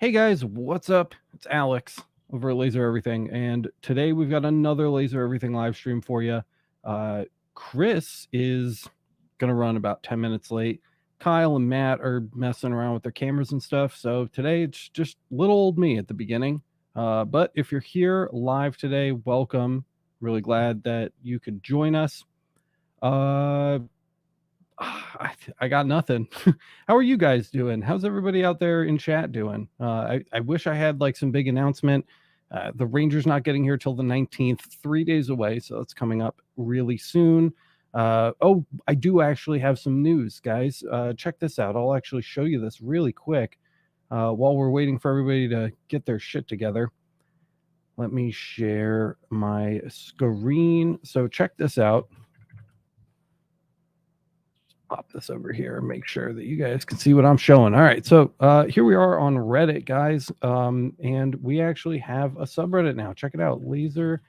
Hey guys, what's up? It's Alex over at Laser Everything, and today we've got another Laser Everything live stream for you. Chris is gonna run about 10 minutes late. Kyle and Matt are messing around with their cameras and stuff, so today it's just little old me at the beginning. But if you're here live today, welcome. Really glad that you could join us. I got nothing. How are you guys doing? How's everybody out there in chat doing? I wish I had like some big announcement. The Rangers not getting here till the 19th, 3 days away, so it's coming up really soon. Oh, I do actually have some news, guys. Check this out. I'll actually show you this really quick while we're waiting for everybody to get their shit together. Let me share my screen. So check this out. Pop this over here and make sure that you guys can see what I'm showing. All right, so here we are on Reddit, guys, and we actually have a subreddit now. Check it out, Laser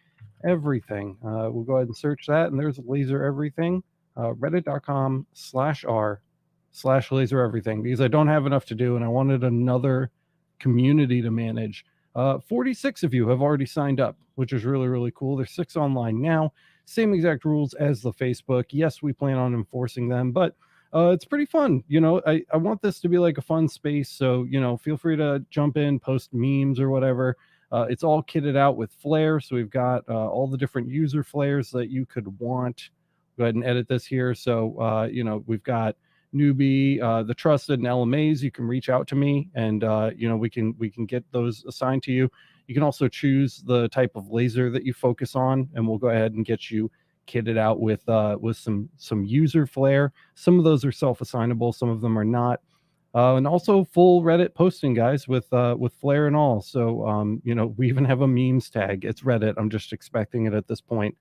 Everything. We'll go ahead and search that, and there's Laser Everything, reddit.com/r/Laser Everything, because I don't have enough to do, and I wanted another community to manage. 46 of you have already signed up, which is really, really cool. There's 6 online now. Same exact rules as the Facebook. Yes, we plan on enforcing them, but it's pretty fun. You know, I want this to be like a fun space. So, you know, feel free to jump in, post memes or whatever. It's all kitted out with flares. So we've got all the different user flares that you could want. Go ahead and edit this here. So, you know, we've got newbie, the trusted, and LMAs. You can reach out to me and, you know, we can get those assigned to you. You can also choose the type of laser that you focus on, and we'll go ahead and get you kitted out with some user flare. Some of those are self-assignable, some of them are not. And also full Reddit posting, guys, with flare and all. So you know, we even have a memes tag. It's Reddit. I'm just expecting it at this point.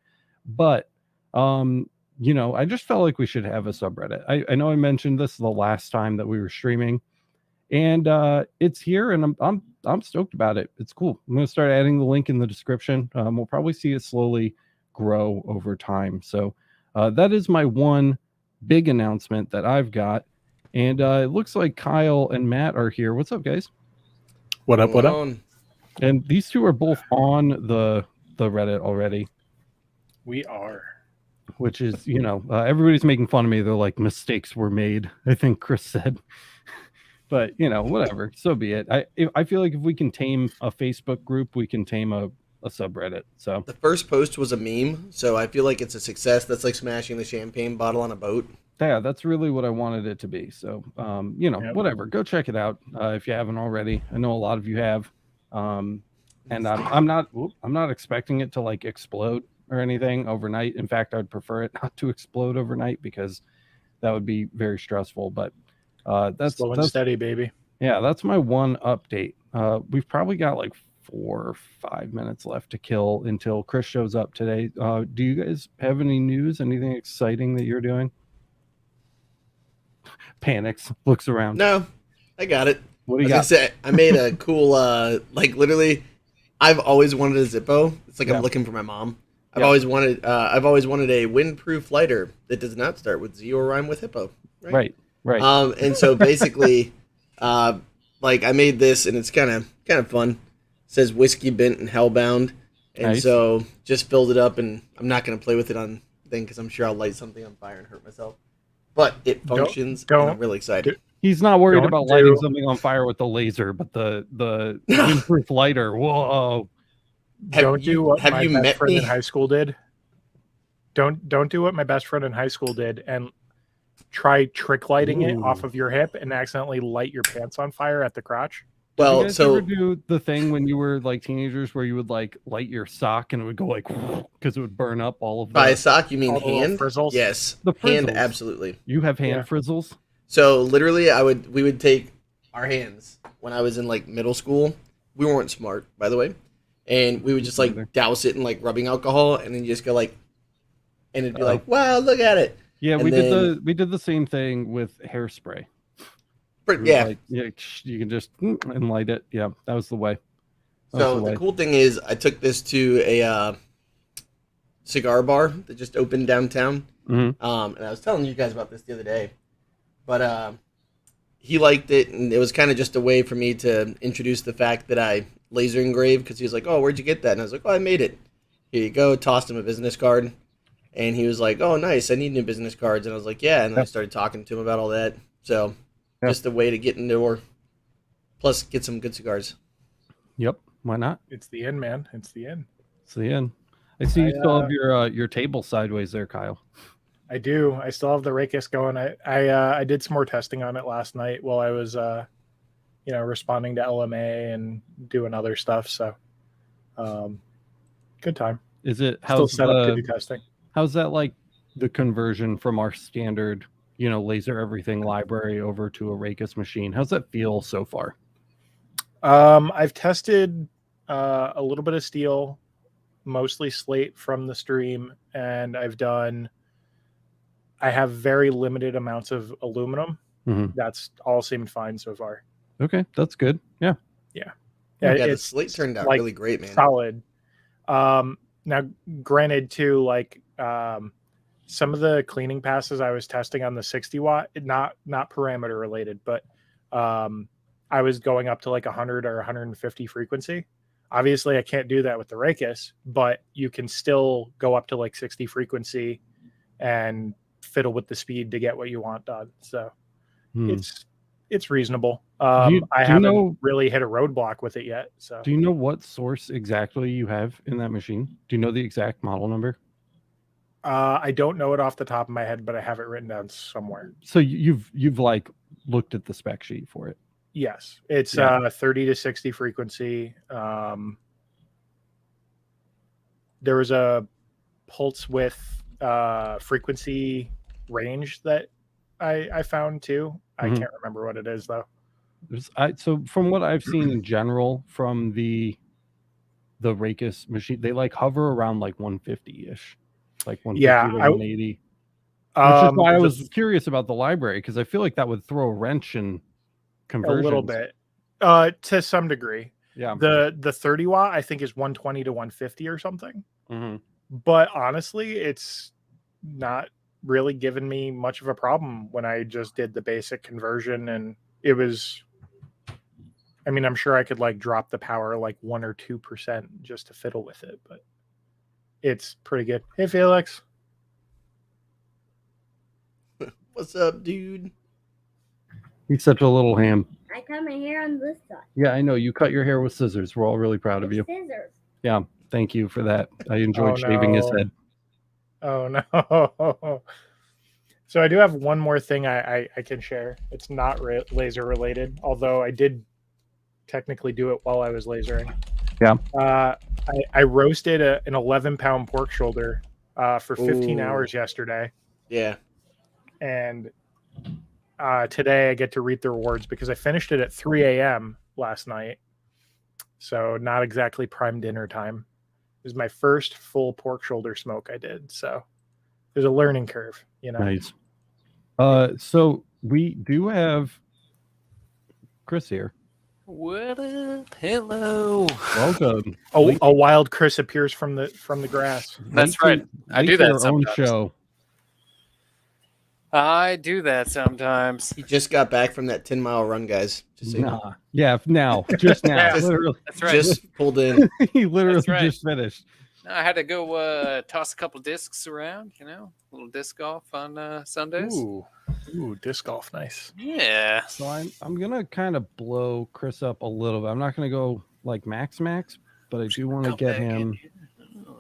But you know, I just felt like we should have a subreddit. I know I mentioned this the last time that we were streaming. And it's here, and I'm stoked about it. It's cool. I'm going to start adding the link in the description. We'll probably see it slowly grow over time. So that is my one big announcement that I've got. And it looks like Kyle and Matt are here. What's up, guys? What up? What up? And these two are both on the Reddit already. We are. Which is, you know, everybody's making fun of me. They're like, mistakes were made, I think Chris said. But, you know, whatever. So be it. I feel like if we can tame a Facebook group, we can tame a subreddit. So the first post was a meme, so I feel like it's a success. That's like smashing the champagne bottle on a boat. Yeah, that's really what I wanted it to be. So, you know, whatever. Go check it out if you haven't already. I know a lot of you have. And I'm not expecting it to like explode or anything overnight. In fact, I'd prefer it not to explode overnight because that would be very stressful. But that's slow and steady, baby. Yeah, that's my one update. We've probably got like 4 or 5 minutes left to kill until Chris shows up today. Do you guys have any news? Anything exciting that you're doing? Panics, looks around. No, I got it. What do you got? I made a cool, like literally, I've always wanted a Zippo. It's like I'm looking for my mom. I've always wanted a windproof lighter that does not start with Z or rhyme with hippo. Right. And so basically, like I made this, and it's kind of fun. It says whiskey bent and hellbound, and so just filled it up, and I'm not gonna play with it on thing because I'm sure I'll light something on fire and hurt myself. But it functions, and I'm really excited. He's not worried about lighting something on fire with the laser, but the windproof lighter. Whoa! Don't do what my best friend in high school did. Don't do what my best friend in high school did, and try trick lighting it off of your hip and accidentally light your pants on fire at the crotch. Well, did you guys ever do the thing when you were like teenagers where you would like light your sock and it would go like because it would burn up all of the... By sock, you mean hand frizzles? Yes, the hand, absolutely. You have hand frizzles? So literally, we would take our hands when I was in like middle school. We weren't smart, by the way, and we would just like douse it in like rubbing alcohol, and then you just go like, and it'd be like, wow, look at it. Yeah, we did the same thing with hairspray. Yeah. Like, yeah, you can just and light it. Yeah, that was the way. So the cool thing is, I took this to a cigar bar that just opened downtown, and I was telling you guys about this the other day. But he liked it, and it was kind of just a way for me to introduce the fact that I laser engrave, because he was like, "Oh, where'd you get that?" And I was like, "Oh, I made it. Here you go." Tossed him a business card, and he was like, "Oh, nice. I need new business cards." And I was like, "Yeah." And then I started talking to him about all that. So just a way to get in the door, plus get some good cigars. Yep. Why not? It's the end, man. It's the end. It's the end. I see you still have your table sideways there, Kyle. I do. I still have the Rakis going. I did some more testing on it last night while I was responding to LMA and doing other stuff. So good time. Is it still set up to do testing? How's that like the conversion from our standard, laser everything library over to a Rakis machine? How's that feel so far? I've tested a little bit of steel, mostly slate from the stream, and I have very limited amounts of aluminum. That's all seemed fine so far. Okay, that's good. Yeah. The slate turned out really great, man. Solid. Now, granted, too, some of the cleaning passes I was testing on the 60 watt, not parameter related, but I was going up to 100 or 150 frequency. Obviously, I can't do that with the Rakis, but you can still go up to 60 frequency and fiddle with the speed to get what you want done. So it's reasonable. I haven't really hit a roadblock with it yet. So do you know what source exactly you have in that machine? Do you know the exact model number? I don't know it off the top of my head, but I have it written down somewhere. So you've looked at the spec sheet for it? Yes, it's 30 to 60 frequency. There was a pulse width frequency range that I found too. I can't remember what it is though. So from what I've seen in general from the Rakis machine, they hover around 150-ish, 150 to 180. Which is why I was curious about the library, because I feel like that would throw a wrench in conversions. A little bit, to some degree. Yeah. The 30 watt I think is 120 to 150 or something. But honestly, it's not really given me much of a problem when I just did the basic conversion, and it was. I mean, I'm sure I could drop the power 1 or 2% just to fiddle with it, but it's pretty good. Hey, Felix. What's up, dude? He's such a little ham. I cut my hair on this side. Yeah, I know. You cut your hair with scissors. We're all really proud of you. Scissors. Yeah, thank you for that. I enjoyed shaving his head. Oh, no. So I do have one more thing I can share. It's not laser related, although I did technically do it while I was lasering. Yeah. I roasted an 11-pound pork shoulder for 15 hours yesterday. Yeah. And today I get to reap the rewards because I finished it at 3 a.m. last night. So not exactly prime dinner time. It was my first full pork shoulder smoke I did. So there's a learning curve, Nice. So we do have Chris here. What up? Hello. Welcome. A wild Chris appears from the grass. That's right. I do that sometimes. Show. I do that sometimes. He just got back from that 10-mile run, guys. Just now. Just now. Literally. That's right. Just pulled in. He literally just finished. I had to go toss a couple discs around, a little disc golf on Sundays. Ooh, disc golf, nice. Yeah. So I'm gonna kind of blow Chris up a little bit. I'm not gonna go max, but I do want to get him.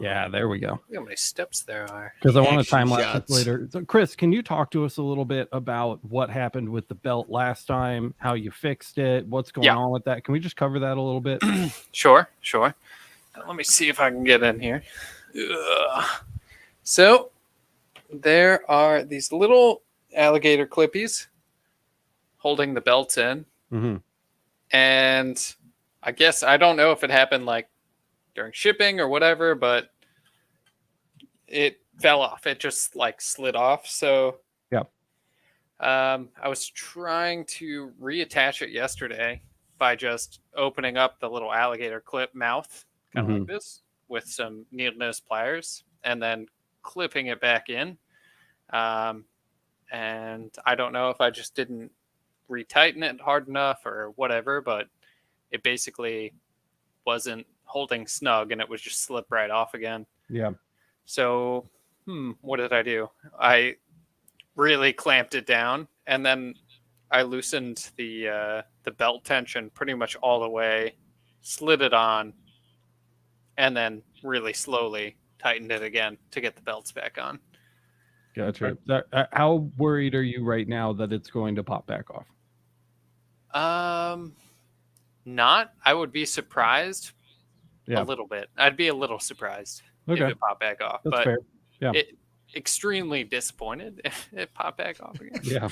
Yeah, there we go. Look how many steps there are. Because I want to time lapse later. So, Chris, can you talk to us a little bit about what happened with the belt last time, how you fixed it, what's going on with that? Can we just cover that a little bit? Sure. Let me see if I can get in here. So there are these little alligator clippies holding the belts in. And I guess I don't know if it happened during shipping or whatever, but it fell off. It just slid off. So I was trying to reattach it yesterday by just opening up the little alligator clip mouth, kind of like this, with some needle nose pliers, and then clipping it back in. And I don't know if I just didn't retighten it hard enough or whatever, but it basically wasn't holding snug and it would just slip right off again. Yeah. So, what did I do? I really clamped it down, and then I loosened the belt tension pretty much all the way, slid it on, and then really slowly tightened it again to get the belts back on. Gotcha. How worried are you right now that it's going to pop back off? Not. I would be surprised a little bit. I'd be a little surprised if it popped back off. That's but fair. Yeah. Extremely disappointed if it popped back off again. Yeah.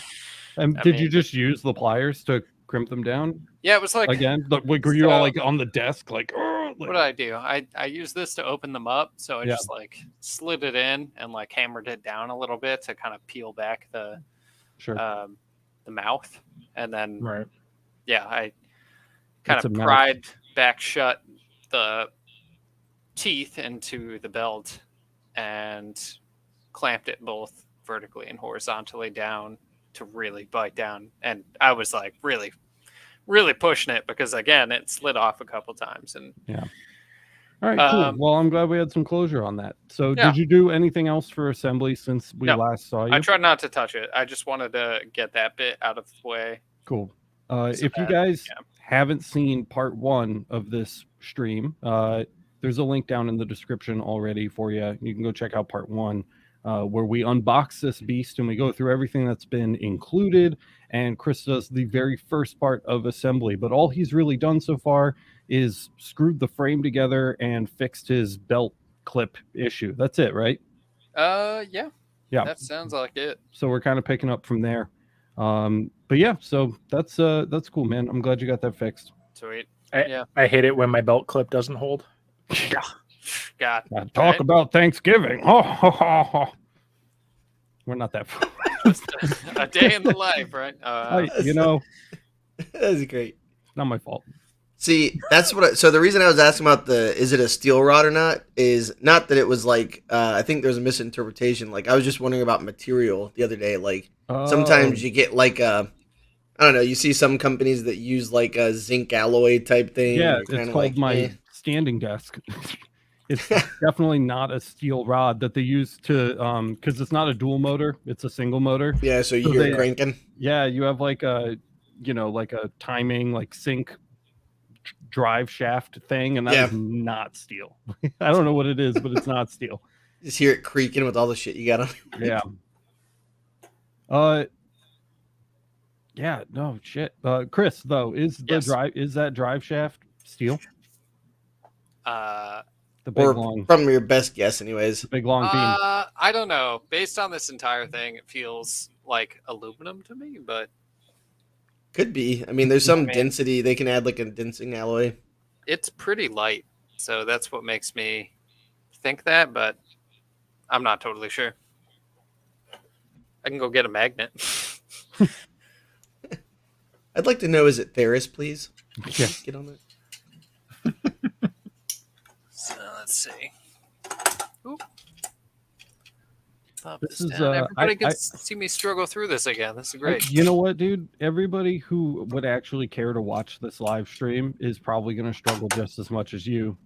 And did you just use the pliers to crimp them down? Yeah, it was like again. Like, were you all like on the desk? Like, what did I do? I used this to open them up, so I just like slid it in and like hammered it down a little bit to kind of peel back the mouth, and then I kind of pried back shut the teeth into the belt and clamped it both vertically and horizontally down to really bite down. And I was like really pushing it because again it slid off a couple times. And all right, cool. Well, I'm glad we had some closure on that. So did you do anything else for assembly since we last saw you? I tried not to touch it. I just wanted to get that bit out of the way. Cool. If you guys haven't seen part 1 of this stream, there's a link down in the description already for you. You can go check out part 1, where we unbox this beast and we go through everything that's been included. And Chris does the very first part of assembly, but all he's really done so far is screwed the frame together and fixed his belt clip issue. That's it, right? Yeah. That sounds like it. So we're kind of picking up from there. But yeah, so that's cool, man. I'm glad you got that fixed. Sweet. I hate it when my belt clip doesn't hold. God. Talk about Thanksgiving. We're not that far. A day in the life, right? That's great. Not my fault. See, that's what. So the reason I was asking about is it a steel rod or not is not that it was like I think there's a misinterpretation. Like I was just wondering about material the other day. Like sometimes you get like I don't know. You see some companies that use like a zinc alloy type thing. Yeah, it's called like, my standing desk. It's definitely not a steel rod that they use to because it's not a dual motor. It's a single motor. Yeah, so you hear it cranking. Yeah, you have like a like a timing like sync drive shaft thing, and that is not steel. I don't know what it is, but it's not steel. Just hear it creaking with all the shit you got on. Yeah. Yeah, no shit. Chris, though, is that drive shaft steel? The big long, from your best guess, anyways. The big long beam. I don't know. Based on this entire thing, it feels like aluminum to me, but could be. I mean, there's some density. They can add like a densing alloy. It's pretty light, so that's what makes me think that, but I'm not totally sure. I can go get a magnet. I'd like to know, is it ferrous, please? Yeah. Get on that. So let's see. Oop. This is everybody gets to see me struggle through this again. This is great. You know what, dude? Everybody who would actually care to watch this live stream is probably going to struggle just as much as you.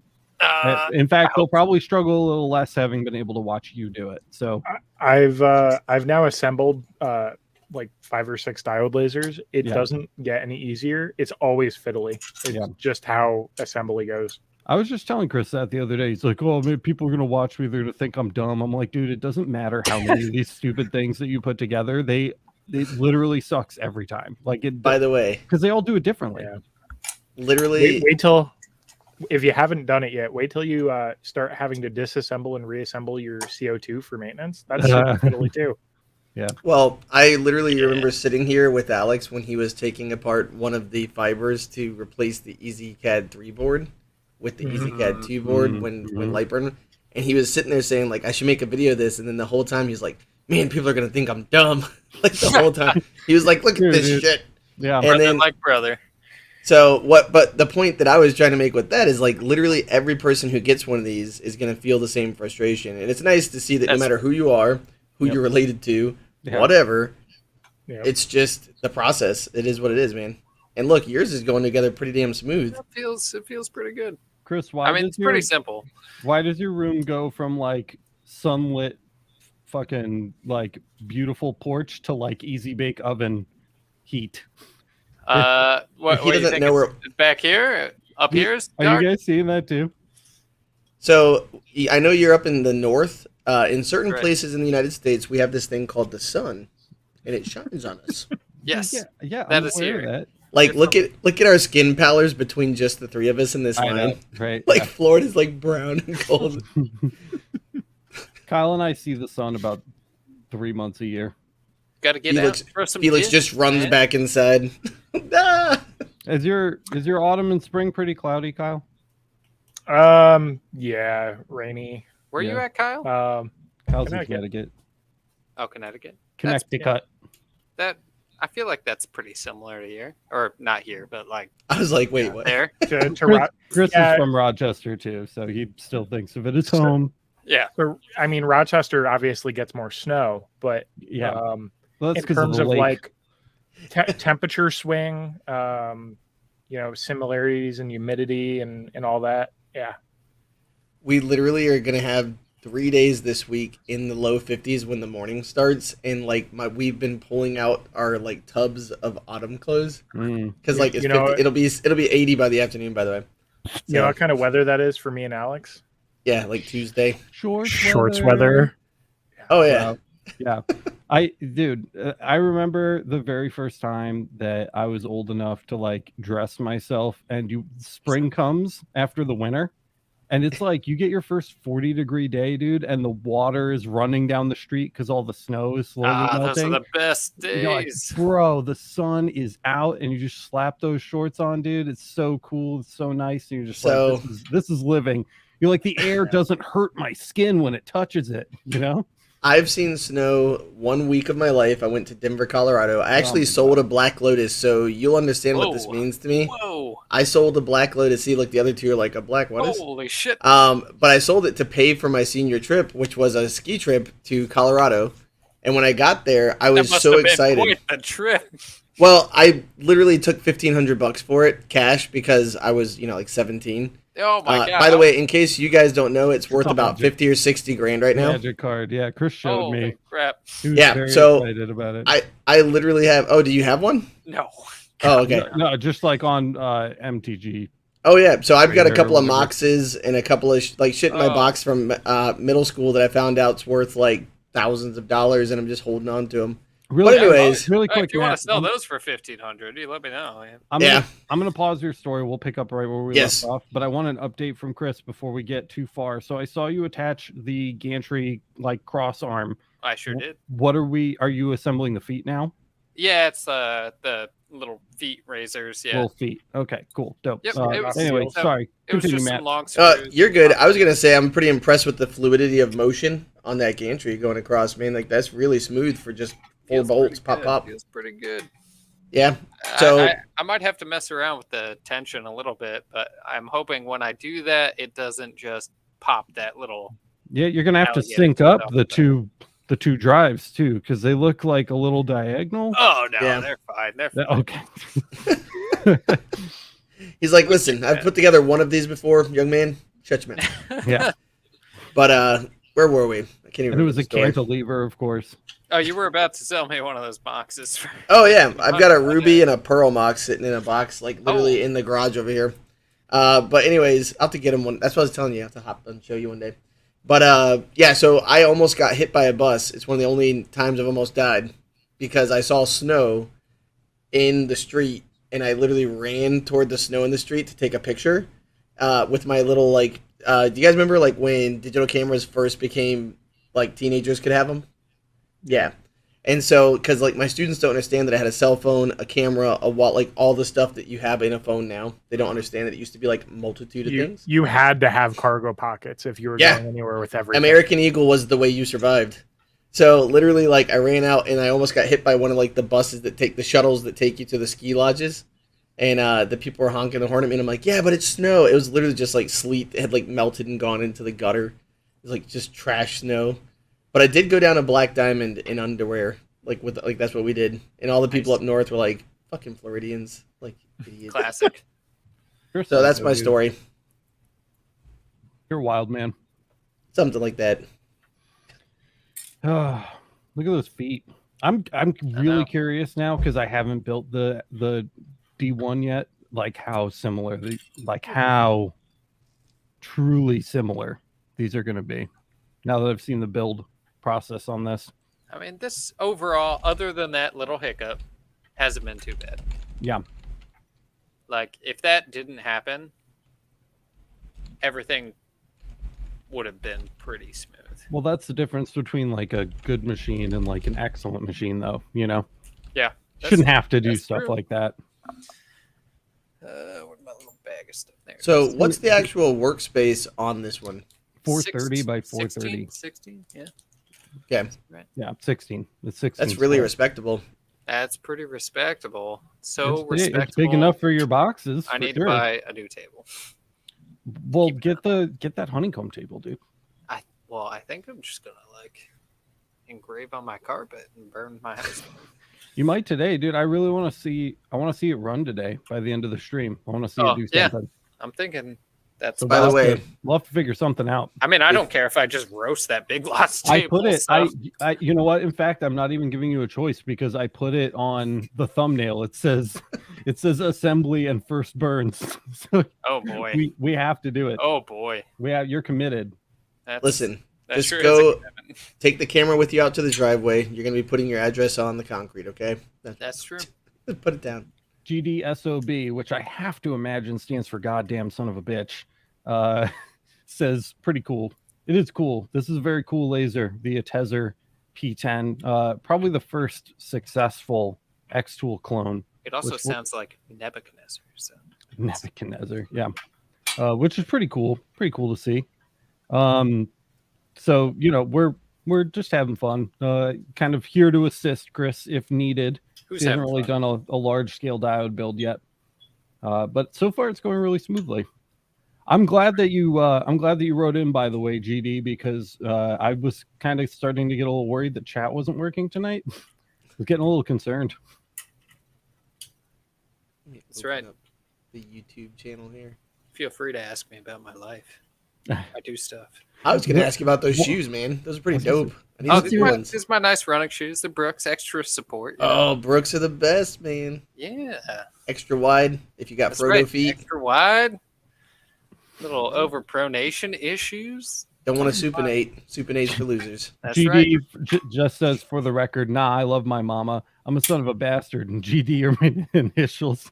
In fact, they'll probably struggle a little less having been able to watch you do it. So I've now assembled like 5 or 6 diode lasers. It doesn't get any easier. It's always fiddly. It's just how assembly goes. I was just telling Chris that the other day. He's like, "Oh, man, people are gonna watch me. They're gonna think I'm dumb." I'm like, "Dude, it doesn't matter how many of these stupid things that you put together. It literally sucks every time. Like it. By the way, because they all do it differently. Yeah. Literally, wait till if you haven't done it yet. Wait till you start having to disassemble and reassemble your CO2 for maintenance. That's fiddly too. Yeah. Well, I literally remember sitting here with Alex when he was taking apart one of the fibers to replace the EasyCAD 3 board with the EasyCAD 2 board when Lightburn, and he was sitting there saying like, I should make a video of this, and then the whole time he's like, man, people are gonna think I'm dumb. Like the whole time he was like, look at this shit. Yeah. And then like brother. So what? But the point that I was trying to make with that is like literally every person who gets one of these is gonna feel the same frustration, and it's nice to see that no matter who you are, who you're related to, whatever, It's just the process. It is what it is, man. And look, yours is going together pretty damn smooth. It feels pretty good. Chris, it's pretty simple. Why does your room go from like sunlit fucking like beautiful porch to like easy bake oven heat? What he do you think? Know back here? Up here is dark? Are you guys seeing that too? So I know you're up in the north. In certain places in the United States, we have this thing called the sun, and it shines on us. Yes. Yeah. That is here. That. Like look at our skin pallors between just the three of us in this line. Know, right? Like Florida's like brown and cold. Kyle and I see the sun about 3 months a year. Got to get out for some. Felix just runs back inside. Is your autumn and spring pretty cloudy, Kyle? Yeah, rainy. Where are you at, Kyle? Kyle's in Connecticut. Oh, Connecticut. Connecticut. That I feel like that's pretty similar to here, or not here, but like I was like, wait, what? There. Chris is from Rochester too, so he still thinks of it as home. Yeah. So, I mean, Rochester obviously gets more snow, but yeah, in terms of like temperature swing, similarities in humidity and all that. Yeah. We literally are going to have 3 days this week in the low 50s when the morning starts. And like we've been pulling out our like tubs of autumn clothes because like it's 50, it'll be 80 by the afternoon, by the way. So, you know what kind of weather that is for me and Alex? Yeah. Like Tuesday. Shorts weather. Oh yeah. Yeah. I remember the very first time that I was old enough to like dress myself, and spring comes after the winter, and it's like you get your first 40-degree day, dude, and the water is running down the street because all the snow is slowly melting. Those are the best days. You're like, bro, the sun is out, and you just slap those shorts on, dude. It's so cool. It's so nice. And you're just like, this is living. You're like, the air doesn't hurt my skin when it touches it, you know? I've seen snow 1 week of my life. I went to Denver, Colorado. I actually sold a Black Lotus, so you'll understand what this means to me. Whoa. I sold a Black Lotus. See, like the other two are like a Black Lotus. Holy shit. But I sold it to pay for my senior trip, which was a ski trip to Colorado. And when I got there, I was so excited. Quite a trip. Well, I literally took $1,500 for it, cash, because I was, like 17. Oh my god! By the way, in case you guys don't know, it's worth about 50 or 60 grand right now. Magic card, yeah. Chris showed me. Crap! He was very excited about it. I literally have. Oh, do you have one? No. Oh, okay. No, just like on MTG. Oh yeah, so I've got a couple of Moxes and a couple of shit in my box from middle school that I found out's worth like thousands of dollars, and I'm just holding on to them. Really, but anyways, really quick. If you want to sell those for $1,500, you let me know. I'm gonna pause your story. We'll pick up right where we left off. But I want an update from Chris before we get too far. So I saw you attach the gantry like cross arm. I sure did. What are you assembling the feet now? Yeah, it's the little feet razors. Yeah, little feet. Okay, cool, dope. Yep, anyway, sorry. Continue, Matt. Long you're good. I was gonna say I'm pretty impressed with the fluidity of motion on that gantry going across. Man, like that's really smooth for just 4 bolts. Pop. Feels pretty good. Yeah. So I might have to mess around with the tension a little bit, but I'm hoping when I do that, it doesn't just pop that little. Yeah, you're gonna have to sync up the two drives too, because they look like a little diagonal. Oh no, they're fine. They're fine. Okay. He's like, listen, I've put together one of these before, young man. Shut your mouth. Yeah. But where were we? I can't even. And it was a cantilever, of course. Oh, you were about to sell me one of those boxes. Oh yeah, I've got a ruby and a pearl mox sitting in a box, like literally in the garage over here. But anyways, I'll have to get them one. That's what I was telling you. I have to hop and show you one day. But yeah, so I almost got hit by a bus. It's one of the only times I've almost died because I saw snow in the street, and I literally ran toward the snow in the street to take a picture with my little like. Do you guys remember like when digital cameras first became like teenagers could have them? Yeah. And so, because like my students don't understand that I had a cell phone, a camera, a wallet, like all the stuff that you have in a phone now. They don't understand that it used to be like a multitude of things. You had to have cargo pockets if you were going anywhere with everything. American Eagle was the way you survived. So literally, like I ran out and I almost got hit by one of like the buses that take the shuttles that take you to the ski lodges, and the people were honking the horn at me. And I'm like, yeah, but it's snow. It was literally just like sleet. It had like melted and gone into the gutter. It was like just trash snow. But I did go down a Black Diamond in underwear Like that's what we did, and all the people up north were like fucking Floridians, like idiots. Classic. So that's my story. You're a wild man. Something like that. Oh, look at those feet. I'm really curious now because I haven't built the D1 yet. Like how similar, how truly similar these are going to be. Now that I've seen the build process on this. I mean, this overall, other than that little hiccup, hasn't been too bad. Yeah. Like, if that didn't happen, everything would have been pretty smooth. Well, that's the difference between like a good machine and like an excellent machine, though. You know. Yeah. Shouldn't have to do stuff like that. Where's my little bag of stuff there? So, what's the actual workspace on this one? 430 by 430. 16, yeah. Okay. Right. Yeah, 16. It's 16. That's really respectable. That's pretty respectable. So respectable. It's big enough for your boxes. I need to buy a new table. Well, get that honeycomb table, dude. I think I'm just gonna like engrave on my carpet and burn my house. You might today, dude. I really want to see. I want to see it run today by the end of the stream. I want to see it do something. I'm thinking that's. So by the way, we'll have to figure something out. I mean, I don't care if I just roast that big lots table. I put it. I you know what? In fact, I'm not even giving you a choice because I put it on the thumbnail. It says assembly and first burns. So oh boy, we have to do it. Oh boy, you're committed. Listen, just go take the camera with you out to the driveway. You're going to be putting your address on the concrete, okay? That's true. Put it down. GDSOB, which I have to imagine stands for goddamn son of a bitch, says pretty cool. It is cool. This is a very cool laser, the Atezr P10. Probably the first successful X-Tool clone. It also sounds like Nebuchadnezzar. So. Nebuchadnezzar, yeah. Which is pretty cool. Pretty cool to see. So you know we're just having fun, kind of here to assist Chris if needed. He hasn't really done a large scale diode build yet, but so far it's going really smoothly. I'm glad that you wrote in, by the way, GD, because I was kind of starting to get a little worried that chat wasn't working tonight. I was getting a little concerned. That's right. The YouTube channel here. Feel free to ask me about my life. I do stuff. I was going to ask you about those shoes, man. Those are pretty dope. These are my nice running shoes. The Brooks Extra Support. Oh, Brooks are the best, man. Yeah. Extra wide if you got Frodo feet. Extra wide. Little overpronation issues. Don't want to supinate. Supinate's for losers. That's GD right. Just says, for the record, nah, I love my mama. I'm a son of a bastard, and GD are my initials.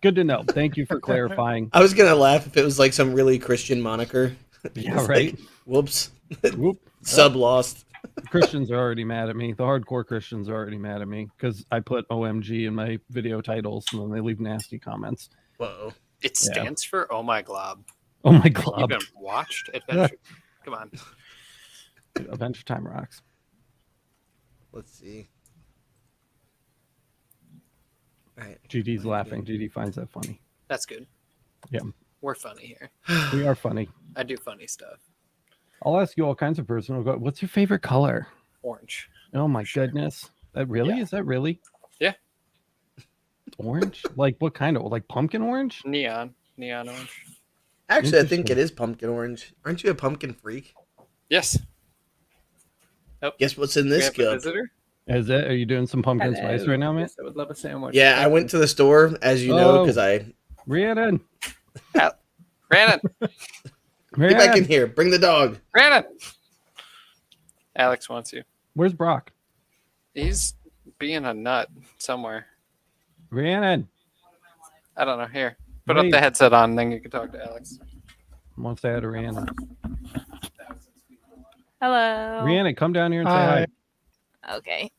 Good to know. Thank you for clarifying. I was gonna laugh if it was like some really Christian moniker. Yeah, right. Like, whoops. Whoop. Sub lost. Christians are already mad at me. The hardcore Christians are already mad at me because I put OMG in my video titles and then they leave nasty comments. Whoa. It stands for Oh My Glob. Oh my glob. You haven't watched Adventure? Come on. Adventure Time rocks. Let's see. All right. GD's laughing. GD finds that funny. That's good. Yeah. We're funny here. We are funny. I do funny stuff. I'll ask you all kinds of personal. What's your favorite color? Orange. Oh my goodness. That really? Yeah. Is that really? Yeah. Orange? Like what kind of? Like pumpkin orange? Neon orange. Actually, I think it is pumpkin orange. Aren't you a pumpkin freak? Yes. Oh. Guess what's in this cup? Visitor? Is it? Are you doing some pumpkin spice right now, man? Yes, I would love a sandwich. Yeah, I went to the store, as you know, because I... Rhiannon! Rhiannon! Get back in here. Bring the dog. Rhiannon! Alex wants you. Where's Brock? He's being a nut somewhere. Rhiannon! I don't know. Here. Put up the headset on, and then you can talk to Alex. Wants to add a Rhiannon. Hello. Rhiannon, come down here and say hi. Okay.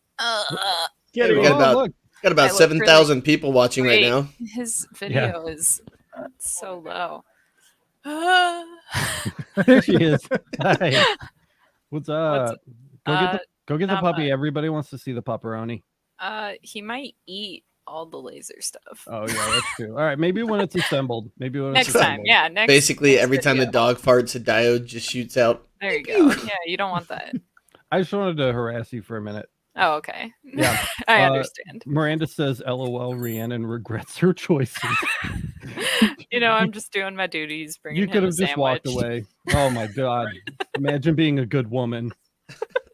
We got about 7,000 people watching right now. His video is so low. There she is. Hi. What's up? Go get the puppy. much. Everybody wants to see the pupperoni. He might eat all the laser stuff. Oh yeah, that's true. All right, maybe when it's assembled. Maybe when Next it's time, assembled. yeah. Next. Basically, next every time the video. dog farts, a diode just shoots out. There you go. Yeah, you don't want that. I just wanted to harass you for a minute. Oh, okay. Yeah. I understand. Miranda says, "LOL, Rhiannon regrets her choices." I'm just doing my duties, bringing You could him a have just walked sandwich. away. Oh my god! Imagine being a good woman.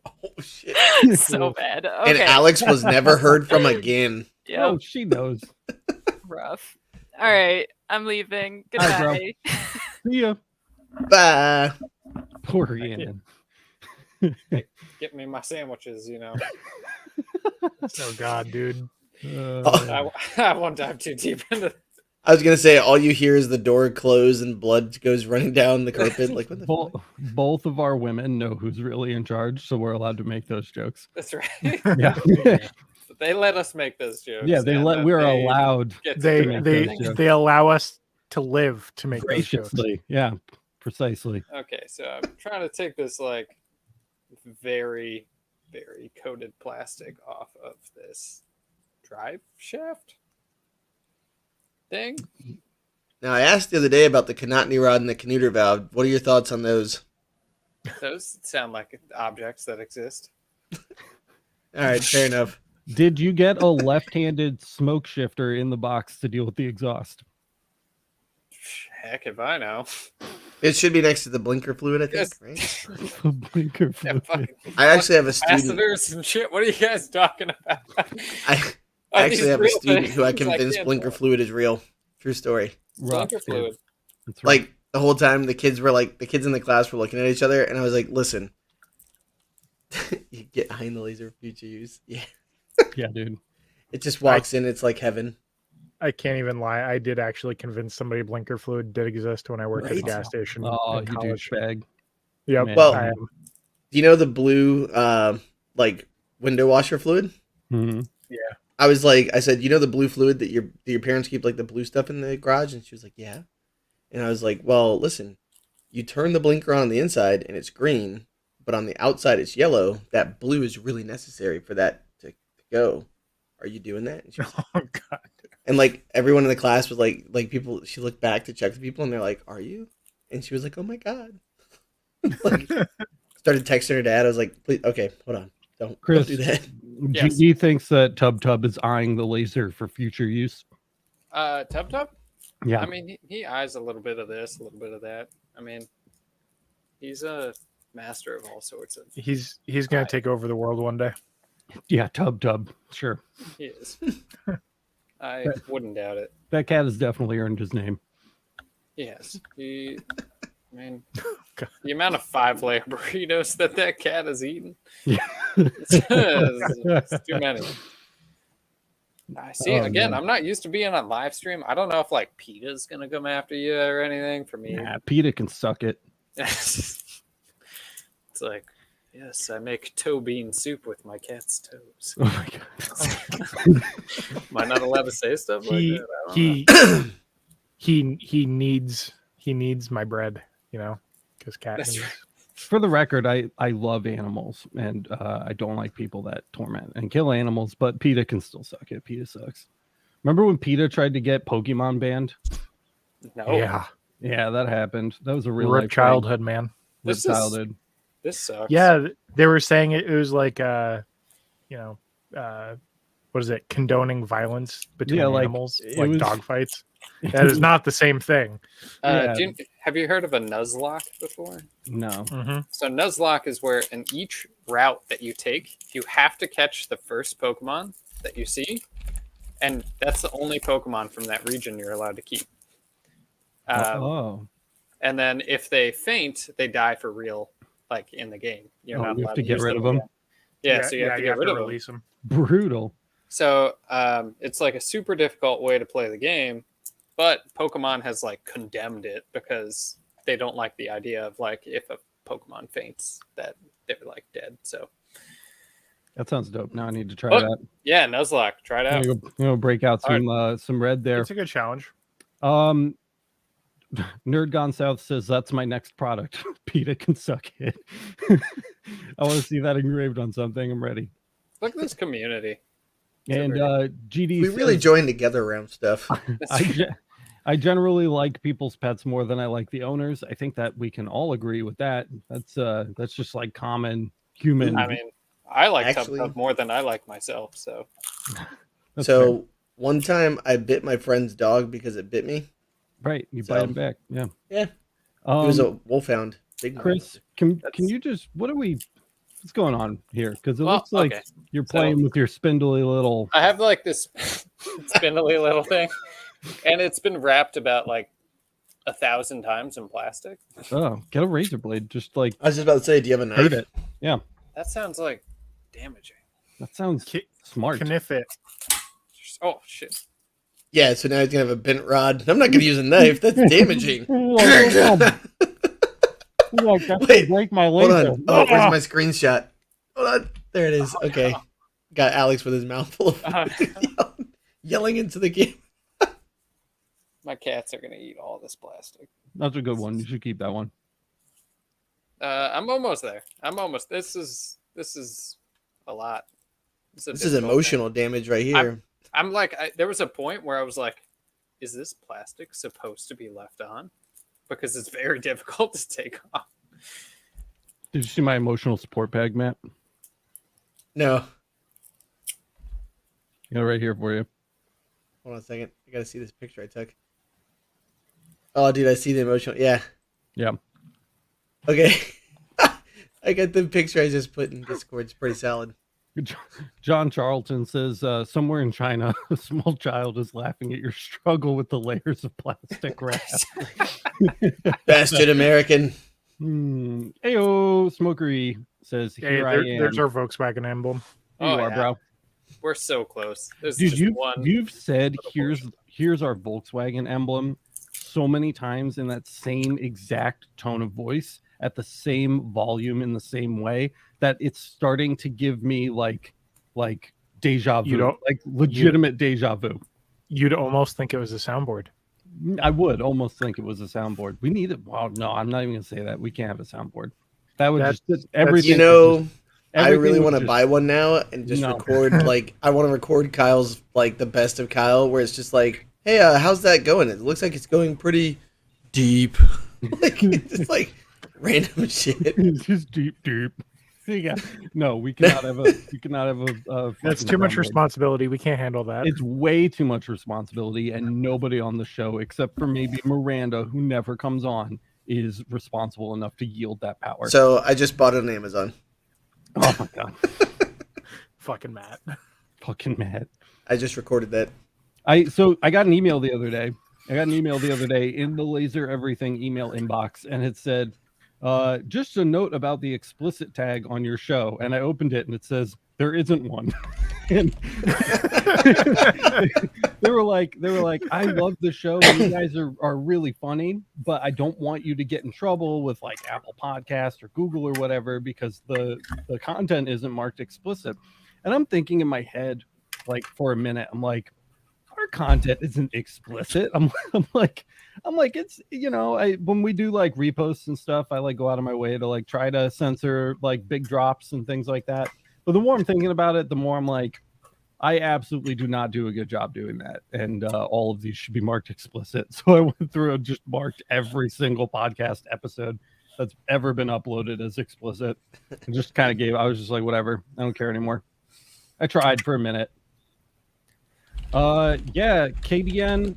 Oh shit! So bad. Okay. And Alex was never heard from again. Yep. Oh, she knows. Rough. All right, I'm leaving. All right, Goodbye. See ya. Bye. Poor Rhiannon. Get me my sandwiches, Oh God, dude. I won't dive too deep into. I was gonna say, all you hear is the door close and blood goes running down the carpet. Like, what the fuck? Both of our women know who's really in charge, so we're allowed to make those jokes. That's right. Yeah. They let us make those jokes. Yeah, we're allowed. They allow us to live to make those jokes. Graciously. Yeah, precisely. Okay, so I'm trying to take this like very, very coated plastic off of this drive shaft thing. Now, I asked the other day about the Canotny rod and the Canuter valve. What are your thoughts on those? Those sound like objects that exist. All right, fair enough. Did you get a left-handed smoke shifter in the box to deal with the exhaust? Heck if I know. It should be next to the blinker fluid, I think, right? Blinker fluid. I actually have a student. Capacitors and shit. What are you guys talking about? I actually have a student who I convinced blinker fluid is real. True story. Blinker fluid. That's right. Like the whole time, the kids in the class were looking at each other, and I was like, "Listen, you get high in the laser for future use." Yeah. Yeah, dude. It just walks in. It's like heaven. I can't even lie. I did actually convince somebody blinker fluid did exist when I worked at a gas station. Oh, in you college. douchebag. Yep. Man. Well, I am. do you know the blue, like window washer fluid? Mm-hmm. Yeah. I said, you know the blue fluid that your parents keep, like the blue stuff in the garage, and she was like, yeah. And I was like, well, listen, you turn the blinker on the inside and it's green, but on the outside it's yellow. That blue is really necessary for that to go. Are you doing that? And she was like, Oh God. and like everyone in the class was like people. She looked back to check the people, and they're like, "Are you?" And she was like, "Oh my God!" Like, started texting her dad. I was like, "Please, okay, hold on, don't do that." Yes. GD thinks that Tub is eyeing the laser for future use. Tub? Yeah. I mean, he eyes a little bit of this, a little bit of that. I mean, he's a master of all sorts of. He's gonna take over the world one day. Yeah, Tub. Sure. He is. I wouldn't doubt it. That cat has definitely earned his name. Yes. I mean, the amount of 5-layer burritos that cat has eaten. Yeah. it's too many. I see. Again, man. I'm not used to being on live stream. I don't know if like PETA's gonna come after you or anything. For me, Nah, PETA can suck it. it's like, yes, I make toe bean soup with my cat's toes. Oh my God. Am I not allowed to say stuff like that? I don't know. He needs my bread, because cat That's needs. right. For the record, I love animals, and I don't like people that torment and kill animals, but PETA can still suck it. PETA sucks. Remember when PETA tried to get Pokemon banned? No. Yeah, that happened. That was a real Rip life childhood, man. This Rip is- childhood. This sucks. Yeah, they were saying it was like what is it? Condoning violence between animals, like dog fights. That is not the same thing. Yeah. Have you heard of a Nuzlocke before? No. Mm-hmm. So Nuzlocke is where in each route that you take, you have to catch the first Pokemon that you see, and that's the only Pokemon from that region you're allowed to keep. And then if they faint, they die for real, like in the game. You're not you allowed have to get use rid of them. again. Yeah, so you have to get rid of them. release them. Brutal. So it's like a super difficult way to play the game, but Pokemon has like condemned it because they don't like the idea of like if a Pokemon faints that they're like dead. So that sounds dope. Now I need to try that. Yeah, Nuzlocke, try it out. I'm gonna break out some red there. It's a good challenge. Nerd Gone South says that's my next product. PETA can suck it. I want to see that engraved on something. I'm ready. Look at this community. And GD we really join together around stuff. I generally like people's pets more than I like the owners. I think that we can all agree with that. That's just like common human. I mean, I like Tub Tub more than I like myself. So fair. One time I bit my friend's dog because it bit me. Right, you bite him back. Yeah. Yeah. It was a wolfhound. Chris, can you just what's going on here? Because it looks like you're playing with your spindly little. I have like this spindly little thing, and it's been wrapped about like 1,000 times in plastic. Oh, get a razor blade. Just like I was just about to say, do you have a knife? Hurt it. Yeah. That sounds like damaging. That sounds smart. Kniff it. Oh shit. Yeah, so now he's gonna have a bent rod. I'm not gonna use a knife. That's damaging. Wait, break my hold on. Oh, where's my screenshot? Hold on. There it is. Okay. Got Alex with his mouth full of yelling into the game. My cats are gonna eat all this plastic. That's a good one. You should keep that one. I'm almost there. This is a lot. This is emotional damage right here. I'm like, there was a point where I was like, is this plastic supposed to be left on? Because it's very difficult to take off. Did you see my emotional support bag, Matt? No. Got it right here for you. Hold on a second. I gotta see this picture I took. Oh, dude, I see the emotional. Yeah. Yeah. Okay. I got the picture I just put in Discord. It's pretty solid. John Charlton says, somewhere in China, a small child is laughing at your struggle with the layers of plastic wrap. Bastard American. Ayo, Smokery says, here I am. There's our Volkswagen emblem. You are, bro. We're so close. Dude, you've said, here's our Volkswagen emblem so many times in that same exact tone of voice, at the same volume, in the same way, that it's starting to give me like deja vu, like legitimate deja vu. You'd almost think it was a soundboard. I would almost think it was a soundboard. We need it. Well, no, I'm not even gonna say that. We can't have a soundboard. That would everything. I really want to buy one now and just record. Like, I want to record Kyle's like the best of Kyle, where it's just like, hey, how's that going? It looks like it's going pretty deep. Like, it's just like random shit. It's just deep. Yeah. No, we cannot have a That's too much responsibility. We can't handle that. It's way too much responsibility, and nobody on the show, except for maybe Miranda, who never comes on, is responsible enough to yield that power. So I just bought it on Amazon. Oh my god. Fucking Matt. I just recorded that. I got an email the other day. In the Laser Everything email inbox, and it said, just a note about the explicit tag on your show. And I opened it and it says, there isn't one. And they were like, I love the show. You guys are really funny, but I don't want you to get in trouble with like Apple Podcast or Google or whatever, because the content isn't marked explicit. And I'm thinking in my head, like for a minute, I'm like, our content isn't explicit. I'm like, it's, when we do like reposts and stuff, I like go out of my way to like try to censor like big drops and things like that. But the more I'm thinking about it, the more I'm like, I absolutely do not do a good job doing that. And all of these should be marked explicit. So I went through and just marked every single podcast episode that's ever been uploaded as explicit, and just I was just like, whatever, I don't care anymore. I tried for a minute. KDN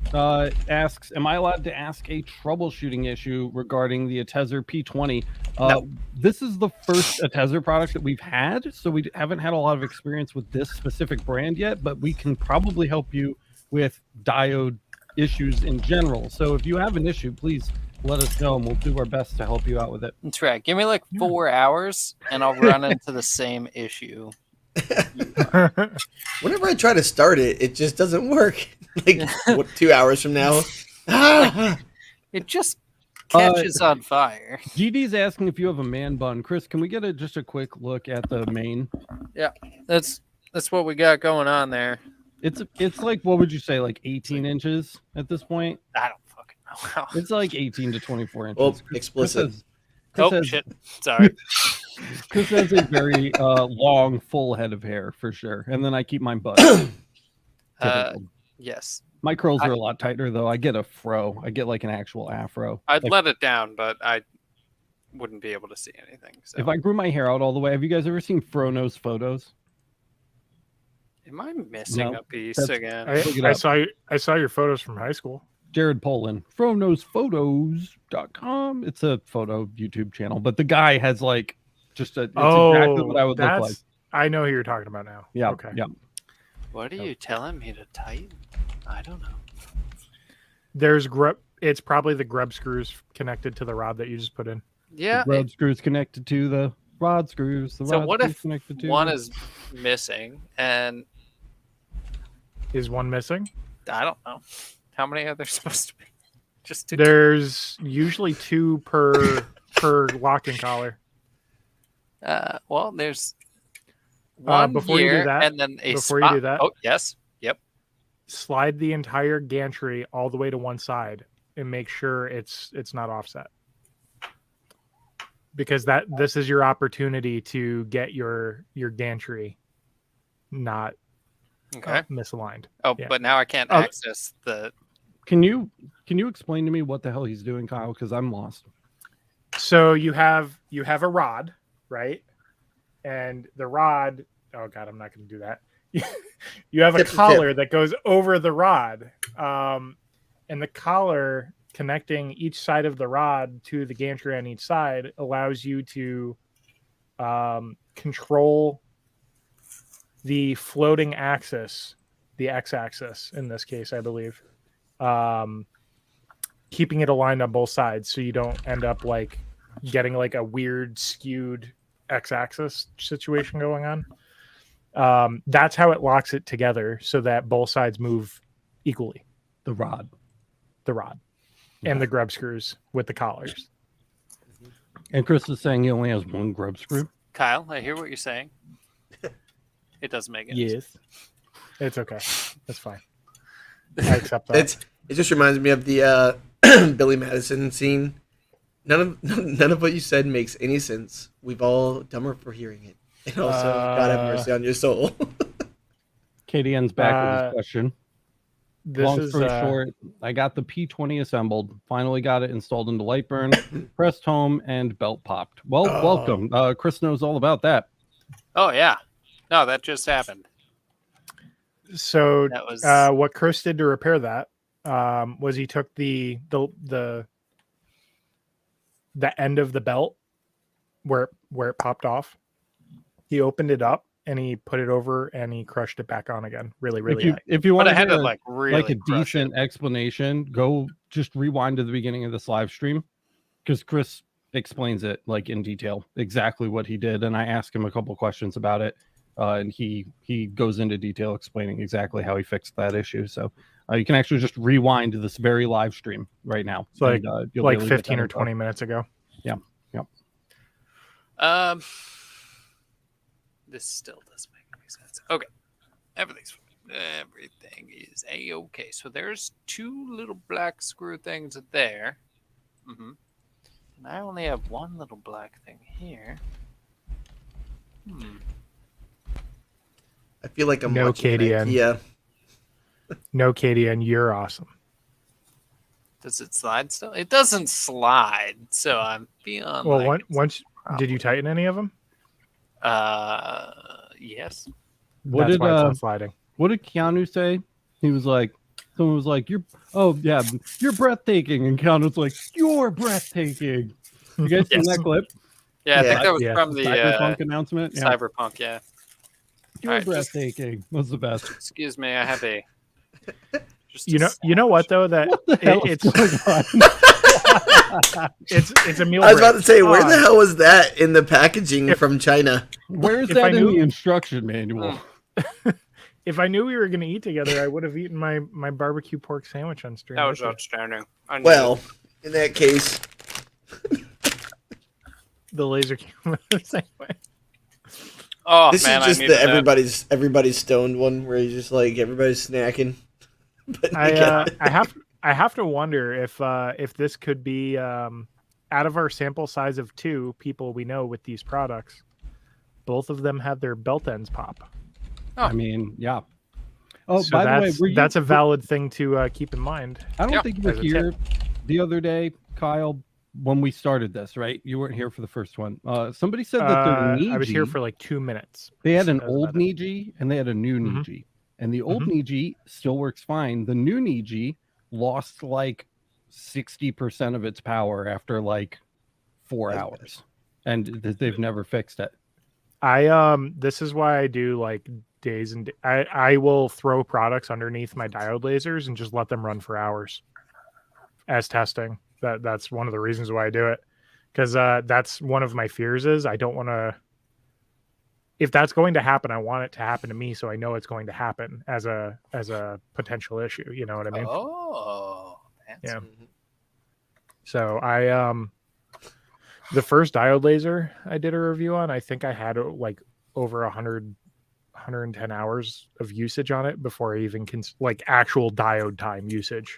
asks, am I allowed to ask a troubleshooting issue regarding the Atezr P10? No. This is the first Atezr product that we've had, so we haven't had a lot of experience with this specific brand yet, but we can probably help you with diode issues in general. So if you have an issue, please let us know and we'll do our best to help you out with it. That's right. Give me like 4 hours and I'll run into the same issue. Whenever I try to start it, it just doesn't work. Like 2 hours from now, it just catches on fire. GD's asking if you have a man bun. Chris, can we get just a quick look at the main? Yeah, that's what we got going on there. It's like, what would you say, like 18 inches at this point? I don't fucking know. It's like 18 to 24 inches. Oh, explicit. Shit. Sorry. Chris has a very long, full head of hair for sure, and then I keep mine butt. Yes. My curls are a lot tighter though. I get a fro. I get like an actual afro. I'd let it down, but wouldn't be able to see anything. So. If I grew my hair out all the way, have you guys ever seen Frono's photos? Am I missing a piece again? I saw your photos from high school. Jared Polin, FronosPhotos.com. It's a photo YouTube channel, but the guy has like just a. It's exactly what I would look like. I know who you're talking about now. Yeah. Okay. Yeah. What are you telling me to tighten? I don't know. There's grub. It's probably the grub screws connected to the rod that you just put in. Yeah. The rod screws connected to the rod screws. The so rod what screws if connected to one is missing and is one missing? I don't know. How many are there supposed to be? Just two. There's usually 2 per locking collar. Well, there's one before here, you do that, and then a before spot. you do that, oh yes, yep. Slide the entire gantry all the way to one side and make sure it's not offset. Because this is your opportunity to get your gantry not misaligned. Oh, yeah. But now I can't access the. Can you explain to me what the hell he's doing, Kyle? Because I'm lost. So you have a rod, right? And the rod. Oh God, I'm not going to do that. You have a collar that goes over the rod, and the collar connecting each side of the rod to the gantry on each side allows you to control the floating axis, the x-axis in this case, I believe, keeping it aligned on both sides so you don't end up like getting like a weird skewed x-axis situation going on. That's how it locks it together so that both sides move equally. The rod. And the grub screws with the collars. And Chris is saying he only has one grub screw. Kyle, I hear what you're saying. It doesn't make any sense. It's okay. That's fine. I accept that. It just reminds me of the Billy Madison scene. None of what you said makes any sense. We've all dumber for hearing it. And also, God have mercy on your soul. KDN's back with his question. Long story short, I got the P20 assembled. Finally got it installed into Lightburn, pressed home, and belt popped. Well, welcome. Chris knows all about that. Oh yeah, no, that just happened. So that was what Chris did to repair that. Was he took the end of the belt where it popped off. He opened it up and he put it over and he crushed it back on again. Really high. If you want to have a decent it. explanation, go just rewind to the beginning of this live stream because Chris explains it like in detail exactly what he did, and I asked him a couple questions about it, and he goes into detail explaining exactly how he fixed that issue. So you can actually just rewind to this very live stream right now. So like 15 or 20 minutes ago. Yeah. This still doesn't make any sense. Okay. Everything is A-okay. So there's 2 little black screw things there. Mm-hmm. And I only have 1 little black thing here. I feel like I'm no watching KDN. Yeah. No KDN, you're awesome. Does it slide still? It doesn't slide, so I'm feeling once did you tighten any of them? Yes. What That's did why it's not sliding. What did Keanu say? He was like, someone was like, you're breathtaking, and Keanu's like, you're breathtaking. You guys seen that clip? Yeah, I think that was from the Cyberpunk announcement. Yeah. Cyberpunk, yeah. You're breathtaking. Was the best. Excuse me, I have a. You know what though? That what the hell is going on? it's a meal. I was about to say, where the hell was that in the packaging from China? Where is that in the instruction manual? If I knew we were going to eat together, I would have eaten my barbecue pork sandwich on stream. That was outstanding. Well, in that case, the laser camera the same way. Oh, this man, is just the everybody's stoned one where you just like everybody's snacking. But I have to wonder if this could be out of our sample size of 2 people we know with these products, both of them have their belt ends pop. Oh. I mean, yeah. Oh, so by the way, that's a valid thing to keep in mind. I don't think you were here the other day, Kyle, when we started this, right? You weren't here for the first one. Somebody said that their Niji, I was here for like 2 minutes. They had an old Niji and they had a new Niji. And the old Niji still works fine. The new Niji lost like 60% of its power after like 4 hours. And they've never fixed it. This is why I do like days and I will throw products underneath my diode lasers and just let them run for hours as testing. That's one of the reasons why I do it, because that's one of my fears is I don't want to. If that's going to happen, I want it to happen to me, so I know it's going to happen as a potential issue. You know what I mean? Oh, yeah. So the first diode laser I did a review on, I think I had like over 110 hours of usage on it before I even like actual diode time usage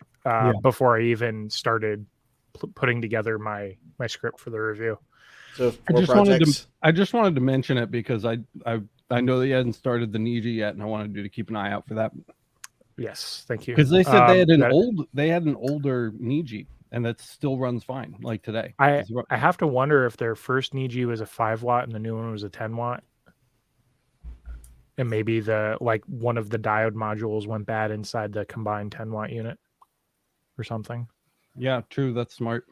before I even started putting together my script for the review. So I just wanted to mention it because I know that you hadn't started the Niji yet, and I wanted you to keep an eye out for that. Yes, thank you. Because they said they had an older Niji, and that still runs fine, like today. I have to wonder if their first Niji was a 5 watt and the new one was a 10 watt. And maybe one of the diode modules went bad inside the combined 10 watt unit or something. Yeah, true. That's smart.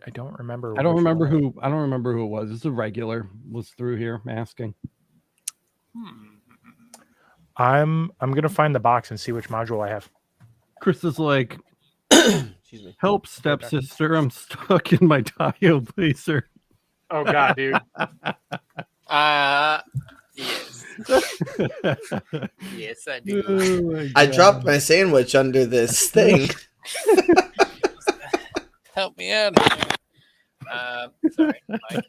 I don't remember. I don't remember who it was. It's a regular was through here asking. I'm gonna find the box and see which module I have. Chris is like, excuse me. Help, stepsister. I'm stuck in my diode laser. Oh god, dude. Yes. Yes, I do. Oh I dropped my sandwich under this thing. Help me out. Sorry, Mike.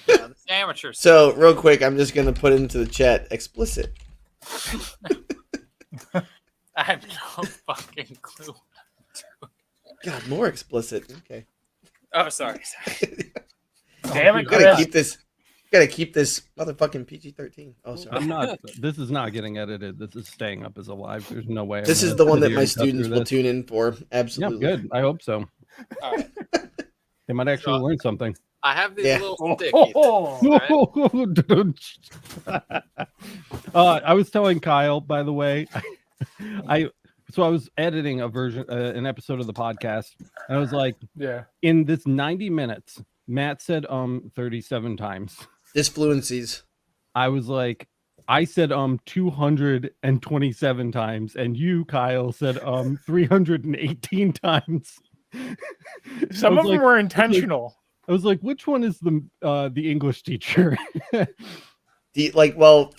The amateur. So, real quick, I'm just going to put into the chat explicit. I have no fucking clue. God, more explicit. Okay. Oh, sorry. Damn it, gotta keep this motherfucking PG-13. Oh, sorry. I'm not. This is not getting edited. This is staying up as a live. There's no way. This is the one that my students will tune in for. Absolutely. Yeah, good. I hope so. All right. They might actually learn something. I have these little stickies. I was telling Kyle, by the way, I was editing an episode of the podcast, and I was like, in this 90 minutes, Matt said 37 times. Disfluencies. I was like, I said 227 times, and you, Kyle, said 318 times. Some of them were intentional. I was like, which one is the English teacher? For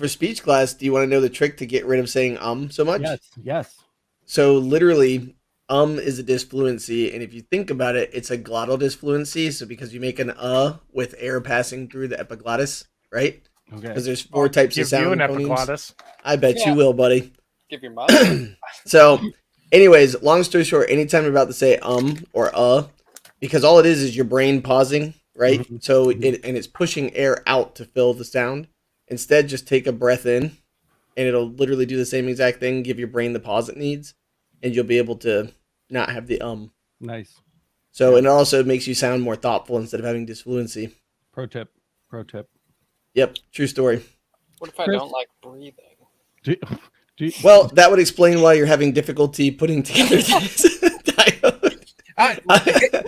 speech class, do you want to know the trick to get rid of saying so much? Yes. So literally, is a disfluency, and if you think about it, it's a glottal disfluency. So because you make an with air passing through the epiglottis, right? Okay. Because there's 4 types of sound. Give you an epiglottis. I bet you will, buddy. Give your mother. So, anyways, long story short, anytime you're about to say or because all it is your brain pausing, right? Mm-hmm. So it's pushing air out to fill the sound. Instead, just take a breath in, and it'll literally do the same exact thing. Give your brain the pause it needs, and you'll be able to not have the Nice. So, and it also makes you sound more thoughtful instead of having disfluency. Pro tip. Yep, true story. What if I don't like breathing? Well, that would explain why you're having difficulty putting together this diode.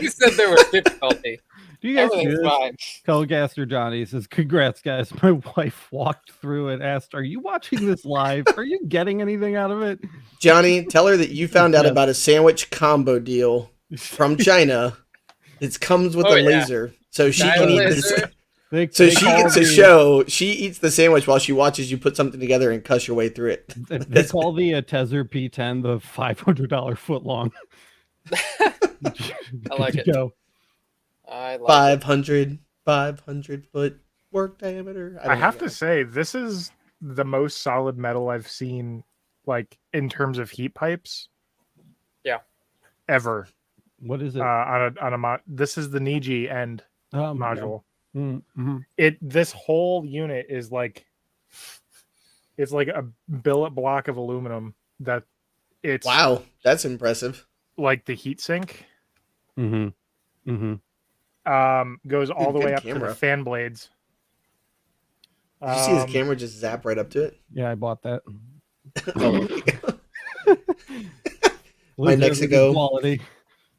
You said there was difficulty. Do you guys Everything's fine. Telegaster Johnny says, "Congrats, guys! My wife walked through and asked, "Are you watching this live? Are you getting anything out of it?" Johnny, tell her that you found out about a sandwich combo deal from China. It comes with a laser, so she can eat this. She gets a show. She eats the sandwich while she watches you put something together and cuss your way through it. They call the Atezr P10 the $500 foot long. I like it. I like 500 foot work diameter. I have to say, this is the most solid metal I've seen, like in terms of heat pipes. Yeah. Ever. What is it? This is the Niji end module. Mm-hmm. This whole unit is like, it's like a billet block of aluminum that It's wow, that's impressive. Like the heat sink. Mm-hmm. Mm-hmm. Goes all the good way up camera. to the fan blades. Did you see his camera just zap right up to it? Yeah, I bought that. My Nexigo. Quality.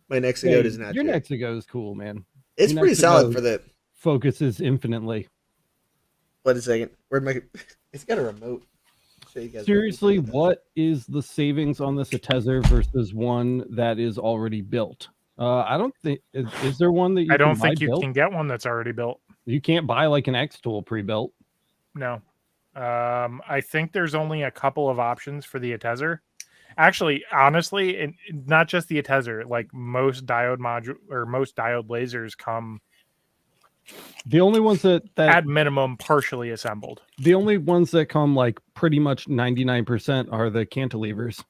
My Nexigo does not. Your Nexigo is cool, man. It's pretty solid for that. Focuses infinitely. Wait a second. Where'd my? It's got a remote. Show you guys. Seriously, what is the savings on this Atezr versus one that is already built? I don't think is there one that you I don't can think buy you built? can get one that's already built. You can't buy like an X tool pre-built. No. I think there's only a couple of options for the Atezr. Actually, honestly, not just the Atezr, like most diode module or most diode lasers come. The only ones that at minimum partially assembled. The only ones that come like pretty much 99% are the cantilevers,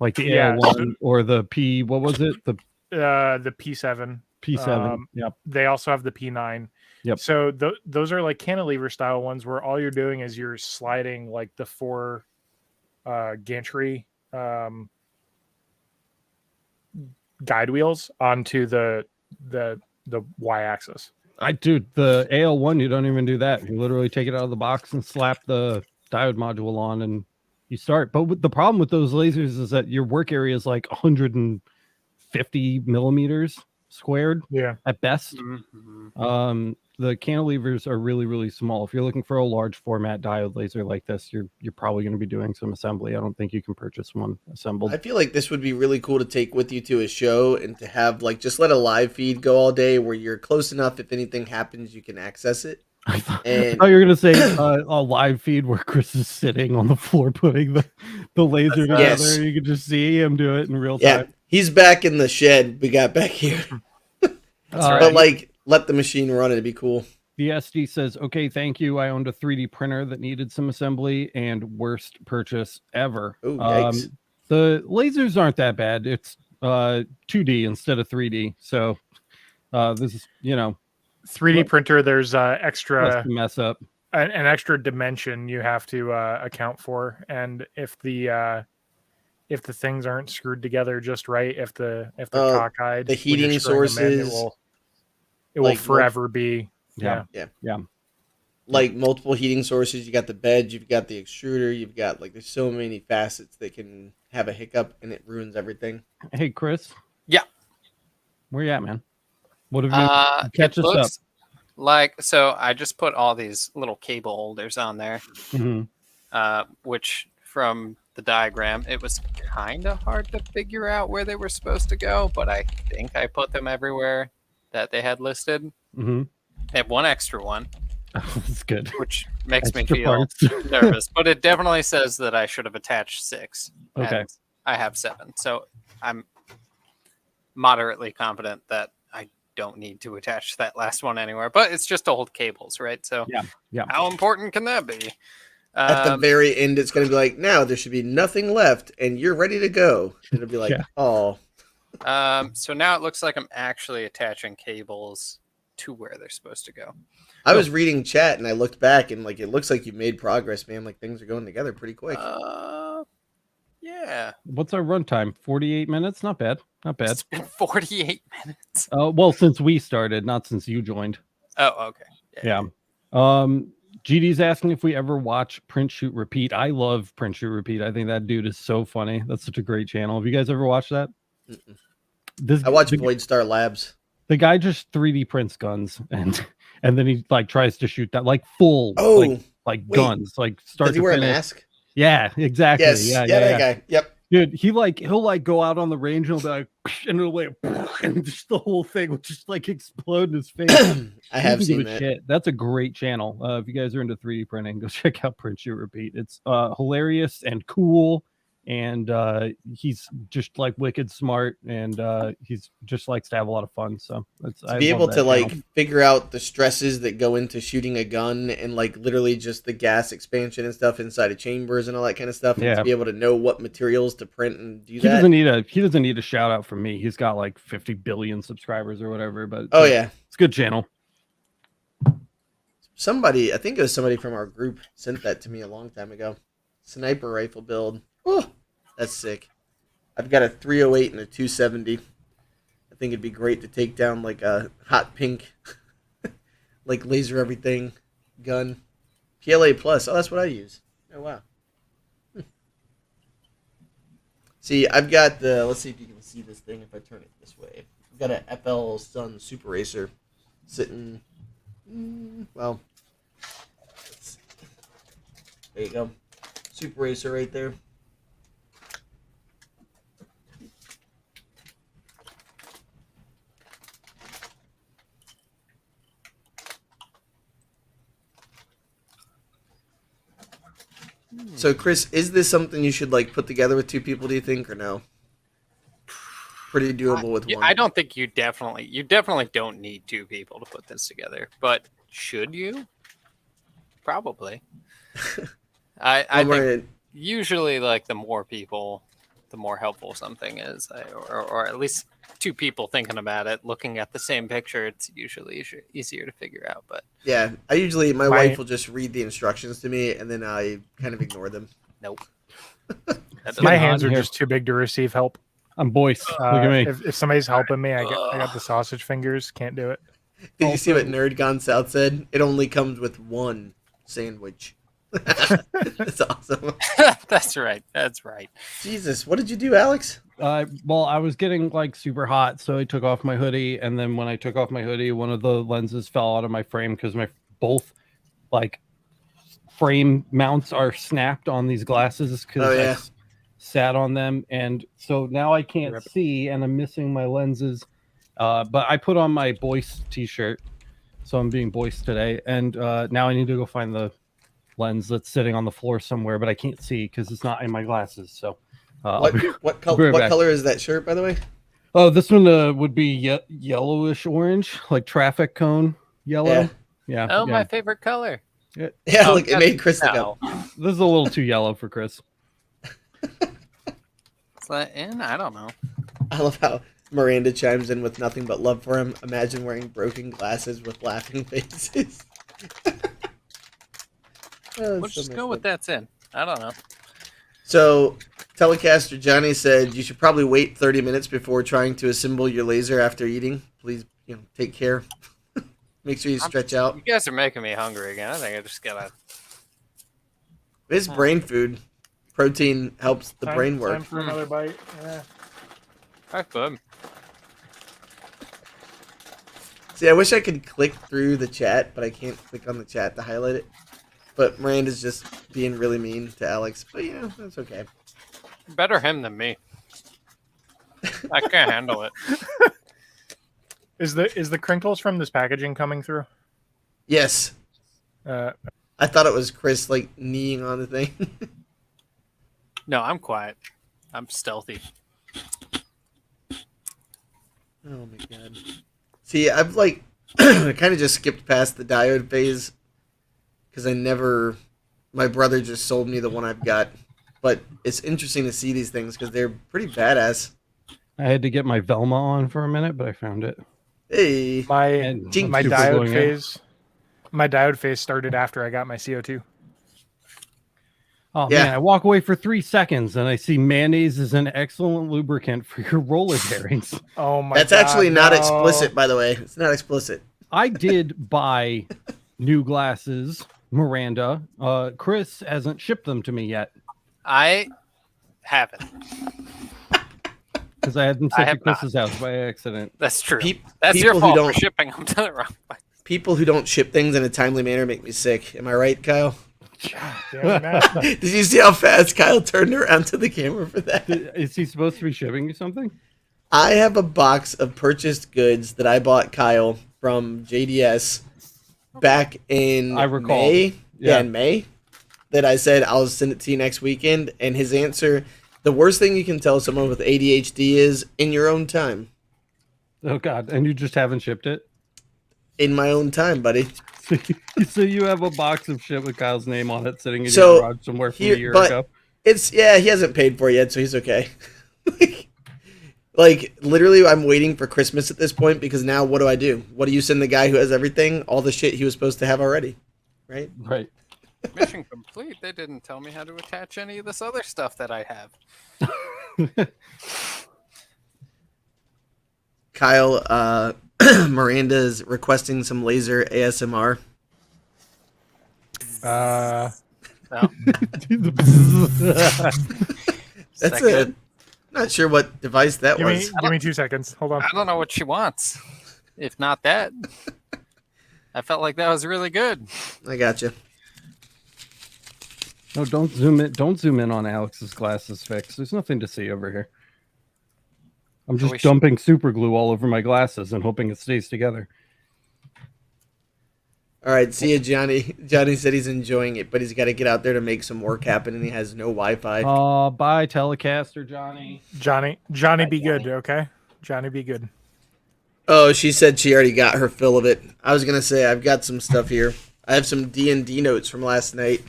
like the AL1 or the P. What was it? The P7. P7. Yep. They also have the P9. Yep. So those are like cantilever style ones where all you're doing is you're sliding like the 4 gantry guide wheels onto the y-axis. Dude, the AL1, you don't even do that. You literally take it out of the box and slap the diode module on and you start. But the problem with those lasers is that your work area is like 150 millimeters squared at best. Mm-hmm. The cantilevers are really, really small. If you're looking for a large format diode laser like this, you're probably going to be doing some assembly. I don't think you can purchase one assembled. I feel like this would be really cool to take with you to a show and to have like just let a live feed go all day where you're close enough. If anything happens, you can access it. I thought you were going to say a live feed where Chris is sitting on the floor putting the laser together. Yes. You can just see him do it in real time. Yeah, he's back in the shed we got back here. But like, let the machine run. It'd be cool. The SD says, okay, thank you. I owned a 3D printer that needed some assembly and worst purchase ever. Ooh, yikes. The lasers aren't that bad. It's 2D instead of 3D. So this is, 3D printer, there's extra mess up. An extra dimension you have to account for. And if the things aren't screwed together just right, if the cockeyed, the heating sources, it will forever be. Yeah. Like multiple heating sources. You got the bed, you've got the extruder, you've got like there's so many facets that can have a hiccup and it ruins everything. Hey, Chris. Yeah. Where you at, man? What have you catch us up? Like, so I just put all these little cable holders on there, which from the diagram, it was kind of hard to figure out where they were supposed to go, but I think I put them everywhere that they had listed. Mm-hmm. They have one extra one. That's good. Which makes me feel nervous, but it definitely says that I should have attached 6. Okay. I have 7. So I'm moderately confident that I don't need to attach that last one anywhere, but it's just old cables, right? So yeah. How important can that be? At the very end, it's going to be like, now there should be nothing left and you're ready to go. It'll be like, oh. So now it looks like I'm actually attaching cables to where they're supposed to go. I was reading chat and I looked back and like it looks like you made progress, man. Like things are going together pretty quick. Yeah. What's our runtime? 48 minutes? Not bad. Not bad. It's been 48 minutes. Well, since we started, not since you joined. Oh, okay. Yeah. GD's asking if we ever watch Print Shoot Repeat. I love Print Shoot Repeat. I think that dude is so funny. That's such a great channel. Have you guys ever watched that? I watch Void Star Labs. The guy just 3D prints guns and then he like tries to shoot that like full like guns like start. Does he to wear finish. a mask? Yeah, exactly. Yes. Yeah, that guy. Yep. Dude, he'll like go out on the range and he'll be like, and it'll like, and just the whole thing will just like explode in his face. I have seen that. Shit. That's a great channel. If you guys are into 3D printing, go check out Print Shoot Repeat. It's hilarious and cool. And he's just like wicked smart, and he's just likes to have a lot of fun. So to be able to like figure out the stresses that go into shooting a gun and like literally just the gas expansion and stuff inside of chambers and all that kind of stuff. And to be able to know what materials to print and do that. He doesn't need a shout out from me. He's got like 50 billion subscribers or whatever. But it's a good channel. I think it was somebody from our group sent that to me a long time ago. Sniper rifle build. Oh, That's sick. I've got a 308 and a 270. I think it'd be great to take down like a hot pink, like laser everything gun. PLA Plus. Oh, that's what I use. Oh, wow. See, I've got the, let's see if you can see this thing if I turn it this way. I've got an FL Sun Super Racer sitting, well, there you go. Super Racer right there. So, Chris, is this something you should like put together with two people? Do you think, or no? Pretty doable with one. I don't think you definitely don't need two people to put this together. But should you? Probably. I think usually like the more people, the more helpful something is, or at least two people thinking about it, looking at the same picture. It's usually easier to figure out. But yeah, I usually my wife will just read the instructions to me, and then I kind of ignore them. Nope. My hands are just too big to receive help. I'm Boyce. Look at me. If somebody's helping me, I got the sausage fingers. Can't do it. Did you see what Nerd Gone South said? It only comes with one sandwich. That's awesome. That's right. That's right. Jesus, what did you do, Alex? Well, I was getting like super hot, so I took off my hoodie, and then when I took off my hoodie, one of the lenses fell out of my frame because my both like frame mounts are snapped on these glasses because I sat on them, and so now I can't see, and I'm missing my lenses. But I put on my Boyce t-shirt, so I'm being Boyce today, and now I need to go find the lens that's sitting on the floor somewhere, but I can't see because it's not in my glasses. So, what color is that shirt, by the way? Oh, this one would be yellowish orange, like traffic cone yellow. Yeah. Oh, my favorite color. Yeah, look, it made Chris look up. This is a little too yellow for Chris. Is that in? I don't know. I love how Miranda chimes in with nothing but love for him. Imagine wearing broken glasses with laughing faces. We'll just go with that's in. I don't know. So, Telecaster Johnny said you should probably wait 30 minutes before trying to assemble your laser after eating. Please, take care. Make sure you stretch out. You guys are making me hungry again. I think I just gotta. It's brain food. Protein helps the brain work. Time for another bite. Yeah. Hi, bud. See, I wish I could click through the chat, but I can't click on the chat to highlight it. But Miranda's just being really mean to Alex. But, that's okay. Better him than me. I can't handle it. Is the crinkles from this packaging coming through? Yes. I thought it was Chris, like, kneeing on the thing. No, I'm quiet. I'm stealthy. Oh, my God. See, I've, like, I kind of just skipped past the diode phase. Because my brother just sold me the one I've got. But it's interesting to see these things because they're pretty badass. I had to get my Velma on for a minute, but I found it. Hey. My diode phase started after I got my CO2. Oh, man, I walk away for 3 seconds and I see mayonnaise is an excellent lubricant for your roller bearings. Oh, my God. That's actually not explicit, by the way. It's not explicit. I did buy new glasses, Miranda. Chris hasn't shipped them to me yet. I haven't. Because I had them sent to Chris's house by accident. That's true. That's your fault for shipping them to the wrong place. People who don't ship things in a timely manner make me sick. Am I right, Kyle? Did you see how fast Kyle turned around to the camera for that? Is he supposed to be shipping you something? I have a box of purchased goods that I bought Kyle from JDS back in May. Yeah, in May. That I said I'll send it to you next weekend. And his answer, the worst thing you can tell someone with ADHD is in your own time. Oh, God. And you just haven't shipped it? In my own time, buddy. So you have a box of shit with Kyle's name on it sitting in your garage somewhere from a year ago? He hasn't paid for it yet, so he's okay. Like, literally, I'm waiting for Christmas at this point because now what do? What do you send the guy who has everything? All the shit he was supposed to have already, right? Right. Mission complete. They didn't tell me how to attach any of this other stuff that I have. Kyle, Miranda's requesting some laser ASMR. No. That's it. Not sure what device that was. Give me 2 seconds. Hold on. I don't know what she wants. If not that, I felt like that was really good. I gotcha. No, don't zoom in. Don't zoom in on Alex's glasses fix. There's nothing to see over here. I'm just dumping super glue all over my glasses and hoping it stays together. All right, see you, Johnny. Johnny said he's enjoying it, but he's got to get out there to make some work happen, and he has no Wi-Fi. Oh, bye, Telecaster, Johnny. Johnny, be good, okay? Johnny, be good. Oh, she said she already got her fill of it. I was gonna say I've got some stuff here. I have some D&D notes from last night.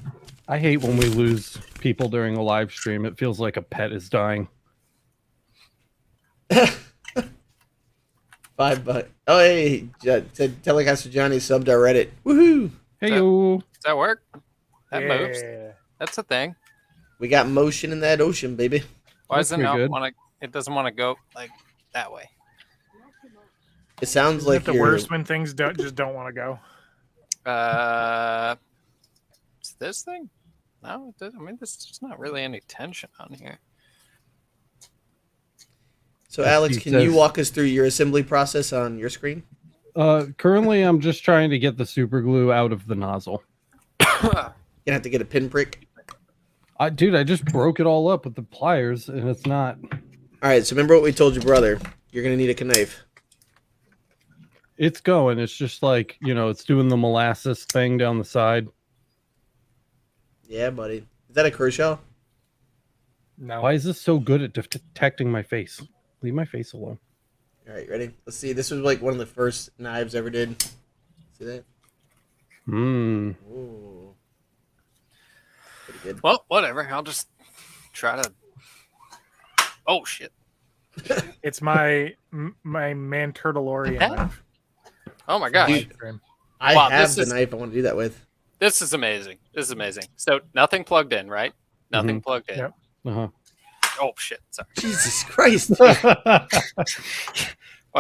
I hate when we lose people during a live stream. It feels like a pet is dying. $5. Oh, hey, Telecaster Johnny subbed our Reddit. Woohoo! Hey, yo. Does that work? That moves. That's a thing. We got motion in that ocean, baby. Why doesn't it want to? It doesn't want to go like that way. It sounds like the worst when things don't want to go. It's this thing? No, it doesn't. I mean, there's not really any tension on here. So, Alex, can you walk us through your assembly process on your screen? Currently, I'm just trying to get the super glue out of the nozzle. Gonna have to get a pinprick. Dude, I just broke it all up with the pliers, and it's not. All right, so remember what we told your brother. You're gonna need a knife. It's going. It's just like, it's doing the molasses thing down the side. Yeah, buddy. Is that a Kershaw? No. Why is this so good at detecting my face? Leave my face alone. All right, ready? Let's see. This was like one of the first knives I ever did. See that? Ooh. Pretty good. Well, whatever. I'll just try to. Oh shit! It's my Manturtleorian knife. Oh my gosh! Dude, I have the knife I want to do that with. This is amazing. This is amazing. So nothing plugged in, right? Nothing plugged in. Yep. Uh-huh. Oh shit! Sorry. Jesus Christ!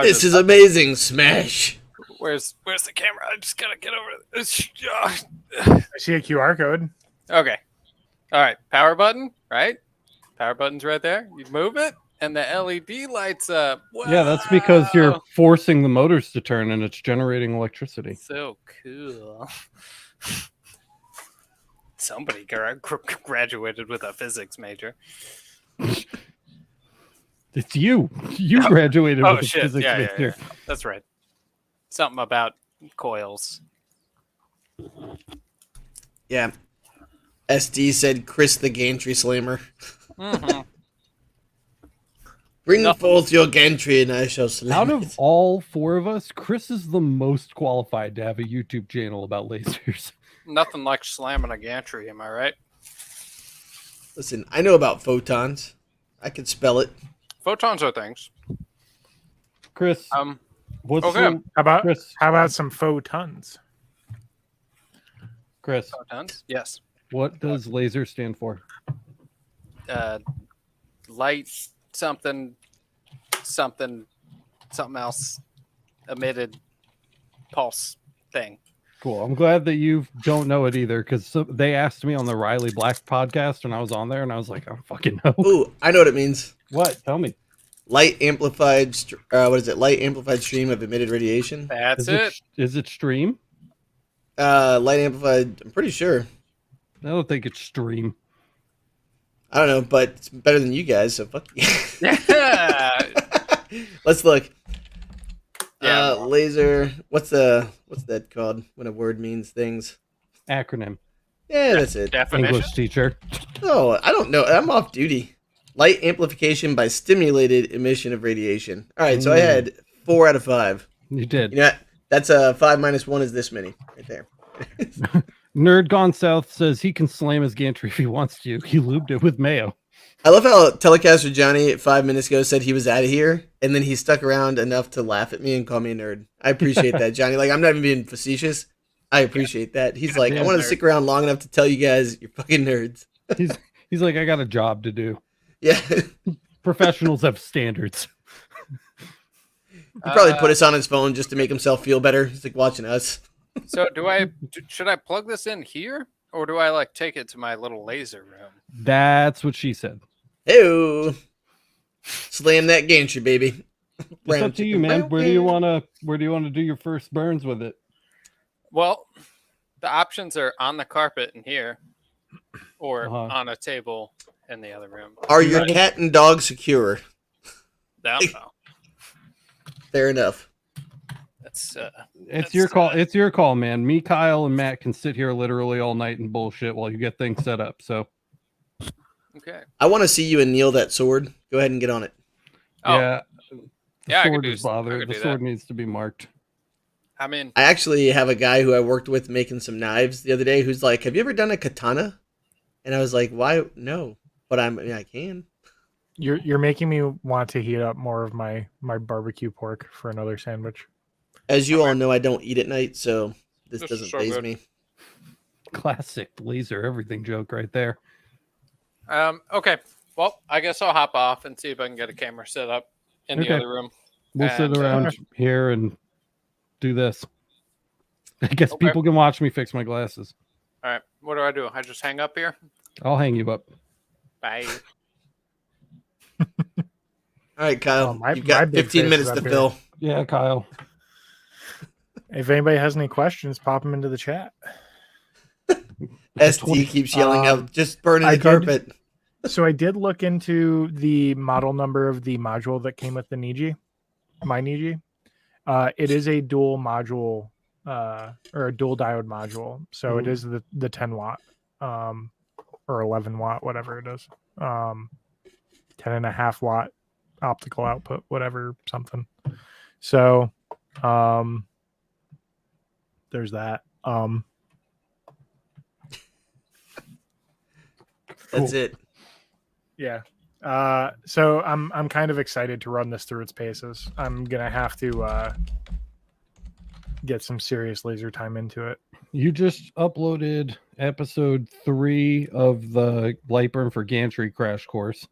This is amazing. Smash. Where's the camera? I just gotta get over this. I see a QR code. Okay. All right. Power button, right? Power button's right there. You move it, and the LED lights up. Wow. Yeah, that's because you're forcing the motors to turn, and it's generating electricity. So cool. Somebody graduated with a physics major. It's you. You graduated with a physics major. Yeah. That's right. Something about coils. Yeah. SD said Chris the Gantry Slammer. Mm-hmm. Bring forth your Gantry and I shall slam Out it. of all four of us, Chris is the most qualified to have a YouTube channel about lasers. Nothing like slamming a gantry, am I right? Listen, I know about photons. I can spell it. Photons are things. Chris, what's how about some photons? Chris, photons? Yes. What does laser stand for? Light something else emitted pulse thing. Cool. I'm glad that you don't know it either, because they asked me on the Riley Black podcast when I was on there, and I was like, I don't fucking know. Ooh, I know what it means. What? Tell me. Light amplified. What is it? Light amplified stream of emitted radiation. That's Is it stream? Light amplified. I'm pretty sure. I don't think it's stream. I don't know, but it's better than you guys. So fuck you. Yeah. Let's look. Yeah. Laser. What's that called when a word means things? Acronym. Yeah, that's it. Definition. English teacher. Oh, I don't know. I'm off duty. Light amplification by stimulated emission of radiation. All right, so I had 4 out of 5. You did. You know, that's 5 minus 1 is this many right there. Nerd Gone South says he can slam his gantry if he wants to. He lubed it with mayo. I love how Telecaster Johnny 5 minutes ago said he was out of here, and then he stuck around enough to laugh at me and call me a nerd. I appreciate that, Johnny. Like, I'm not even being facetious. I appreciate that. He's like, I wanted to stick around long enough to tell you guys you're fucking nerds. He's like, I got a job to do. Yeah. Professionals have standards. He probably put us on his phone just to make himself feel better. He's like watching us. So should I plug this in here, or do I like take it to my little laser room? That's what she said. Hey, slam that gantry, baby. It's up to you, man. Where do you want to do your first burns with it? Well, the options are on the carpet in here, or on a table in the other room. Are your cat and dog secure? I don't know. Fair enough. It's your call. It's your call, man. Me, Kyle, and Matt can sit here literally all night and bullshit while you get things set up. So, okay. I want to see you anneal that sword. Go ahead and get on it. Oh. Yeah. Yeah, the sword is bothered. The sword needs to be marked. I mean, I actually have a guy who I worked with making some knives the other day who's like, "Have you ever done a katana?" And I was like, "Why? No, but I can." You're making me want to heat up more of my barbecue pork for another sandwich. As you all know, I don't eat at night, so this doesn't faze me. Classic laser everything joke right there. Okay. Well, I guess I'll hop off and see if I can get a camera set up in the other room. We'll sit around here and do this. I guess people can watch me fix my glasses. All right. What do? I just hang up here? I'll hang you up. Bye. All right, Kyle. You've got 15 minutes to fill. Yeah, Kyle. If anybody has any questions, pop them into the chat. ST keeps yelling out, just burning the carpet. So I did look into the model number of the module that came with the Niji, my Niji. It is a dual module or a dual diode module. So it is the 10 watt or 11 watt, whatever it is. 10.5 watt optical output, whatever, something. So there's that. That's it. Yeah. So I'm kind of excited to run this through its paces. I'm gonna have to get some serious laser time into it. You just uploaded episode 3 of the Lightburn for Gantry crash course.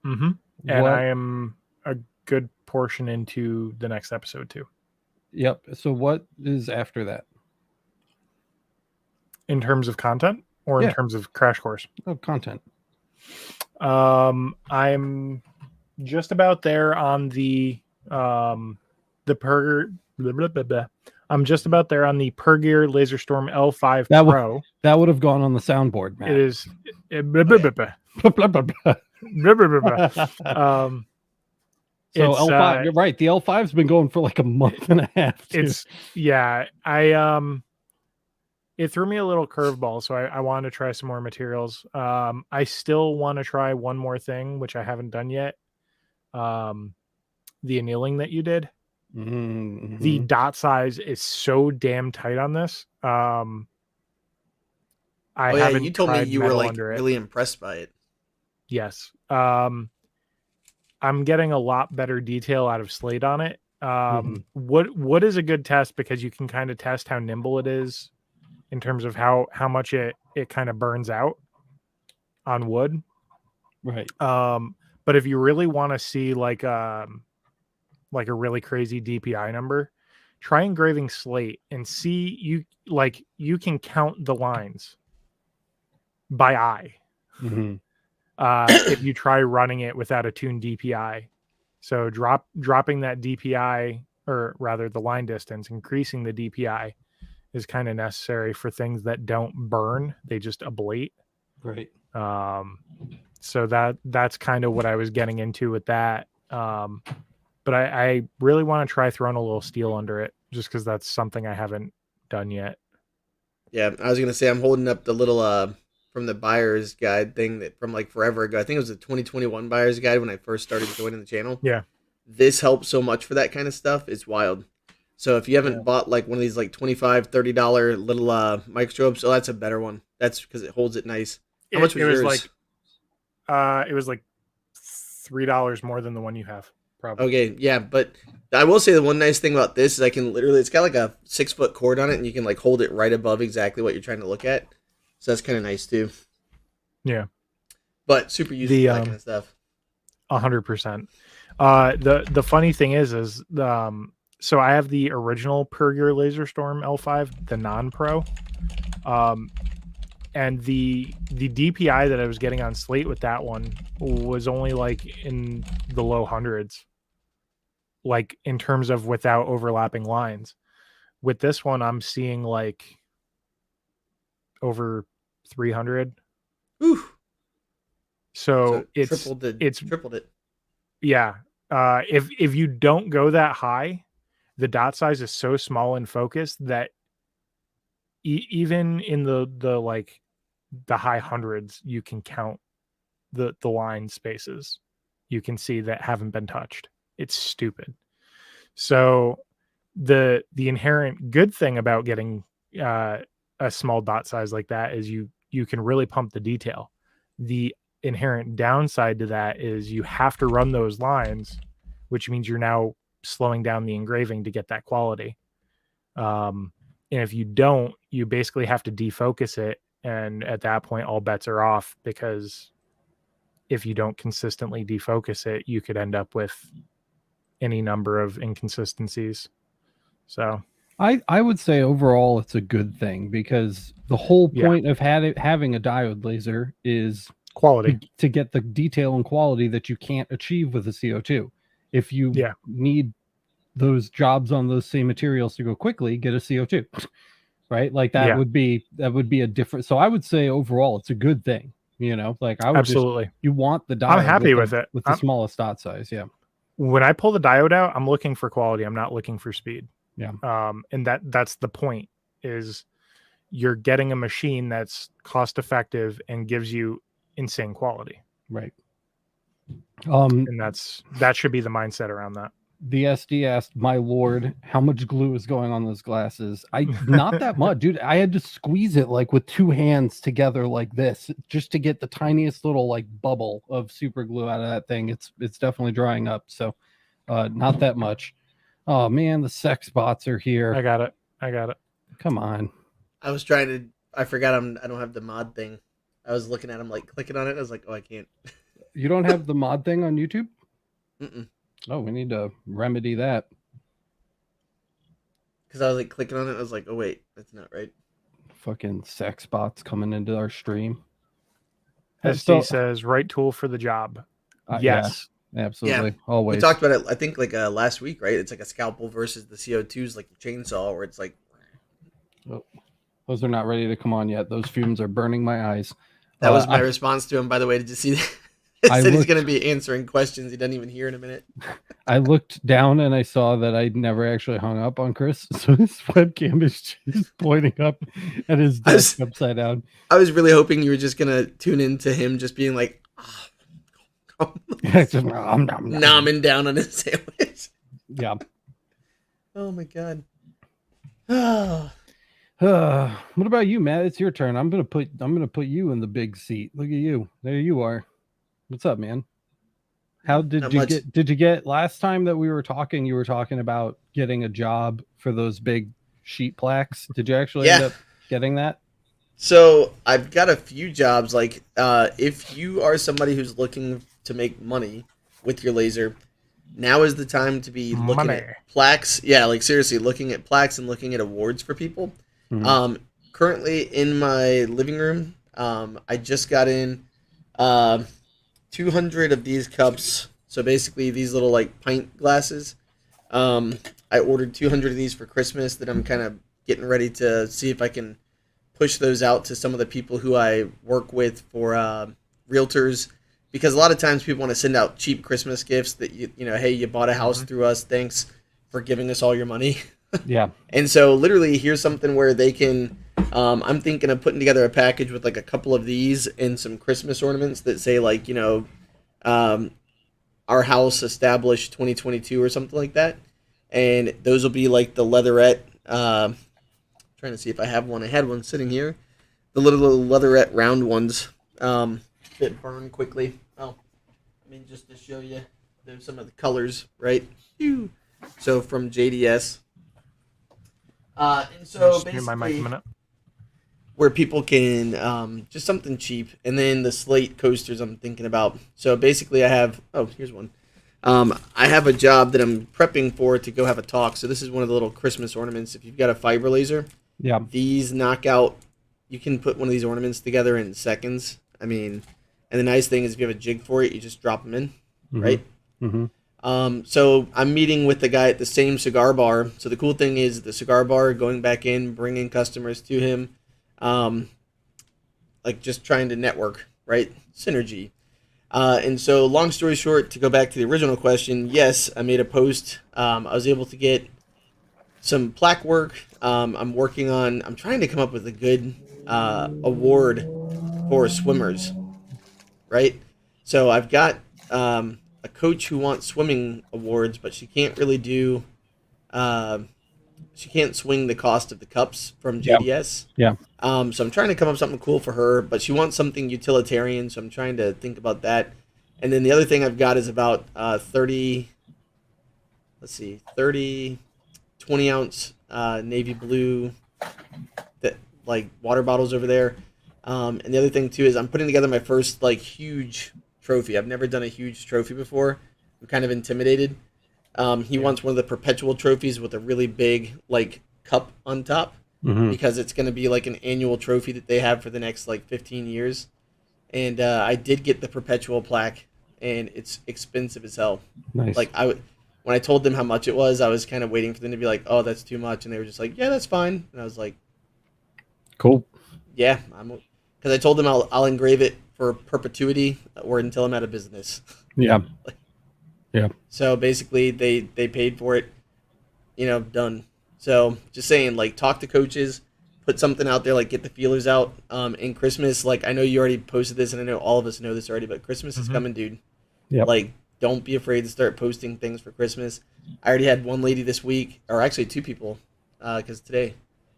Mm-hmm. And I am a good portion into the next episode too. Yep. So what is after that? In terms of content or in terms of crash course? Oh, content. I'm just about there on the I'm just about there on the PerGear LaserStorm L5 Pro. That would have gone on the soundboard, man. It is. So L5, you're right. The L5's been going for like a month and a half. It threw me a little curveball, so I wanted to try some more materials. I still want to try one more thing, which I haven't done yet. The annealing that you did. Mm-hmm. The dot size is so damn tight on this. You told me you were like really impressed by it. Yes. I'm getting a lot better detail out of Slate on it. What is a good test, because you can kind of test how nimble it is in terms of how much it kind of burns out on wood. Right. But if you really want to see like a really crazy DPI number, try engraving slate and see you can count the lines by eye. Mm-hmm. If you try running it without a tuned DPI. So dropping that DPI, or rather the line distance, increasing the DPI is kind of necessary for things that don't burn. They just ablate. Right. So that's kind of what I was getting into with that. But I really want to try throwing a little steel under it, just because that's something I haven't done yet. Yeah, I was going to say, I'm holding up the little from the buyer's guide thing that from like forever ago. I think it was a 2021 buyer's guide when I first started joining the channel. Yeah. This helps so much for that kind of stuff. It's wild. So if you haven't bought like one of these like $25, $30 little microstrobes, that's a better one. That's because it holds it nice. How much was yours? It was like $3 more than the one you have. probably. Okay, yeah, but I will say the one nice thing about this is I can literally, it's got like a 6-foot cord on it, and you can like hold it right above exactly what you're trying to look at. So that's kind of nice too. Yeah, but super useful for that kind of stuff. 100%. The funny thing is so I have the original Perger Laser Storm L5, the non-pro, and the DPI that I was getting on Slate with that one was only like in the low hundreds, like in terms of without overlapping lines. With this one, I'm seeing like over 300. Ooh. So it's tripled it. Yeah. If you don't go that high, the dot size is so small in focus that even in the like the high hundreds, you can count the line spaces you can see that haven't been touched. It's stupid. So the inherent good thing about getting a small dot size like that is you can really pump the detail. The inherent downside to that is you have to run those lines, which means you're now slowing down the engraving to get that quality. And if you don't, you basically have to defocus it. And at that point, all bets are off, because if you don't consistently defocus it, you could end up with any number of inconsistencies. So I would say overall it's a good thing, because the whole point of having a diode laser is quality, to get the detail and quality that you can't achieve with a CO2. If you need those jobs on those same materials to go quickly, get a CO2, right? Like that would be a different. So I would say overall it's a good thing. You know, like I would absolutely. You want the diode. I'm happy with it with the smallest dot size. Yeah. When I pull the diode out, I'm looking for quality. I'm not looking for speed. Yeah. And that's the point, is you're getting a machine that's cost effective and gives you insane quality. Right. And that should be the mindset around that. The SD asked, "My lord, how much glue is going on those glasses?" Not that much, dude. I had to squeeze it like with 2 hands together like this just to get the tiniest little like bubble of super glue out of that thing. It's definitely drying up, so not that much. Oh man, the sex bots are here. I got it. Come on. I forgot I don't have the mod thing. I was looking at them, like clicking on it. I was like, oh, I can't. You don't have the mod thing on YouTube? Mm-mm. Oh, we need to remedy that. Because I was like clicking on it, I was like, oh wait, that's not right. Fucking sex bots coming into our stream. SD says, right tool for the job. Yes. Yeah, absolutely. Yeah. Always. We talked about it, I think, like last week, right? It's like a scalpel versus the CO2s, like the chainsaw, where it's like... Oh, those are not ready to come on yet. Those fumes are burning my eyes. That was my response to him, by the way. Did you see that? He said he's going to be answering questions he doesn't even hear in a minute. I looked down and I saw that I never actually hung up on Chris. So his webcam is just pointing up at his desk upside down. I was really hoping you were just going to tune into him just being like, nomming down on his sandwich. Yeah. Oh my God. What about you, Matt? It's your turn. I'm gonna put you in the big seat. Look at you. There you are. What's up, man? How did you get last time that we were talking? You were talking about getting a job for those big sheet plaques. Did you actually end up getting that? So I've got a few jobs. Like, if you are somebody who's looking to make money with your laser, now is the time to be looking at plaques. Yeah, like seriously, looking at plaques and looking at awards for people. Mm-hmm. Currently in my living room, I just got in 200 of these cups. So basically these little like pint glasses. I ordered 200 of these for Christmas that I'm kind of getting ready to see if I can push those out to some of the people who I work with for realtors. Because a lot of times people want to send out cheap Christmas gifts that, you know, hey, you bought a house through us. Thanks for giving us all your money. Yeah. And so literally here's something where they can, I'm thinking of putting together a package with like a couple of these and some Christmas ornaments that say like, you know, our house established 2022 or something like that. And those will be like the leatherette, trying to see if I have one. I had one sitting here. The little leatherette round ones that burn quickly. Oh, I mean, just to show you. there's some of the colors, right? So from JDS. And so Just mute my mic a basically, minute. where people can just something cheap, and then the slate coasters I'm thinking about. So basically, I have here's one. I have a job that I'm prepping for to go have a talk. So this is one of the little Christmas ornaments. If you've got a fiber laser, these knock out. You can put one of these ornaments together in seconds. I mean, and the nice thing is if you have a jig for it, you just drop them in, right? So I'm meeting with the guy at the same cigar bar. So the cool thing is the cigar bar, going back in, bringing customers to him, like just trying to network, right? Synergy. And so long story short, to go back to the original question, yes, I made a post. I was able to get some plaque work. I'm trying to come up with a good award for swimmers, right? So I've got a coach who wants swimming awards, but she can't really do she can't swing the cost of the cups from JDS. So I'm trying to come up with something cool for her, but she wants something utilitarian, so I'm trying to think about that. And then the other thing I've got is about 30 20-ounce navy blue that like water bottles over there. And the other thing too is I'm putting together my first like huge trophy. I've never done a huge trophy before. I'm kind of intimidated. He wants one of the perpetual trophies with a really big like cup on top because it's going to be like an annual trophy that they have for the next like 15 years. And I did get the perpetual plaque, and it's expensive as hell. Nice. Like when I told them how much it was, I was kind of waiting for them to be like, "Oh, that's too much," and they were just like, "Yeah, that's fine." And I was like, "Cool." Yeah, because I told them I'll engrave it for perpetuity or until I'm out of business. Yeah. So basically, they paid for it. Done. So just saying, like, talk to coaches, put something out there, like get the feelers out. In Christmas, like I know you already posted this, and I know all of us know this already, but Christmas is coming, dude. Yep. Like, don't be afraid to start posting things for Christmas. I already had one lady this week, or actually two people, because today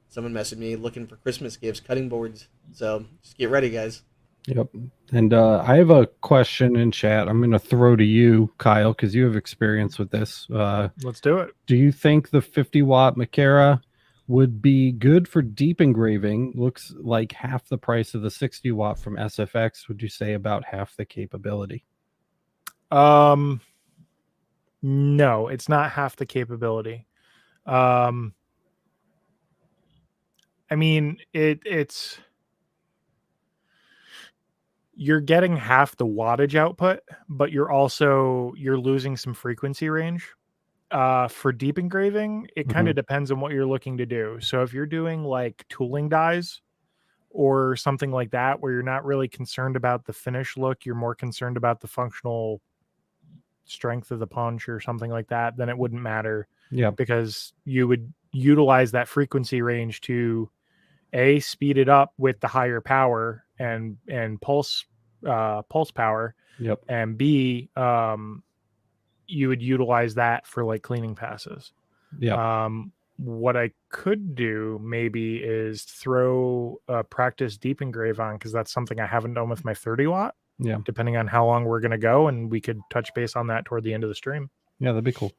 someone messaged me looking for Christmas gifts, cutting boards. So just get ready, guys. Yep. And I have a question in chat. I'm going to throw to you, Kyle, because you have experience with this. Let's do it. Do you think the 50-watt Makera would be good for deep engraving? Looks like half the price of the 60-watt from SFX. Would you say about half the capability? No, it's not half the capability. I mean, it's you're getting half the wattage output, but you're losing some frequency range. For deep engraving, it kind of depends on what you're looking to do. So if you're doing like tooling dies or something like that, where you're not really concerned about the finish look, you're more concerned about the functional strength of the punch or something like that, then it wouldn't matter. Yeah, because you would utilize that frequency range to speed it up with the higher power and pulse power. Yep. And B, you would utilize that for like cleaning passes. Yeah. What I could do maybe is throw a practice deep engrave on, because that's something I haven't done with my 30-watt. Yeah. Depending on how long we're going to go, and we could touch base on that toward the end of the stream. Yeah, that'd be cool.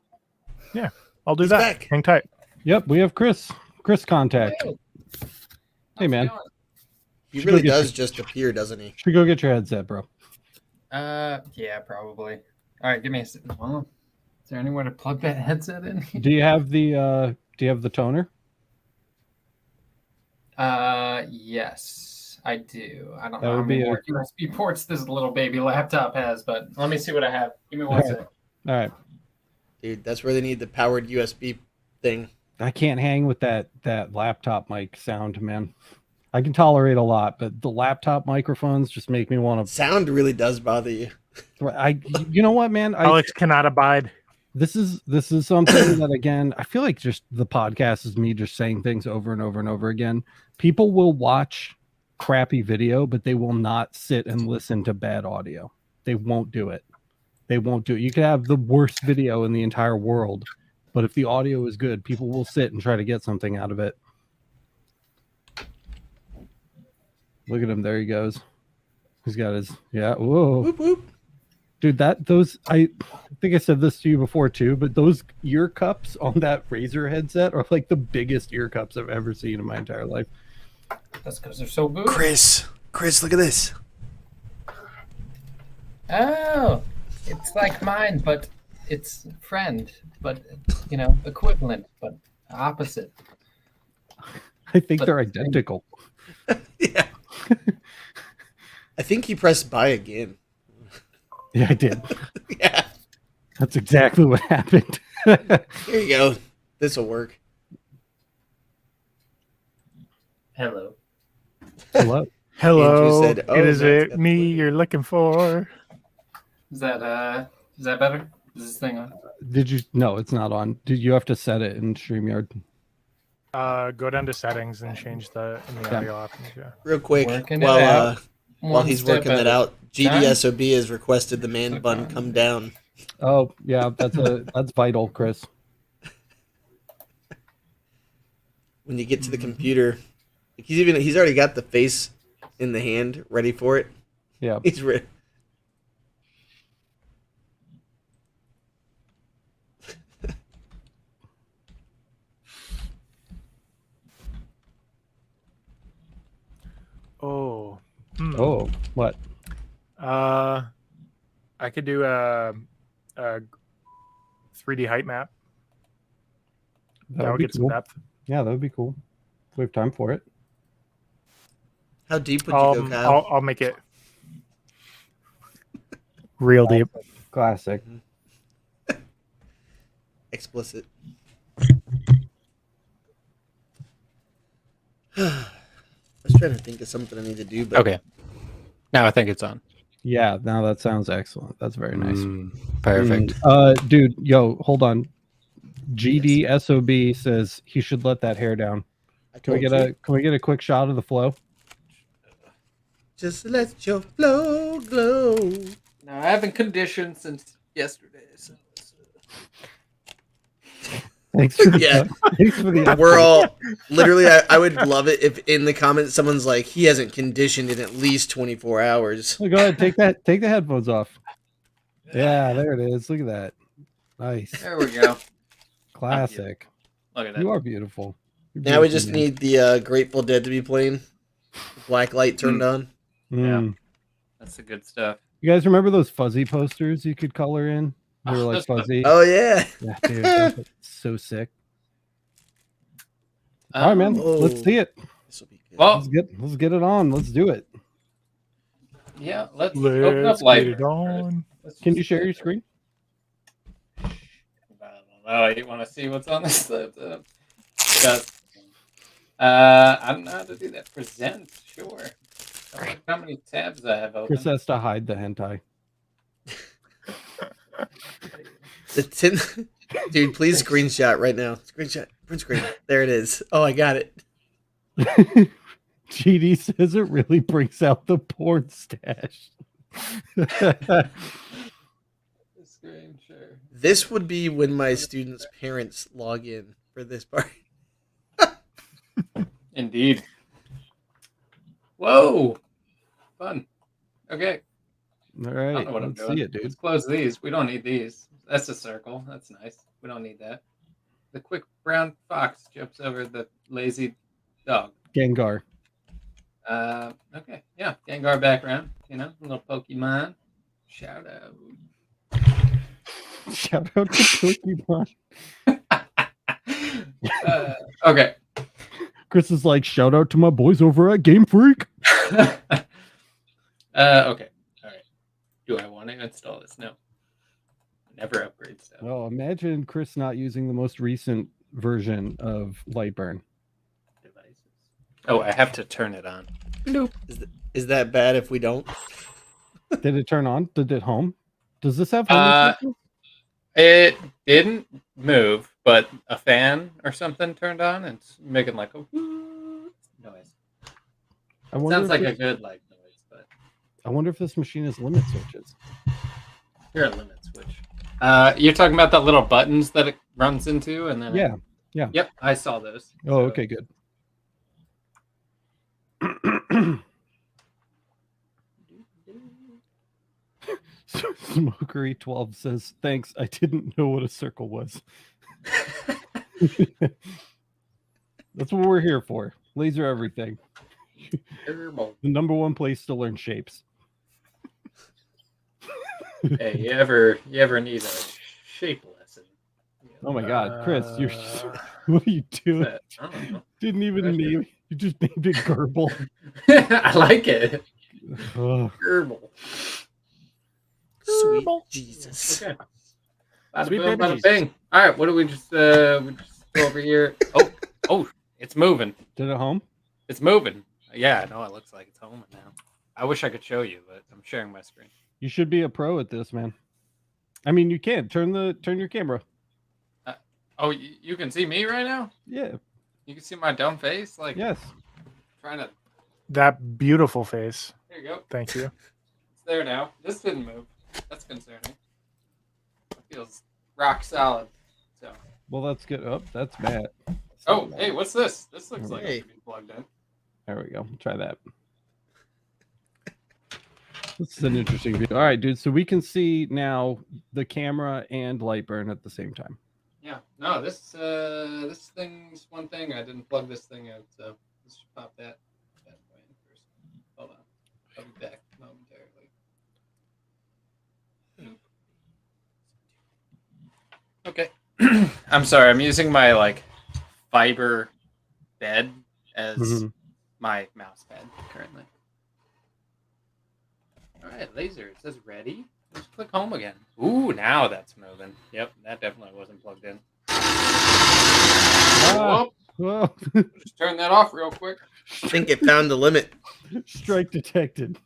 Yeah, I'll do that. Back. Hang tight. Yep, we have Chris contact. Hey, man. He really does just appear, doesn't he? Should we go get your headset, bro? Yeah, probably. All right, give me a second. Well, is there anywhere to plug that headset in? Do you have the toner? Yes, I do. I don't know how many more USB ports this little baby laptop has, but let me see what I have. Give me one second. All right. Dude, that's where they need the powered USB thing. I can't hang with that laptop mic sound, man. I can tolerate a lot, but the laptop microphones just make me want to. Sound really does bother you. You know what, man? Alex cannot abide. This is something that, again, I feel like just the podcast is me just saying things over and over and over again. People will watch crappy video, but they will not sit and listen to bad audio. They won't do it. You could have the worst video in the entire world, but if the audio is good, people will sit and try to get something out of it. Look at him. There he goes. He's got his, yeah. Whoa. Whoop, whoop. Dude, I think I said this to you before too, but those ear cups on that Razer headset are like the biggest ear cups I've ever seen in my entire life. That's because they're so good. Chris, look at this. Oh, it's like mine, but it's friend, but equivalent, but opposite. I think they're identical. Yeah. I think he pressed buy again. Yeah, I did. Yeah. That's exactly what happened. Here you go. This will work. Hello. Hello. Said, It is it me you're looking for? Is that better? Is this thing on? Did you? No, it's not on. Did you have to set it in StreamYard? Go down to settings and change the audio options. Yeah. Real quick, while he's working that out, GDSOB has requested the man bun come down. Oh yeah, that's vital, Chris. When you get to the computer, he's already got the face in the hand ready for it. Yeah, he's ready. Oh. Oh, what? I could do a 3D height map. That would get cool. some depth. Yeah, that would be cool. We have time for it. How deep would you go, Kyle? I'll make it real deep. Classic. Explicit. I was trying to think of something I need to do, but okay. Now I think it's on. Yeah, now that sounds excellent. That's very nice. Perfect. Dude, yo, hold on. GDSOB says he should let that hair down. Can we get a quick shot of the flow? Just let your flow glow. No, I haven't conditioned since yesterday. So Thanks for thanks for the We're all literally. I would love it if in the comments someone's like, he hasn't conditioned in at least 24 hours. Go ahead, take the headphones off. Yeah, there it is. Look at that. Nice. There we go. Classic. Look at that. You are beautiful. Now we just need the Grateful Dead to be playing. Black light turned on. Yeah, that's the good stuff. You guys remember those fuzzy posters you could color in? They were like fuzzy. Oh yeah. Yeah, dude, that was so sick. All right, man. Let's see it. This will be good. Well, let's get it on. Let's do it. Yeah, let's open up light. Get it on. Can you share your screen? I don't know. You want to see what's on this laptop? I don't know how to do that. Present, sure. How many tabs I have open? Chris has to hide the hentai. Dude, please screenshot right now. Screenshot. Print screen. There it is. Oh, I got it. GD says it really brings out the porn stash. Screen, sure. This would be when my students' parents log in for this part. Indeed. Whoa. Fun. Okay. All right. I don't know what I'm doing. See it, dude. Let's close these. We don't need these. That's a circle. That's nice. We don't need that. The quick brown fox jumps over the lazy dog. Gengar. Okay. Yeah. Gengar background. You know, a little Pokemon. Shout out. Shout out to Pokemon. Okay. Chris is like, shout out to my boys over at Game Freak. Okay. All right. Do I want to install this? No. Never upgrade stuff. Oh, imagine Chris not using the most recent version of Lightburn. Devices. Oh, I have to turn it on. Nope. Is that bad if we don't? Did it turn on? Did it home? Does this have home? It didn't move, but a fan or something turned on and it's making like a noise. Sounds like a good noise, but I wonder if this machine has limit switches. Here are limit switch. You're talking about the little buttons that it runs into, and then yeah. Yep, I saw those. Oh, okay, good. Smokery12 says, "Thanks. I didn't know what a circle was." That's what we're here for. Laser everything. The number one place to learn shapes. Hey, you ever need a shape lesson? Oh my God, Chris, you're what are you doing? I don't know. Didn't even name. You just named it Gerbil. I like it. Gerbil. Sweet Jesus. Okay. Bada bing. All right, what do we just go over here? Oh, it's moving. Did it home? It's moving. Yeah, no, it looks like it's home now. I wish I could show you, but I'm sharing my screen. You should be a pro at this, man. I mean, you can turn your camera. Oh, you can see me right now? Yeah. You can see my dumb face? Like, yes. Trying to. That beautiful face. There you go. Thank you. It's there now. This didn't move. That's concerning. It feels rock solid. So. Well, that's good. Oh, that's bad. Oh, hey, what's this? This looks like it should be plugged in. There we go. Try that. This is an interesting view. All right, dude. So we can see now the camera and Lightburn at the same time. Yeah. No, this thing's one thing. I didn't plug this thing out, so let's just pop that way in first. Hold on. I'll be back momentarily. Okay. I'm sorry. I'm using my fiber bed as my mouse pad currently. All right, laser. It says ready. Just click home again. Ooh, now that's moving. Yep, that definitely wasn't plugged in. Whoa. Just turn that off real quick. I think it found the limit. Strike detected.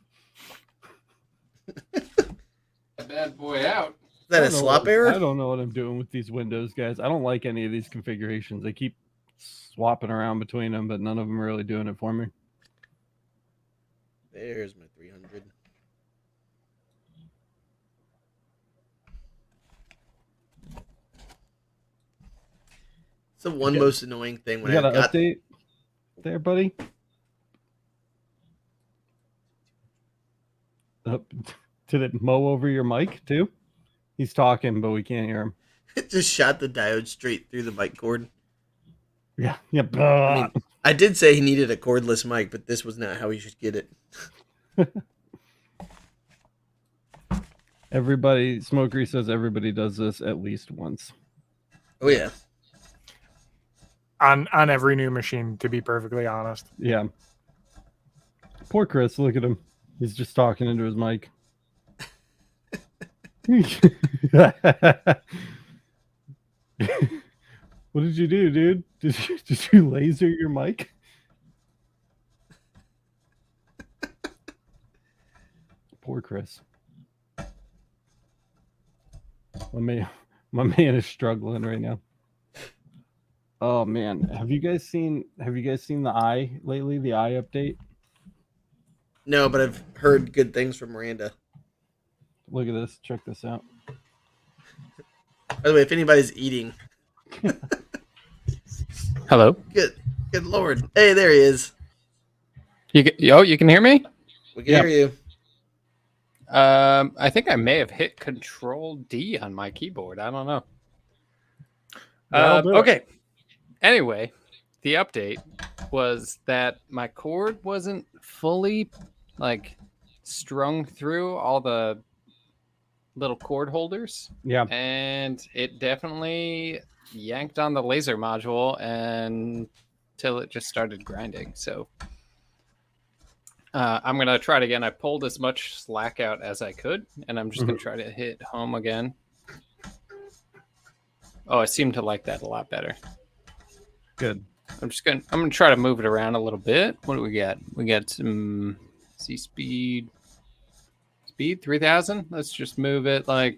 A bad boy out. Is that a slop error? I don't know what I'm doing with these windows, guys. I don't like any of these configurations. I keep swapping around between them, but none of them are really doing it for me. There's my 300. It's the one most annoying thing when you got an update there, buddy. Did it mow over your mic too? He's talking, but we can't hear him. It just shot the diode straight through the mic cord. Yeah. I mean, I did say he needed a cordless mic, but this was not how he should get it. Everybody, Smokery says everybody does this at least once. Oh yeah. On every new machine, to be perfectly honest. Yeah. Poor Chris, look at him. He's just talking into his mic. What did you do, dude? Did you laser your mic? Poor Chris. My man is struggling right now. Oh man, have you guys seen the eye lately? The eye update? No, but I've heard good things from Miranda. Look at this. Check this out. By the way, if anybody's eating. Hello. Good Lord. Hey, there he is. You can hear me? We can hear you. I think I may have hit Control D on my keyboard. I don't know. Okay. Anyway, the update was that my cord wasn't fully strung through all the little cord holders. Yeah. And it definitely yanked on the laser module until it just started grinding. So I'm going to try it again. I pulled as much slack out as I could, and I'm just going to try to hit home again. Oh, I seem to like that a lot better. Good. I'm gonna try to move it around a little bit. What do we got? We got some speed 3000. Let's just move it I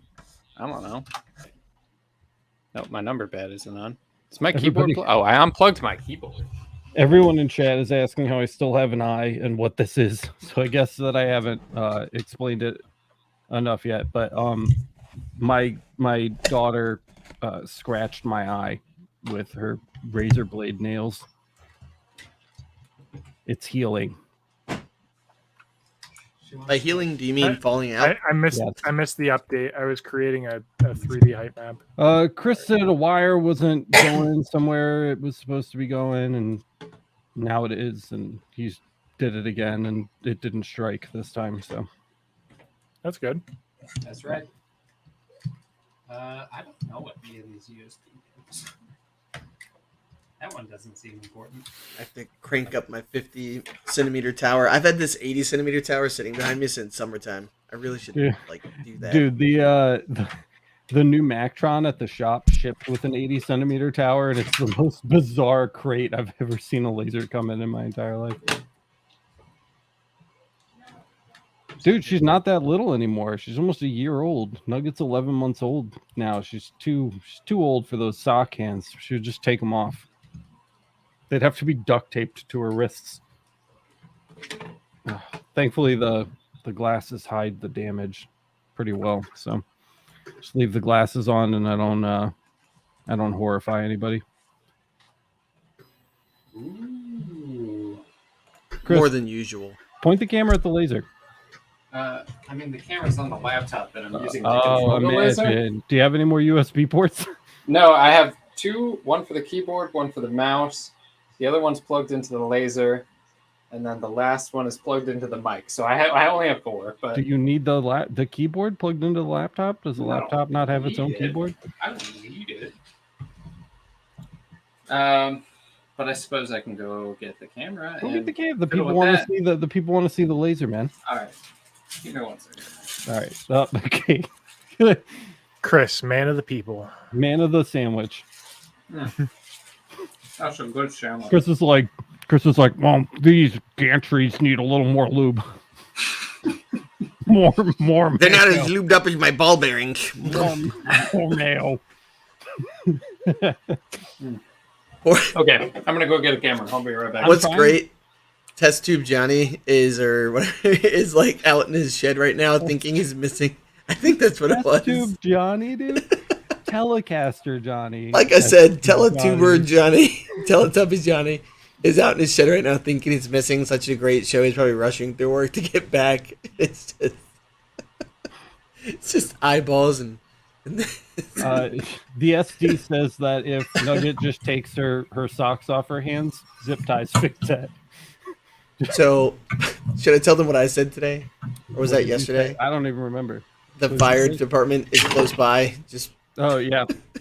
don't know. Nope, my number pad isn't on. Is my keyboard? I unplugged my keyboard. Everyone in chat is asking how I still have an eye and what this is. So I guess that I haven't explained it enough yet. But my daughter scratched my eye with her razor blade nails. It's healing. By healing, do you mean falling out? I missed the update. I was creating a 3D height map. Chris said a wire wasn't going somewhere it was supposed to be going, and now it is, and he's did it again, and it didn't strike this time. So that's good. That's right. I don't know what any of these USB is. That one doesn't seem important. I have to crank up my 50 centimeter tower. I've had this 80 centimeter tower sitting behind me since summertime. I really should do that. Dude, the new Mactron at the shop shipped with an 80 centimeter tower, and it's the most bizarre crate I've ever seen a laser come in my entire life. Dude, she's not that little anymore. She's almost a year old. Nugget's 11 months old now. She's too old for those sock hands. She would just take them off. They'd have to be duct taped to her wrists. Thankfully, the glasses hide the damage pretty well. So just leave the glasses on, and I don't horrify anybody. Ooh. Chris, more than usual. Point the camera at the laser. I mean, the camera's on the laptop that I'm using to Oh, control the laser. imagine. Do you have any more USB ports? No, I have two. One for the keyboard, one for the mouse. The other one's plugged into the laser, and then the last one is plugged into the mic. So I only have 4. But do you need the keyboard plugged into the laptop? Does the laptop not have its own keyboard? I don't need it. But I suppose I can go get the camera. Go get the camera. The people want to see the people want to see the laser, man. All right. Give me 1 second. All right. Okay. Chris, man of the people. Man of the sandwich. That's a good sandwich. Chris is like, well, these gantries need a little more lube. more. They're not as lubed up as my ball bearing. More mayo. Okay, I'm gonna go get a camera. I'll be right back. What's great? Test tube Johnny is like out in his shed right now, thinking he's missing. I think that's what it was. Test tube Johnny, dude. Telecaster Johnny. Like I said, Teletuber Johnny, Teletubbies Johnny is out in his shed right now, thinking he's missing such a great show. He's probably rushing through work to get back. It's just eyeballs and the SD says that if Nugget just takes her socks off her hands, zip ties fix that. So, should I tell them what I said today, or was that yesterday? I don't even remember. The fire department is close by. Just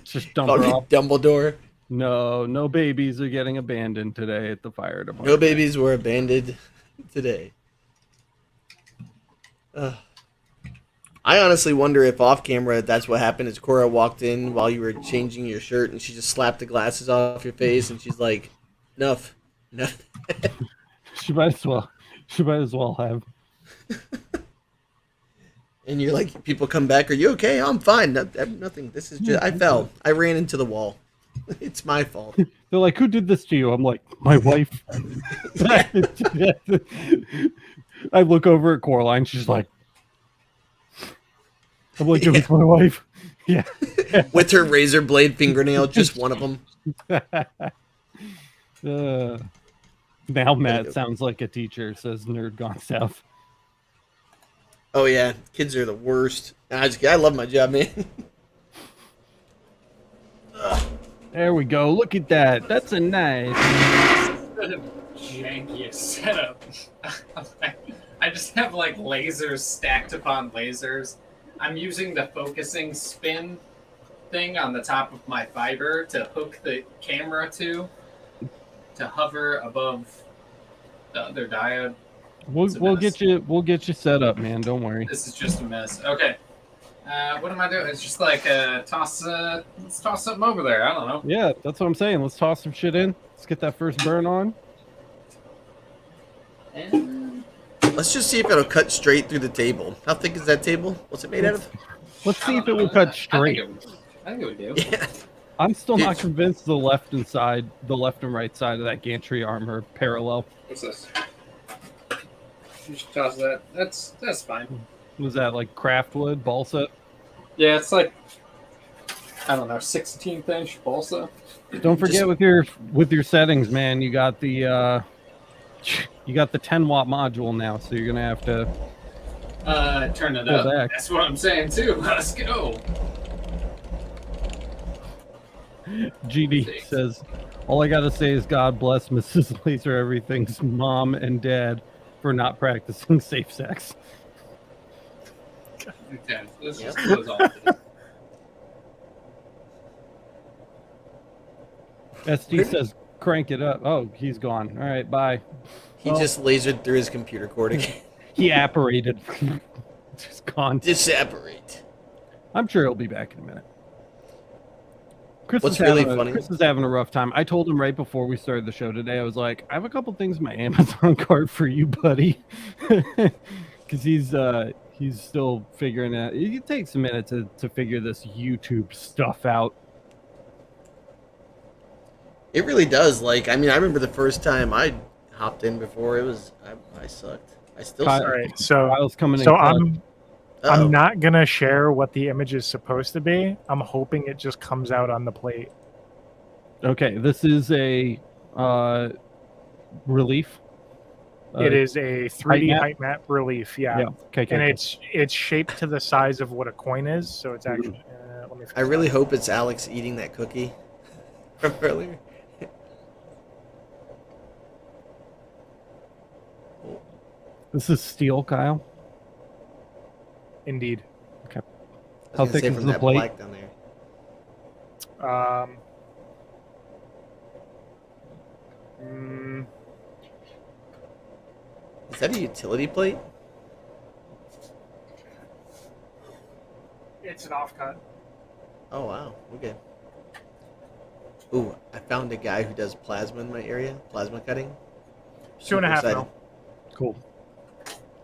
just dump her off. Dumbledore. No babies are getting abandoned today at the fire department. No babies were abandoned today. I honestly wonder if off camera that's what happened. Is Cora walked in while you were changing your shirt and she just slapped the glasses off your face and she's like, enough. She might as well have. And you're like, people come back, are you okay? I'm fine. Nothing. This is just, I fell. I ran into the wall. It's my fault. They're like, who did this to you? I'm like, my wife. I look over at Coraline. She's like, I'm like, it was my wife. Yeah. With her razor blade fingernail, just one of them. Now Matt sounds like a teacher, says Nerd Gone South. Oh, yeah. Kids are the worst. I love my job, man. There we go. Look at that. That's a nice. Jankiest setup. I just have like lasers stacked upon lasers. I'm using the focusing spin thing on the top of my fiber to hook the camera to hover above the other diode. We'll get you set up, man. Don't worry. This is just a mess. Okay. What am I doing? It's just like let's toss something over there. I don't know. Yeah, that's what I'm saying. Let's toss some shit in. Let's get that first burn on. And let's just see if it'll cut straight through the table. How thick is that table? What's it made out of? Let's see if it will cut straight. I think it would do. Yeah. I'm still not convinced the left and right side of that gantry arm are parallel. What's this? You should toss that. That's fine. Was that like craftwood balsa? Yeah, it's like, I don't know, 16th inch balsa. Don't forget with your settings, man. You got the 10 watt module now, so you're gonna have to Turn it Pull up. back. That's what I'm saying too. Let's go. GD says, all I gotta say is God bless Mrs. Laser Everything's mom and dad for not practicing safe sex. Okay, this just goes on. SD says, crank it up. Oh, he's gone. All right, bye. He just lasered through his computer cord again. He apparated. Just gone. Disapparate. I'm sure he'll be back in a minute. Chris What's is having really funny? Chris is having a rough time. I told him right before we started the show today, I was like, I have a couple things in my Amazon cart for you, buddy. Because he's still figuring out. It takes a minute to figure this YouTube stuff out. It really does. Like, I mean, I remember the first time I hopped in before. It was I sucked. I still suck. All right, so Kyle's coming so in. I'm not gonna share what the image is supposed to be. I'm hoping it just comes out on the plate. Okay, this is a relief. It is a 3D map? height map relief, yeah. Okay, And it's shaped to the size of what a coin is, so it's actually. Let me. I really hope it's Alex eating that cookie from earlier. This is steel, Kyle. Indeed. Okay. I was How gonna thick say is from the that plate? black down there. Is that a utility plate? It's an offcut. Oh wow, okay. Ooh, I found a guy who does plasma in my area, plasma cutting. 2.5 Super mil. Cool.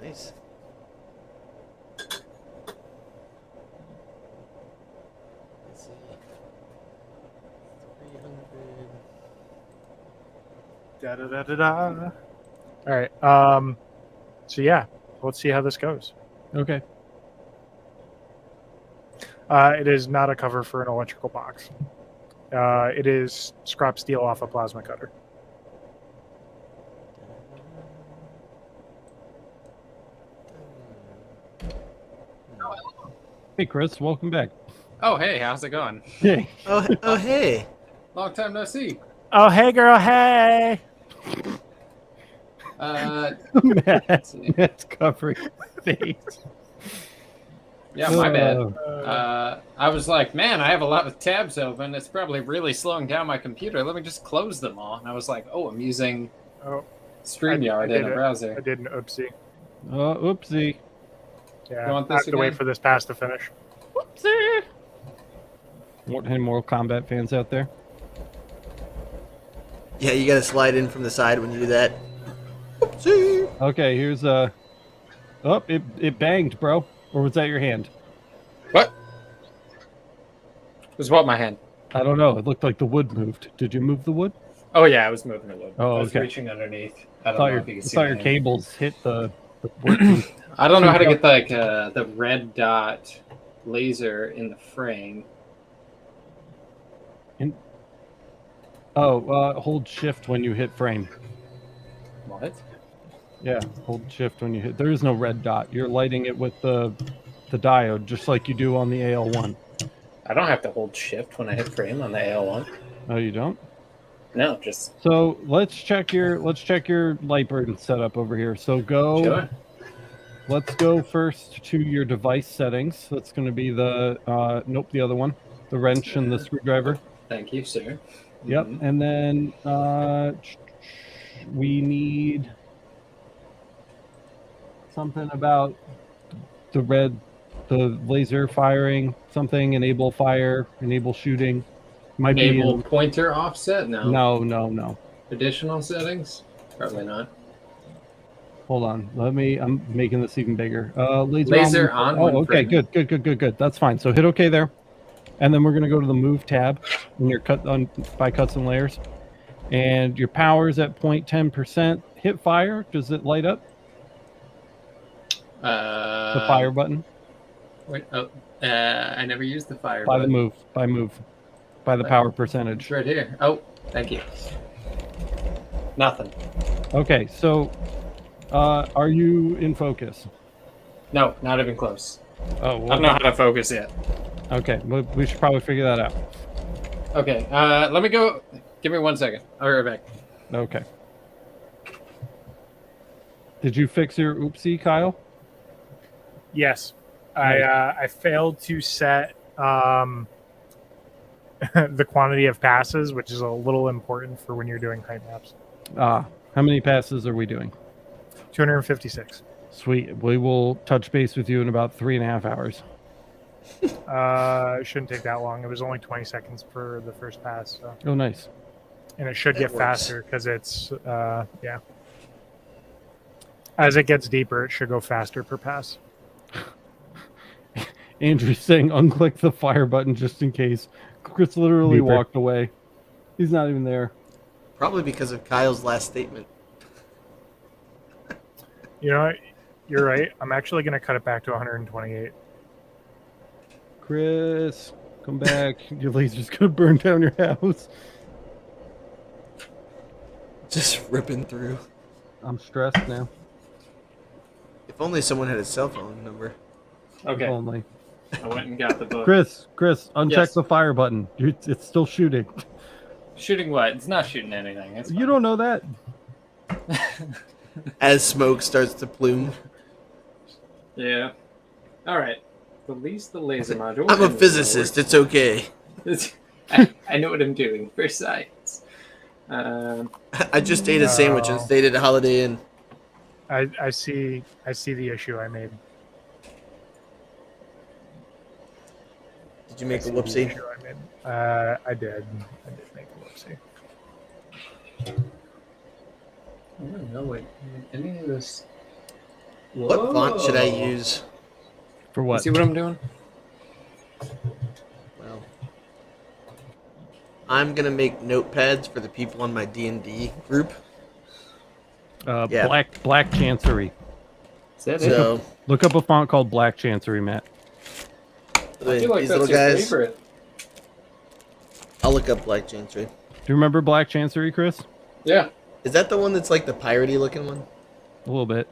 Nice. Let's see. 300. Da da da da da. All right. So yeah, let's see how this goes. Okay. It is not a cover for an electrical box. It is scrap steel off a plasma cutter. Hey, Chris, welcome back. Oh, hey, how's it going? Hey. Oh hey. Long time no see. Oh hey girl, hey. Matt's covering face. Yeah, my bad. I was like, man, I have a lot of tabs open. It's probably really slowing down my computer. Let me just close them all. And I was like, oh, I'm using StreamYard in a browser. I did an oopsie. Oopsie. Yeah, I have to wait for this pass to finish. Whoopsie. Any Mortal Kombat fans out there? Yeah, you gotta slide in from the side when you do that. Oopsie. Okay, here's Oh, it banged, bro. Or was that your hand? What? Was what my hand? I don't know. It looked like the wood moved. Did you move the wood? Oh yeah, I was moving the wood. Oh, I was okay. reaching underneath. I don't know if you can see your my hand. cables hit the wood. I don't know how to get like the red dot laser in the frame. Hold shift when you hit frame. What? Yeah, hold shift when you hit. There is no red dot. You're lighting it with the diode, just like you do on the AL1. I don't have to hold shift when I hit frame on the AL1. Oh, you don't? No, just So let's check your Lightburn setup over here. So go. Sure. Let's go first to your device settings. That's going to be the the other one, the wrench and the screwdriver. Thank you, sir. Yep, and then we need something about the laser firing, something, enable fire, enable shooting. Might Enable be pointer offset? No. No. Additional settings? Probably not. Hold on. I'm making this even bigger. Laser on. Oh, okay. Good. That's fine. So hit OK there. And then we're going to go to the Move tab in your by cuts and layers. And your power's at 0.10%. Hit fire. Does it light up? The fire button? Wait, I never used the fire By button. the move. By the power percentage. It's right here. Oh, thank you. Nothing. Okay, so are you in focus? No, not even close. Oh, I don't know how to focus yet. Okay, we should probably figure that out. Okay, let me go. Give me 1 second. I'll be right back. Okay. Did you fix your oopsie, Kyle? Yes. Nice. I failed to set the quantity of passes, which is a little important for when you're doing height maps. How many passes are we doing? 256. Sweet. We will touch base with you in about 3.5 hours. It shouldn't take that long. It was only 20 seconds for the first pass. So. Oh, nice. And it should That get works. faster because it's, yeah. As it gets deeper, it should go faster per pass. Andrew's saying unclick the fire button just in case. Chris literally walked away. He's not even there. Probably because of Kyle's last statement. You know what? You're right. I'm actually going to cut it back to 128. Chris, come back. Your laser's going to burn down your house. Just ripping through. I'm stressed now. If only someone had a cell phone number. Okay, If only. I went and got the book. Chris, uncheck Yes. the fire button. It's still shooting. Shooting what? It's not shooting anything. It's You fine. don't know that. As smoke starts to plume. Yeah. All right. Release the laser module. I'm a and physicist. It's okay. I know what I'm doing for science. I just ate a sandwich and stayed at a Holiday Inn. I see the issue I made. Did you make a The whoopsie? issue I made. I did make a whoopsie. I don't know what any of this. What font should I Whoa. use? For what? See what I'm doing? Well, I'm gonna make notepads for the people on my D&D group. Yeah. Black Chancery. Is that it? So Look up a font called Black Chancery, Matt. I feel like these that's little your guys. favorite. I'll look up Black Chantry. Do you remember Black Chancery, Chris? Yeah. Is that the one that's like the piratey looking one? A little bit.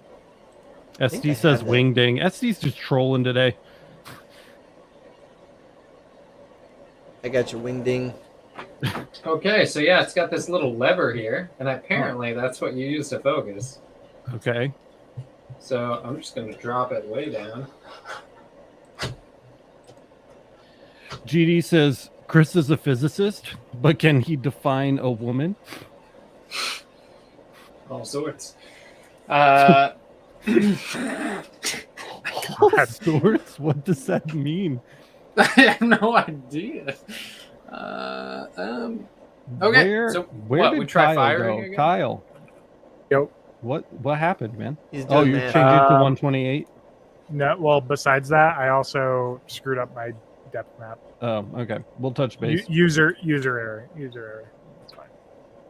think I SD says have that. wingding. SD's just trolling today. I got your wingding. Okay, so yeah, it's got this little lever here, and apparently that's what you use to focus. Okay. So I'm just going to drop it way down. GD says Chris is a physicist, but can he define a woman? All sorts. All sorts? What does that mean? I have no idea. Okay, Where, so where what, did we try Kyle firing go? again? Kyle. Yep. What happened, man? He's doing Oh, you math. changed it to 128? No, well, besides that, I also screwed up my depth map. Oh, okay. We'll touch base. User error. That's fine.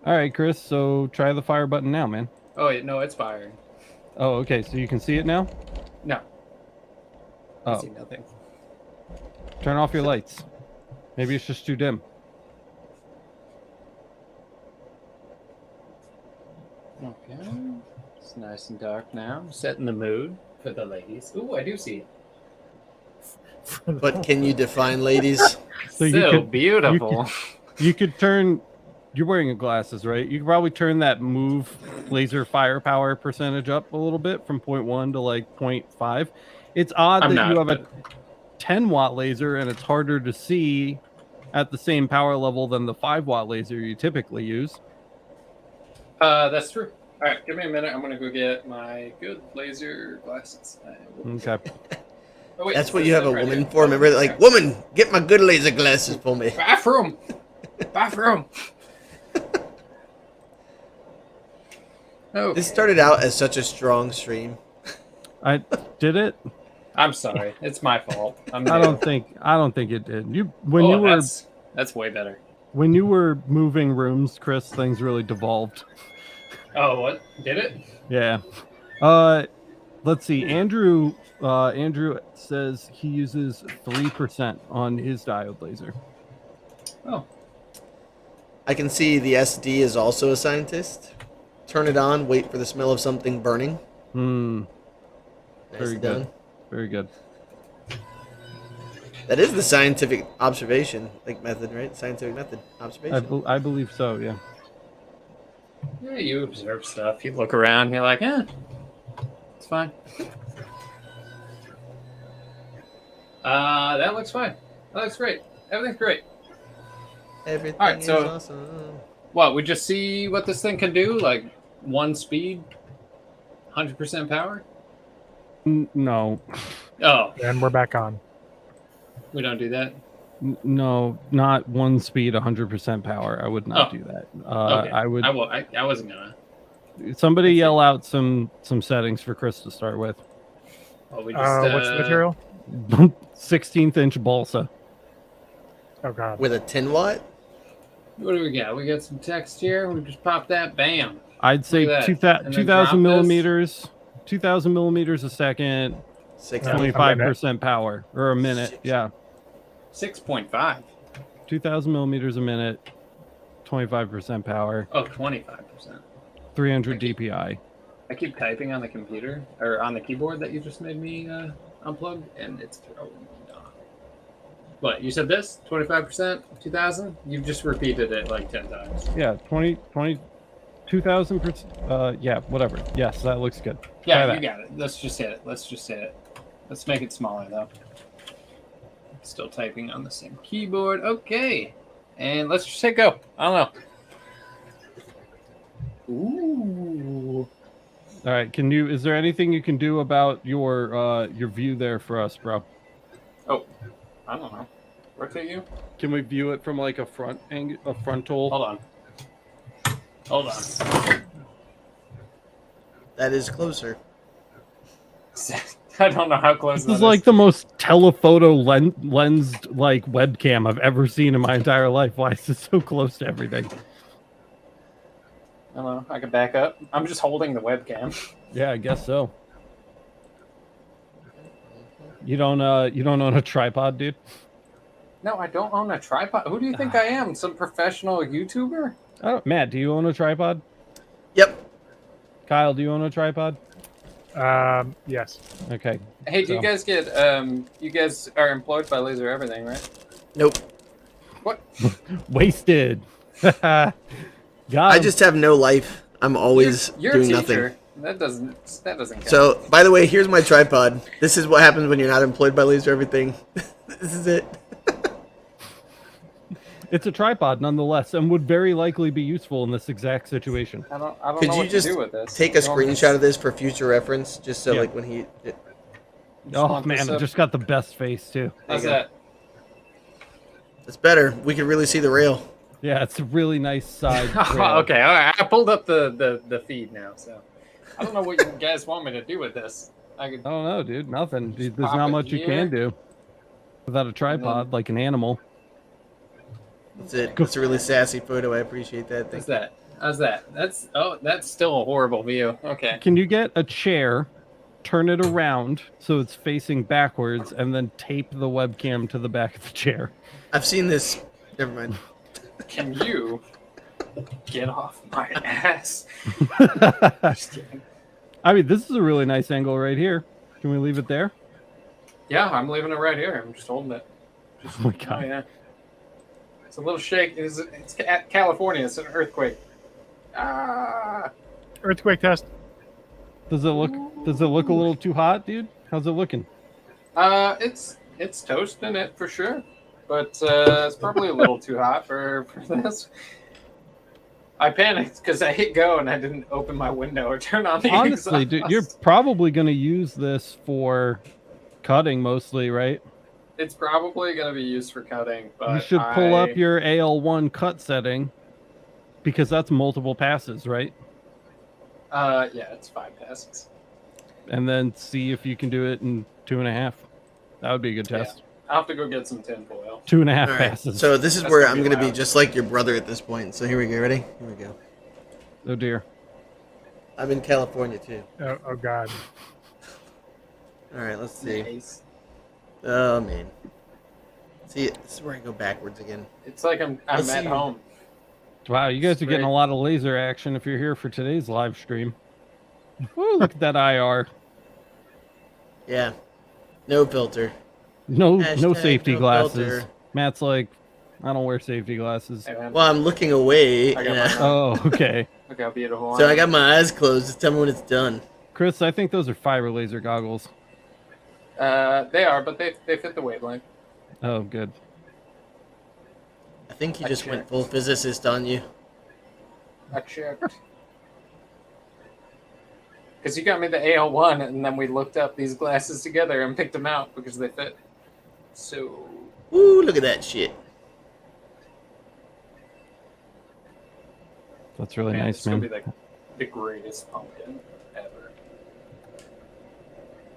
All right, Chris. So try the fire button now, man. Oh, wait, no, it's firing. Oh, okay. So you can see it now? No. I Oh, see nothing. turn off your lights. Maybe it's just too dim. Okay. It's nice and dark now. Setting the mood for the ladies. Ooh, I do see it. But can you define ladies? So you could- beautiful. You could turn. You're wearing glasses, right? You could probably turn that move laser firepower percentage up a little bit from 0.1 to like 0.5. It's odd I'm that you not, have a 10-watt laser and it's harder to see at the same power level than the 5-watt laser you typically use. That's true. All right, give me a minute. I'm gonna go get my good laser glasses. Okay. Oh, wait, That's what it you have a says right woman here. for. Remember, like, woman, get my good laser glasses for me. Bathroom. Bathroom. Okay. This started out as such a strong stream. I did it. I'm sorry. It's my fault. I don't think it did. You when you were that's way better. when you were moving rooms, Chris, things really devolved. Oh, what? Did it? Yeah. Let's see. Andrew says he uses 3% on his diode laser. Oh. I can see the SD is also a scientist. Turn it on, wait for the smell of something burning. Very Nicely good. done. Very good. That is the scientific observation method, right? Scientific method observation. I believe so. Yeah. Yeah, you observe stuff. You look around. You're like, it's fine. That looks fine. That looks great. Everything's great. Everything All right, is so awesome. what? We just see what this thing can do, like 1 speed, 100% power. No. Oh, And we're back on. we don't do that. No, not 1 speed, 100% power. I would not do that. Okay. I would. I wasn't gonna. Somebody yell out some settings for Chris to start with. Well, we just, What's the material? 16th-inch balsa. Oh god. With a 10 watt? What do we got? We got some text here. We just pop that. Bam. I'd say Look at that. 2,000 And then drop this. millimeters. 2,000 millimeters a second. 25% power or a minute. Yeah. 6.5. 2,000 millimeters a minute. 25% power. Oh, 25%. 300 DPI. I keep typing on the computer or on the keyboard that you just made me unplug, and it's throwing me off. What, you said this? 25%? 2,000? You've just repeated it like 10 times. Yeah, 2,000%. Yeah, whatever. Yes, that looks good. Yeah, you got it. Let's just hit it. Let's make it smaller, though. Still typing on the same keyboard. Okay. And let's just hit go. I don't know. Ooh. All right. Is there anything you can do about your view there for us, bro? Oh, I don't know. Rotate you? Can we view it from like a frontal? Hold on. That is closer. I don't know how close This is like the most telephoto lensed like webcam I've ever seen in my entire life. Why is it so close to everything? I don't know. I can back up. I'm just holding the webcam. Yeah, I guess so. You don't own a tripod, dude? No, I don't own a tripod. Who do you think I am? Some professional YouTuber? Oh, Matt, do you own a tripod? Yep. Kyle, do you own a tripod? Yes. Okay. Hey, do you guys get you guys are employed by Laser Everything, right? Nope. What? Wasted. I just have no life. I'm always you're doing a teacher. nothing. That doesn't count. So, by the way, here's my tripod. This is what happens when you're not employed by Laser Everything. This is it. It's a tripod nonetheless, and would very likely be useful in this exact situation. I don't know Could you what just to do with this. take a screenshot of this for future reference, just so like when he? Oh man, I just got the best face too. How's that? It's better. We can really see the rail. Yeah, it's a really nice side. Okay, all right. I pulled up the feed now, so I don't know what you guys want me to do with this. I don't know, dude. Nothing. There's pop not it much you here. can do without a tripod, like an animal. That's it. It's a really sassy photo. I appreciate that. How's that? How's that? That's still a horrible view. Okay. Can you get a chair, turn it around so it's facing backwards, and then tape the webcam to the back of the chair? I've seen this. Never mind. Can you get off my ass? Just kidding. I mean, this is a really nice angle right here. Can we leave it there? Yeah, I'm leaving it right here. I'm just holding it. Oh my god. Oh, yeah. It's a little shake. It's California. It's an earthquake. Ah! Earthquake test. Does it look a little too hot, dude? How's it looking? It's toasting it for sure, but it's probably a little too hot for this. I panicked because I hit go and I didn't open my window or turn on the Honestly, exhaust. dude, you're probably going to use this for cutting mostly, right? It's probably going to be used for cutting, but you should pull up your AL1 cut setting because that's multiple passes, right? Yeah, it's 5 passes. And then see if you can do it in 2.5. That would be a good test. Yeah. I'll have to go get some tinfoil. 2.5 Right. passes. So this is That's where gonna I'm be going to be loud. just like your brother at this point. So here we go. Ready? Here we go. Oh dear. I'm in California too. Oh god. All right, let's see. Nice. Oh man. See, this is where I go backwards again. It's like I'm Let's at see. home. Wow, you guys are getting a lot of laser action if you're here for today's live stream. Woo, look at that IR. Yeah. No filter. No Hashtag safety no glasses. filter. Matt's like, I don't wear safety glasses. Well, I'm looking away. Oh, okay. Look how beautiful. So I got my eyes closed. Just tell me when it's done. Chris, I think those are fiber laser goggles. They are, but they fit the wavelength. Oh, good. I think you just went full physicist on you. I checked. Because you got me the AL1, and then we looked up these glasses together and picked them out because they fit. So. Ooh, look at that shit. That's really nice, it's man. Gonna be like the greatest pumpkin ever.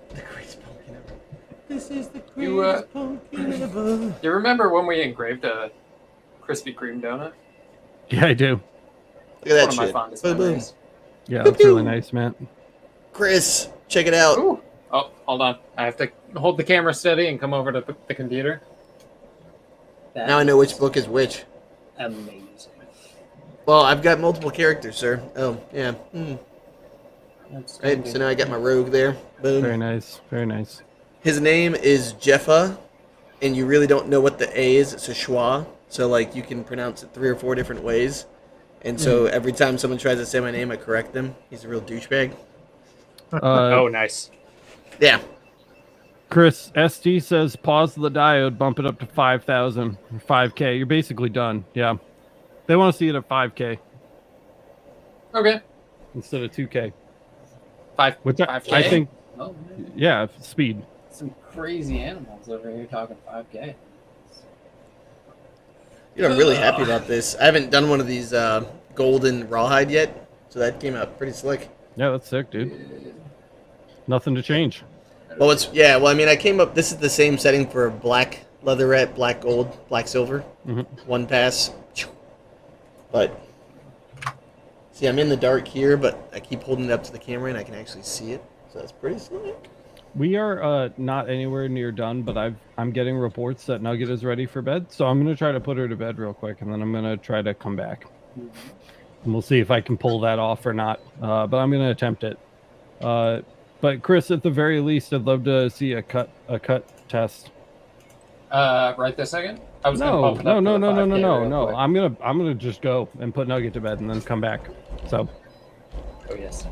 The greatest pumpkin ever. This is the greatest pumpkin ever. You remember when we engraved a Krispy Kreme donut? Yeah, I do. Look at that One shit. of my fondest Boom, boom. memories. Yeah, that's really nice, man. Chris, check it out. Ooh. Oh, hold on. I have to hold the camera steady and come over to the computer. Now I know which book is which. Amazing. Well, I've got multiple characters, sir. Oh, yeah. Right, so now I got my rogue there. Boom. Very nice. Very nice. His name is Jeffa, and you really don't know what the A is. It's a schwa. So, like, you can pronounce it 3 or 4 different ways. And so every time someone tries to say my name, I correct them. He's a real douchebag. Oh, nice. Yeah. Chris, ST says pause the diode, bump it up to 5,000 or 5K. You're basically done. Yeah. They want to see it at 5K Okay. instead of 2K. Which 5K? I think, Oh, man. yeah, speed. Some crazy animals over here talking 5K. You know, I'm really happy about this. I haven't done one of these golden rawhide yet, so that came out pretty slick. Yeah, that's sick, dude. Nothing to change. Well, I mean, I came up, this is the same setting for black leatherette, black gold, black silver. One pass. But, see, I'm in the dark here, but I keep holding it up to the camera and I can actually see it. So that's pretty slick. We are not anywhere near done, but I'm getting reports that Nugget is ready for bed. So I'm going to try to put her to bed real quick, and then I'm going to try to come back. And we'll see if I can pull that off or not. But I'm going to attempt it. But Chris, at the very least, I'd love to see a cut test. Right this second? I was No. quick. I'm gonna just go and put Nugget to bed and then come back. So Oh yes.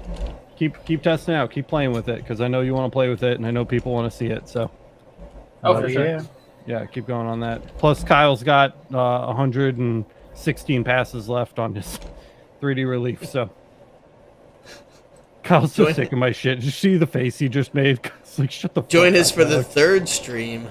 keep testing out, keep playing with it, because I know you want to play with it, and I know people want to see it. So For sure. yeah, keep going on that. Plus, Kyle's got 116 passes left on his 3D relief. So Kyle's so sick of my shit. Did you see the face he just made? It's like, shut the fuck Join up, us for the Alex. 3rd stream.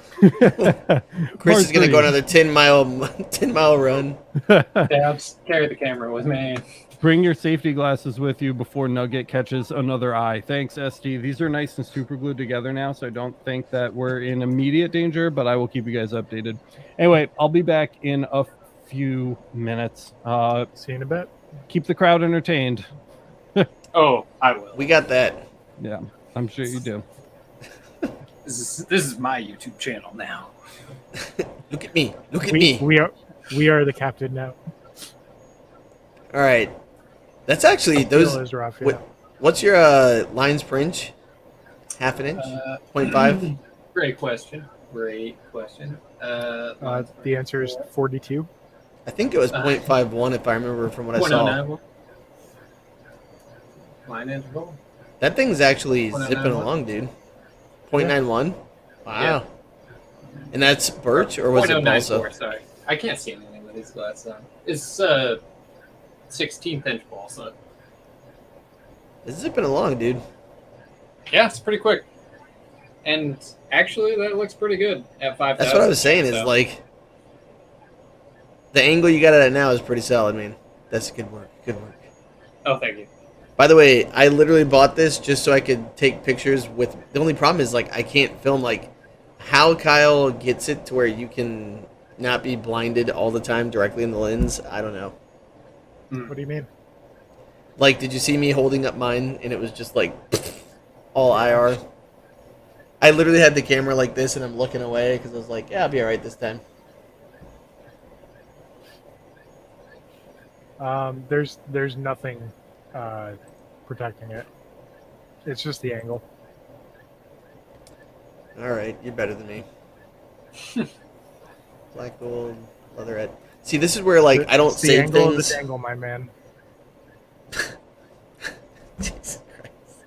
Chris is going to go another 10-mile run. Dad, carry the camera with me. Bring your safety glasses with you before Nugget catches another eye. Thanks, SD. These are nice and super glued together now, so I don't think that we're in immediate danger, but I will keep you guys updated. Anyway, I'll be back in a few minutes. See you in a bit. Keep the crowd entertained. Oh, I will. We got that. Yeah, I'm sure you do. This is my YouTube channel now. Look at me. Look at me. We are the captain now. All right. That's actually those. Is rough, yeah. What's your lines per inch? Half an inch? 0.5? Great question. The answer is 42. I think it was 0.51 if I remember from what I saw. Line interval. That thing's actually zipping along, dude. 0.91? Wow. Yeah. And that's birch, or was it balsa? Sorry. I can't see anything with these glasses on. It's 16th inch balsa. It's zipping along, dude. Yeah, it's pretty quick. And actually, that looks pretty good at 5,000. That's what I was saying, is like, the angle you got it at now is pretty solid, man. That's good work. Good work. Oh, thank you. By the way, I literally bought this just so I could take pictures with... The only problem is, like, I can't film, like, how Kyle gets it to where you can not be blinded all the time directly in the lens. I don't know. What do you mean? Like, did you see me holding up mine and it was just, like, all IR? I literally had the camera like this and I'm looking away because I was like, yeah, I'll be all right this time. There's nothing protecting it. It's just the angle. All right, you're better than me. Black gold, leatherette. See, this is where like I don't It's the save angle things. of the dangle, my man. Jesus Christ.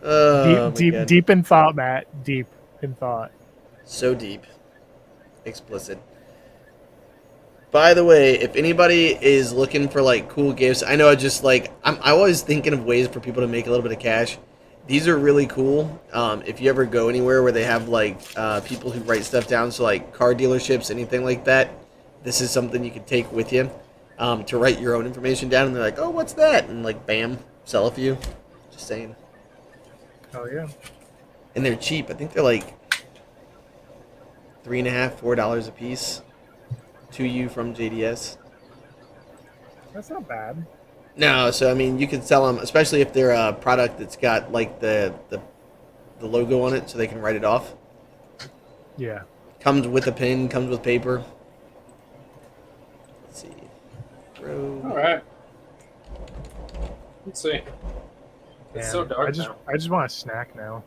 Oh, Deep in thought, Matt. Deep in thought. So deep. Explicit. By the way, if anybody is looking for like cool gifts, I know I just like I'm always thinking of ways for people to make a little bit of cash. These are really cool. If you ever go anywhere where they have like people who write stuff down, so like car dealerships, anything like that, this is something you can take with you to write your own information down. And they're like, "Oh, what's that?" And like, bam, sell a few. Just saying. Oh yeah. And they're cheap. I think they're like $3.50, $4 a piece. To you from JDS. That's not bad. No, so I mean, you can sell them, especially if they're a product that's got like the logo on it, so they can write it off. Yeah. Comes with a pin, comes with paper. Let's see. All right. Let's see. It's so dark now. I just want a snack now.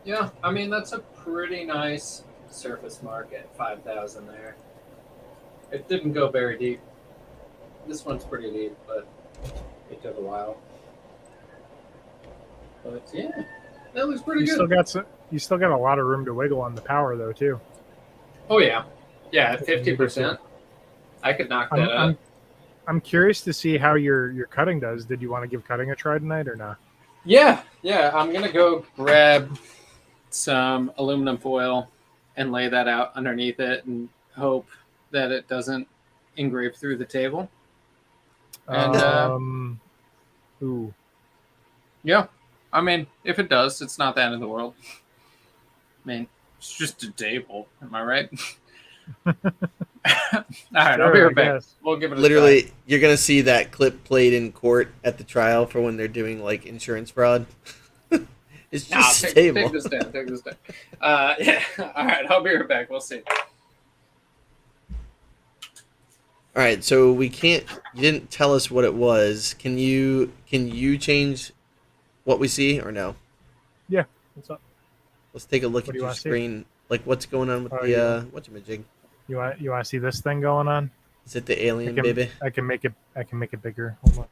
Yeah, I mean that's a pretty nice surface mark at 5,000 there. It didn't go very deep. This one's pretty deep, but it took a while. But yeah, that looks pretty good. You still got a lot of room to wiggle on the power though too. Oh yeah, yeah, 50%. I could knock that up. I'm curious to see how your cutting does. Did you want to give cutting a try tonight or not? Yeah. I'm gonna go grab some aluminum foil and lay that out underneath it and hope that it doesn't engrave through the table. And ooh. Yeah. I mean, if it does, it's not the end of the world. I mean, it's just a table. Am I right? All right, Sure, I'll be right I back. guess. We'll give it a Literally, try. you're gonna see that clip played in court at the trial for when they're doing like insurance fraud. It's just a table. Take this down. Yeah. All right, I'll be right back. We'll see. All right, so we can't. You didn't tell us what it was. Can you change what we see or no? Yeah. What's up? Let's take a look What at do you your wanna see? screen. Like, what's going on with Oh, the yeah. whatchamajig? You want to see this thing going on? Is it the alien baby? I can make it bigger. Hold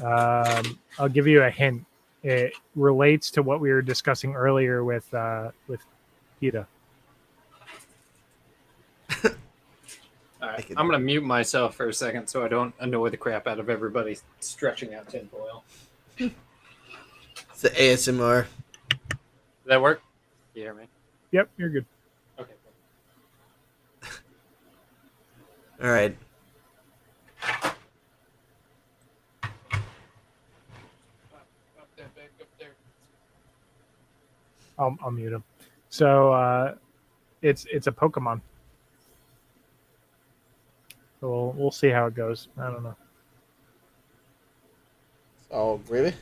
on. I'll give you a hint. It relates to what we were discussing earlier with PETA. All right, I'm going to mute myself for a second so I don't annoy the crap out of everybody stretching out tinfoil. It's the ASMR. Did that work? You hear me? Yep, you're good. Okay. All right. I'll mute him. So it's a Pokemon. So we'll see how it goes. I don't know. Oh, really?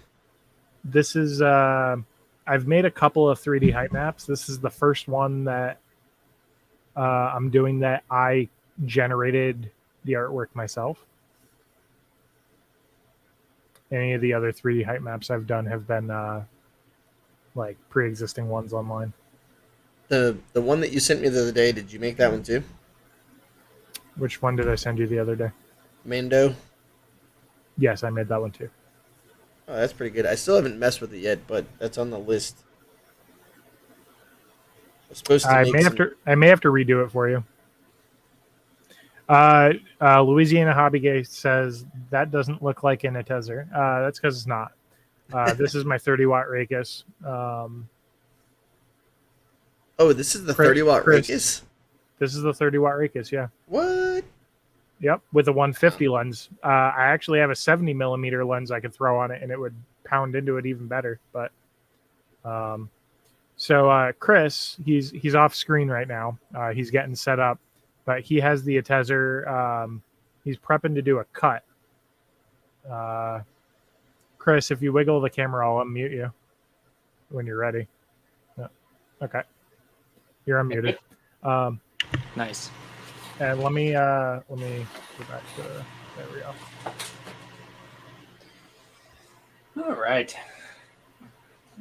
This is I've made a couple of 3D height maps. This is the first one that I'm doing that I generated the artwork myself. Any of the other 3D height maps I've done have been like pre-existing ones online. The one that you sent me the other day, did you make that one too? Which one did I send you the other day? Mando? Yes, I made that one too. Oh, that's pretty good. I still haven't messed with it yet, but that's on the list. I'm supposed to I may have to redo it for you. Louisiana Hobby Gay says that doesn't look like an Atezr. That's because it's not. This is my 30-watt Racus. Oh, this is the 30-watt Racus? This is the 30-watt Racus, yeah. What? Yep, with a 150 lens. I actually have a 70 millimeter lens I could throw on it, and it would pound into it even better. But so Chris, he's off screen right now. He's getting set up, but he has the Atezr. He's prepping to do a cut. Chris, if you wiggle the camera, I'll unmute you when you're ready. No. Okay, you're unmuted. Nice. And let me go back to there we go. All right.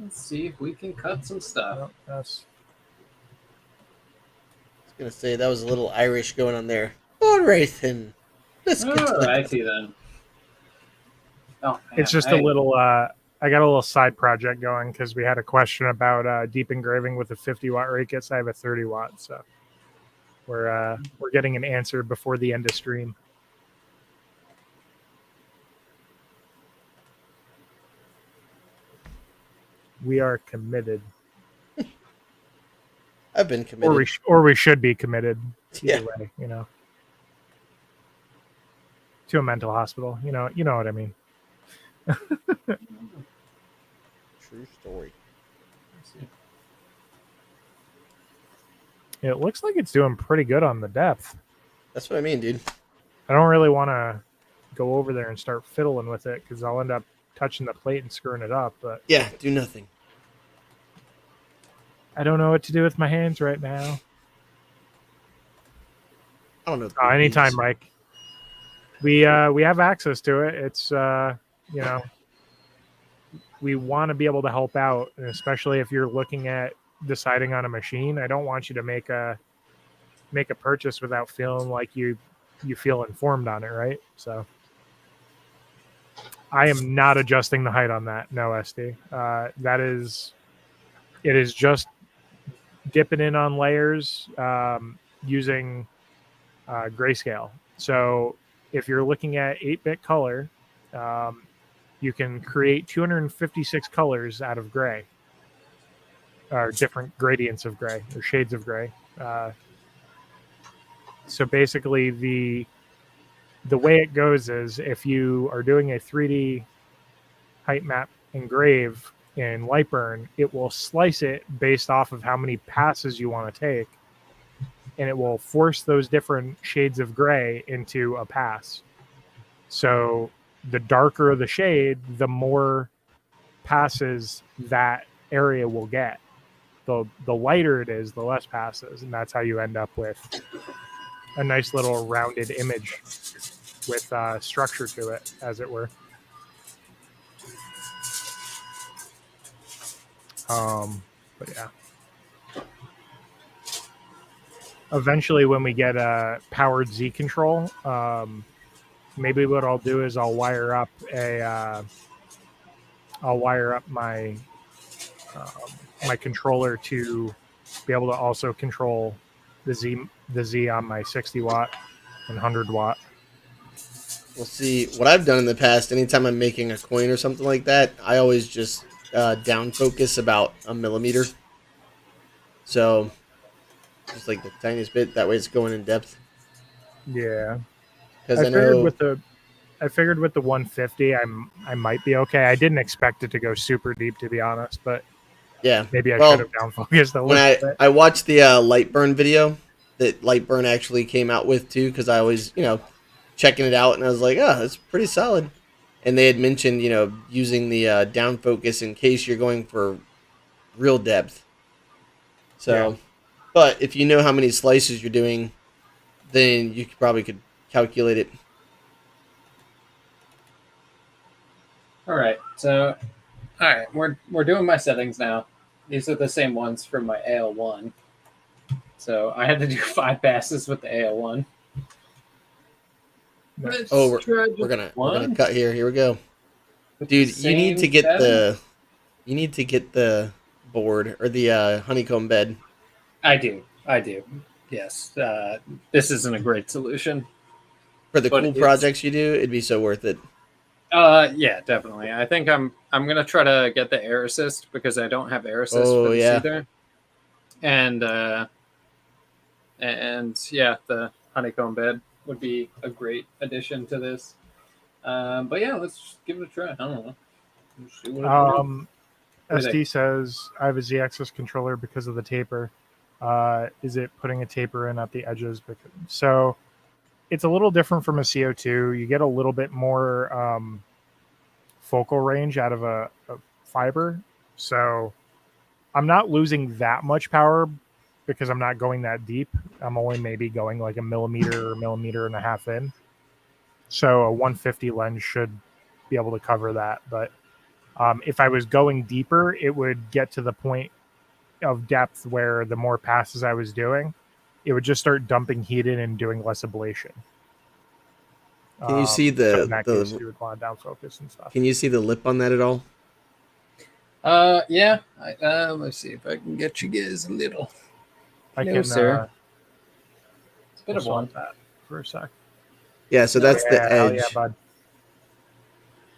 Let's see if we can cut some stuff. Nope, that's... I was gonna say that was a little Irish going on there. All right then. Let's get to I see then. Oh, man, it's just a little. I got a little side project going because we had a question about deep engraving with a 50-watt rate kit. So I have a 30-watt, so we're getting an answer before the end of stream. We are committed. I've been committed. Or we should be committed. Yeah. Either way, you know. To a mental hospital. You know what I mean. True story. It looks like it's doing pretty good on the depth. That's what I mean, dude. I don't really want to go over there and start fiddling with it because I'll end up touching the plate and screwing it up. But yeah, do nothing. I don't know what to do with my hands right now. I don't know. Anytime, Mike. We have access to it. It's we want to be able to help out, and especially if you're looking at deciding on a machine. I don't want you to make a purchase without feeling like you feel informed on it, right? So I am not adjusting the height on that. No, SD. It is just dipping in on layers using grayscale. So if you're looking at 8-bit color, you can create 256 colors out of gray, or different gradients of gray or shades of gray. So basically the way it goes is if you are doing a 3D height map engrave in Lightburn, it will slice it based off of how many passes you want to take, and it will force those different shades of gray into a pass. So the darker the shade, the more passes that area will get. The lighter it is, the less passes, and that's how you end up with a nice little rounded image with structure to it, as it were. But yeah. Eventually, when we get a powered Z control, maybe what I'll do is I'll wire up my my controller to be able to also control the Z on my 60-watt and 100-watt. Well, see, what I've done in the past, anytime I'm making a coin or something like that, I always just down focus about 1 millimeter. So, just like the tiniest bit. That way it's going in depth. Yeah. Because I figured with the 150, I might be okay. I didn't expect it to go super deep, to be honest, but yeah, maybe I should have down focused a little bit. I watched the Lightburn video that Lightburn actually came out with too, because I was checking it out and I was like, oh, it's pretty solid. And they had mentioned using the down focus in case you're going for real depth. So, yeah. But if you know how many slices you're doing, then you probably could calculate it. All right, so we're doing my settings now. These are the same ones from my AL1. So I had to do 5 passes with the AL1. Oh, we're gonna cut here. Here we go, dude. You need to get the board or the honeycomb bed. I do. Yes, this isn't a great solution for the cool projects you do. It'd be so worth it. Yeah, definitely. I think I'm gonna try to get the air assist because I don't have air assist for this either. And yeah, the honeycomb bed would be a great addition to this. But yeah, let's just give it a try. I don't know. SD says I have a Z-axis controller because of the taper. Is it putting a taper in at the edges? So it's a little different from a CO2. You get a little bit more focal range out of a fiber. So I'm not losing that much power, because I'm not going that deep. I'm only maybe going like a millimeter or millimeter and a half in. So a 150 lens should be able to cover that. But if I was going deeper, it would get to the point of depth where the more passes I was doing, it would just start dumping heat in and doing less ablation. Can you see so in that case, you would want to down focus and stuff. Can you see the lip on that at all? Yeah. Let's see if I can get you guys a little. Sir. It's a bit of one that for a sec. Yeah, so that's the edge. Yeah, bud.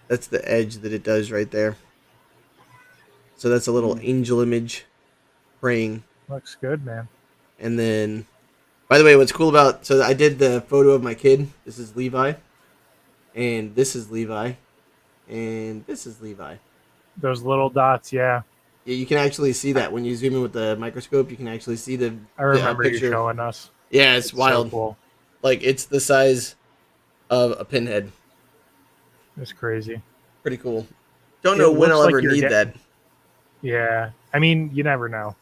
That's the edge that it does right there. So that's a little angel image praying. Looks good, man. And then, by the way, what's cool about, so I did the photo of my kid. This is Levi. And this is Levi. And this is Levi. Those little dots, yeah. Yeah, you can actually see that when you zoom in with the microscope. You can actually see the I remember picture. You showing us. Yeah, it's wild. So cool. Like, it's the size of a pinhead. It's crazy. Pretty cool. Don't know when I'll ever need that. Yeah. I mean, you never know.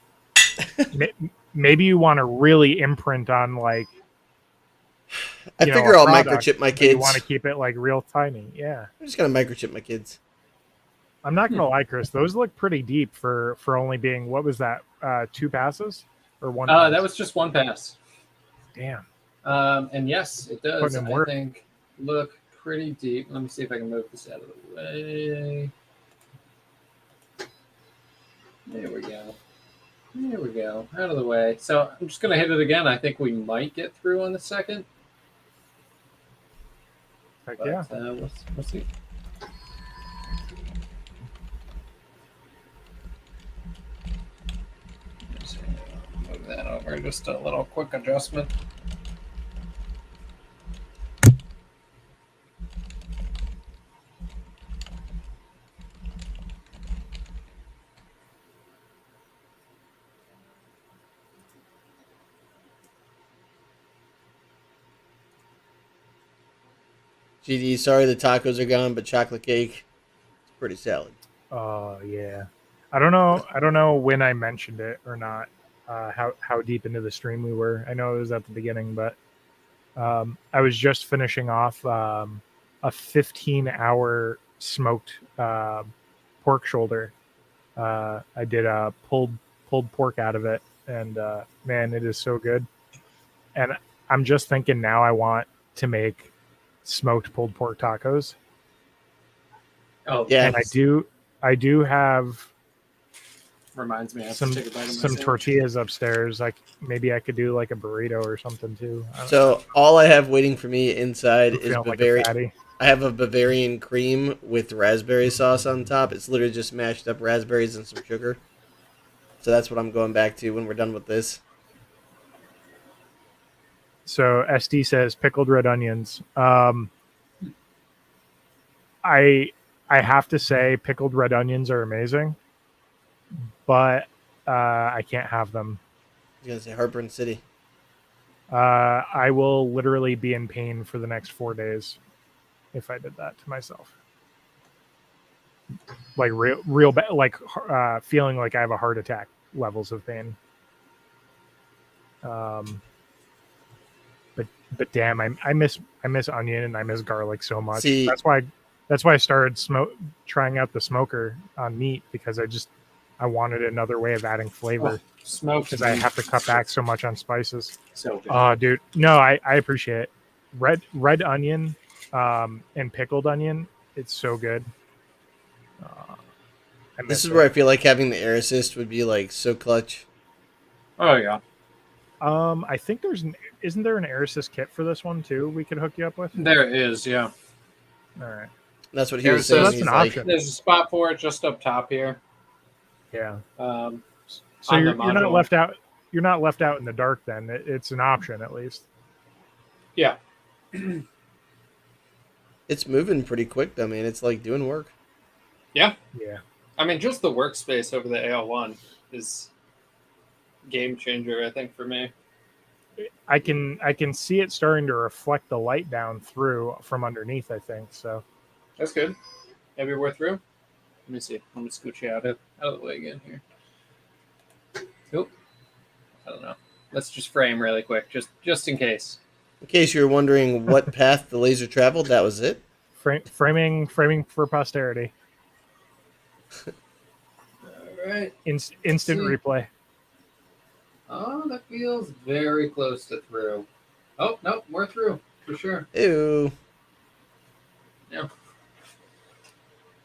Maybe you want to really imprint on, like, I figure I'll microchip my kids. You want to keep it, like, real tiny. Yeah. I'm just going to microchip my kids. I'm not going to lie, Chris. Those look pretty deep for only being, what was that, 2 passes? Or 1 pass? That was just 1 pass. Damn. And yes, it does. I work. think look pretty deep. Let me see if I can move this out of the way. There we go. There we go. Out of the way. So I'm just going to hit it again. I think we might get through on the second. Heck yeah. We'll see. Move that over. Just a little quick adjustment. GD, sorry the tacos are gone, but chocolate cake is pretty salad. Oh yeah. I don't know when I mentioned it or not. How deep into the stream we were. I know it was at the beginning, but I was just finishing off a 15-hour smoked pork shoulder. I did a pulled pork out of it, and man, it is so good. And I'm just thinking now I want to make smoked pulled pork tacos. Oh yeah, and I do have. Reminds me, I have some to take a bite of my sandwich. Tortillas upstairs. Like maybe I could do like a burrito or something too. So all I have waiting for me inside is Bavarian. Like I have a Bavarian cream with raspberry sauce on top. It's literally just mashed up raspberries and some sugar. So that's what I'm going back to when we're done with this. So SD says pickled red onions. I have to say pickled red onions are amazing, but I can't have them. I was gonna say Heartburn City. I will literally be in pain for the next 4 days if I did that to myself. Like real bad, like feeling like I have a heart attack levels of pain. But damn, I miss onion and I miss garlic so much. See, that's why I started trying out the smoker on meat, because I wanted another way of adding flavor. Smoked because I have to cut back so much on spices. So good. Oh, dude, no, I appreciate it. Red onion and pickled onion, it's so good. This is where I feel like having the air assist would be like so clutch. Oh yeah. I think isn't there an air assist kit for this one too? We could hook you up with. There is, yeah. All right. That's what he was saying. That's an option. There's a spot for it just up top here. Yeah. So you're not left out. You're not left out in the dark. Then it's an option at least. Yeah. It's moving pretty quick though, man. It's like doing work. Yeah. Yeah. I mean, just the workspace over the AL1 is game changer, I think, for me. I can see it starting to reflect the light down through from underneath, I think. So that's good. Maybe we're through. Let me see. Let me scoot you out of the way again here. Cool. I don't know. Let's just frame really quick, just in case. In case you're wondering what path the laser traveled, that was it. Framing for posterity. All right. Instant replay. Oh, that feels very close to through. Oh, no, more through, for sure. Ew. Yeah.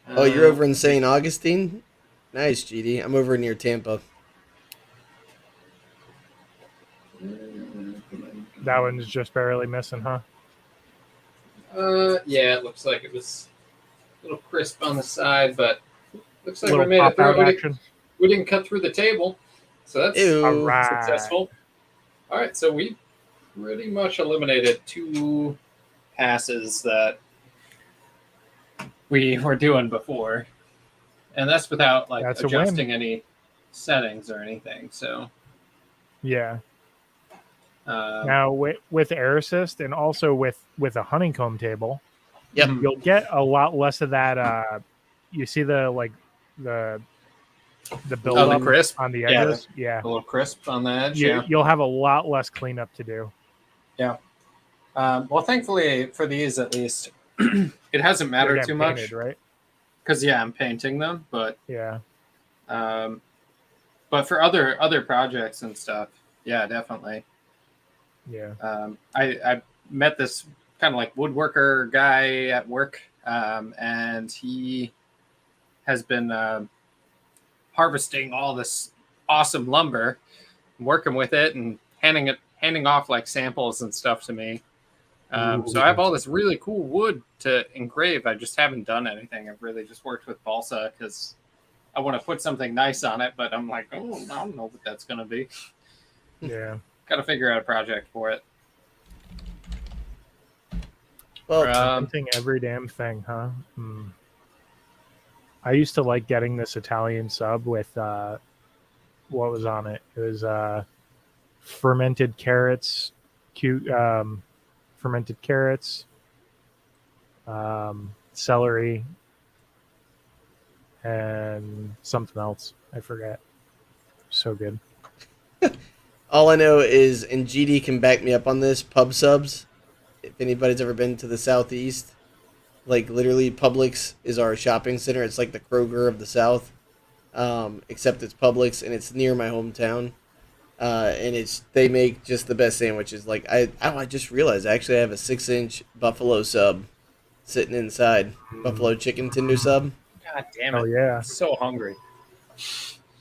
Oh, you're over in St. Augustine? Nice, GD. I'm over near Tampa. That one's just barely missing, huh? Yeah, it looks like it was a little crisp on the side, but looks like we Little made it pop-out through. action. We didn't cut through the table, so that's Ew. All right. successful. All right, so we pretty much eliminated 2 passes that we were doing before, and that's without like That's a adjusting any settings or anything. So Yeah. Now with air assist and also with a honeycomb table, Yep. you'll get a lot less of that. You see the build the up crisp on the Yeah, edges. Yeah. a little crisp on the edge. You'll have a lot less cleanup to do. Yeah. Well, thankfully for these at least, it hasn't They're mattered getting too much painted, right? because I'm painting them, but Yeah. but for other projects and stuff, yeah, definitely. Yeah. I met this kind of like woodworker guy at work, and he has been harvesting all this awesome lumber, working with it, and handing off like samples and stuff to me. So I have all this really cool wood to engrave. I just haven't done anything. I've really just worked with balsa because I want to put something nice on it, but I'm like, oh, I don't know what that's going to be. Yeah. Got to figure out a project for it. Well, Painting every damn thing, huh? I used to like getting this Italian sub with what was on it. It was fermented carrots, fermented carrots, celery, and something else. I forget. So good. all I know is, and GD can back me up on this, pub subs. If anybody's ever been to the Southeast, like literally Publix is our shopping center. It's like the Kroger of the South, except it's Publix and it's near my hometown. And they make just the best sandwiches. Like I just realized actually I have a 6-inch buffalo sub sitting inside, buffalo chicken tender sub. God damn it! Oh yeah. I'm so hungry.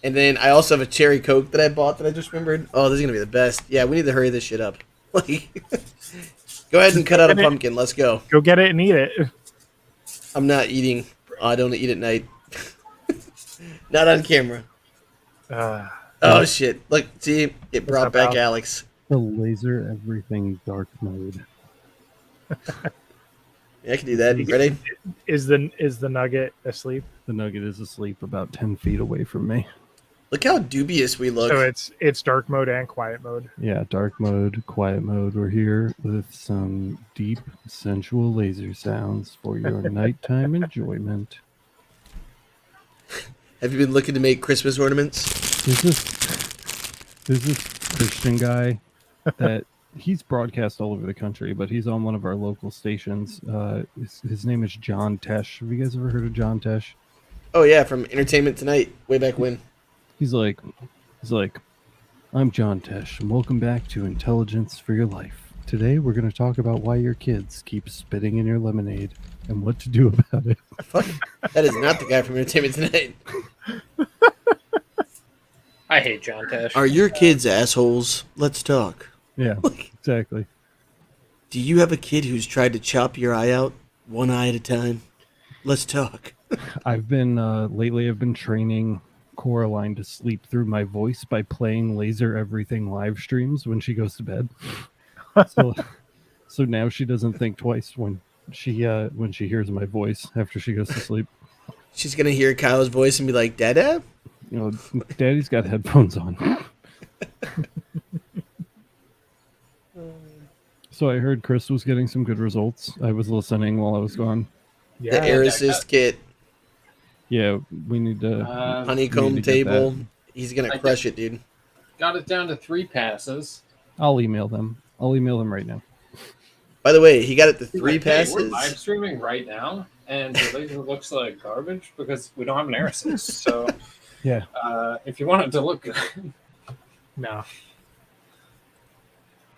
And then I also have a cherry Coke that I bought that I just remembered. Oh, this is gonna be the best. Yeah, we need to hurry this shit up. Like, go ahead and cut out a pumpkin. Let's go. Go get it and eat it. I'm not eating. I don't eat at night. Not on camera. Oh shit! Look, see, it brought back Alex. The laser everything dark mode. Yeah, I can do that. Ready? Is the nugget asleep? The nugget is asleep about 10 feet away from me. Look how dubious we look. So it's dark mode and quiet mode. Yeah, dark mode, quiet mode. We're here with some deep, sensual laser sounds for your nighttime enjoyment. Have you been looking to make Christmas ornaments? There's this Christian guy that he's broadcast all over the country, but he's on one of our local stations. His name is John Tesh. Have you guys ever heard of John Tesh? Oh yeah, from Entertainment Tonight, way back when. He's like, I'm John Tesh, and welcome back to Intelligence for Your Life. Today we're going to talk about why your kids keep spitting in your lemonade and what to do about it. Fuck, that is not the guy from Entertainment Tonight. I hate John Tesh. Are your kids assholes? Let's talk. Yeah, exactly. Do you have a kid who's tried to chop your eye out, one eye at a time? Let's talk. I've been training Coraline to sleep through my voice by playing Laser Everything live streams when she goes to bed. So now she doesn't think twice when she hears my voice after she goes to sleep. She's gonna hear Kyle's voice and be like, "Dada?" You know, Daddy's got headphones on. So I heard Chris was getting some good results. I was listening while I was gone. Yeah, the air assist kit. Yeah, we need to honeycomb table. He's gonna crush it, dude. got it down to 3 passes. I'll email them. I'll email them right now. By the way, he got it to 3 Hey, passes. we're live streaming right now, and the laser looks like garbage because we don't have an air assist. So, yeah, if you want it to look good, No.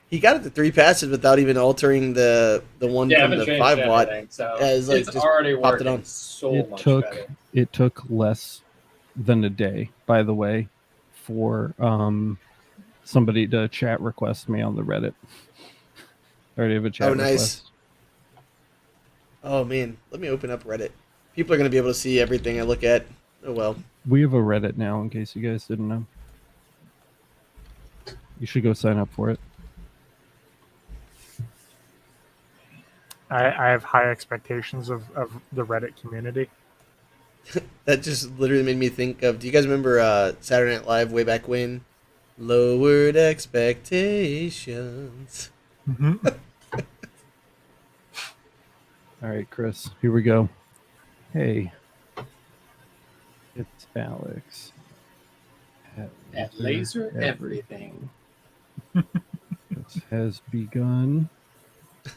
He got it to 3 passes without even altering the one from the 5 watt. So It's like it's just already popped it working on. so much better. It took less than a day, by the way, for somebody to chat request me on the Reddit. I already have a chat nice. request. Oh man, let me open up Reddit. People are gonna be able to see everything I look at. Oh well. We have a Reddit now, in case you guys didn't know. You should go sign up for it. I have high expectations of the Reddit community. That just literally made me think of. Do you guys remember Saturday Night Live way back when? Lowered expectations. Mm-hmm. All right, Chris, here we go. Hey, it's Alex. At Laser Everything. This has begun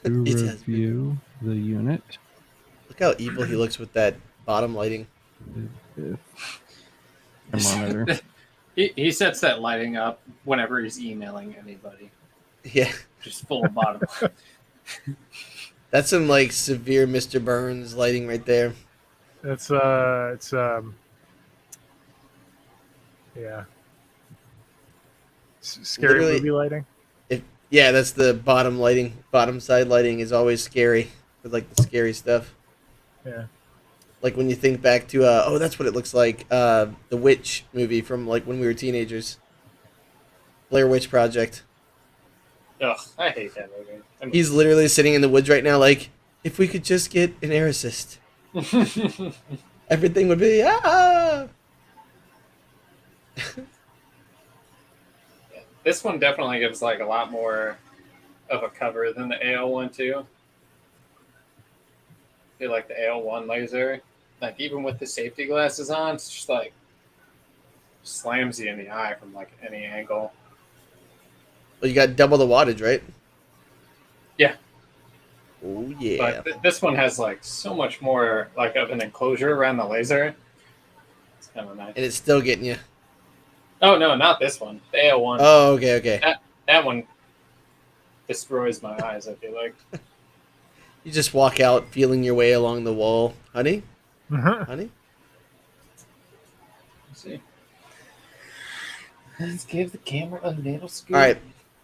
to review the unit. Look how evil he looks with that bottom lighting. Monitor. He sets that lighting up whenever he's emailing anybody. Yeah. Just full of bottom. That's some like severe Mr. Burns lighting right there. It's yeah. Scary Literally, movie lighting. Yeah, that's the bottom lighting. Bottom side lighting is always scary with like the scary stuff. Yeah. Like when you think back to that's what it looks like. The Witch movie from like when we were teenagers. Blair Witch Project. Ugh, I hate that movie. He's literally sitting in the woods right now, like, if we could just get an air assist, everything would be This one definitely gives like a lot more of a cover than the AL1 too. I feel like the AL1 laser, like even with the safety glasses on, it's just like slams you in the eye from like any angle. Well, you got double the wattage, right? Yeah. Oh yeah. But this one has like so much more like of an enclosure around the laser. It's kind of nice. And it's still getting you. Oh no, not this one. The AL1. Oh, okay. That one destroys my eyes, I feel like. You just walk out feeling your way along the wall. Honey? Mm-hmm. Honey? Let's see. Let's give the camera a little scoop. All right.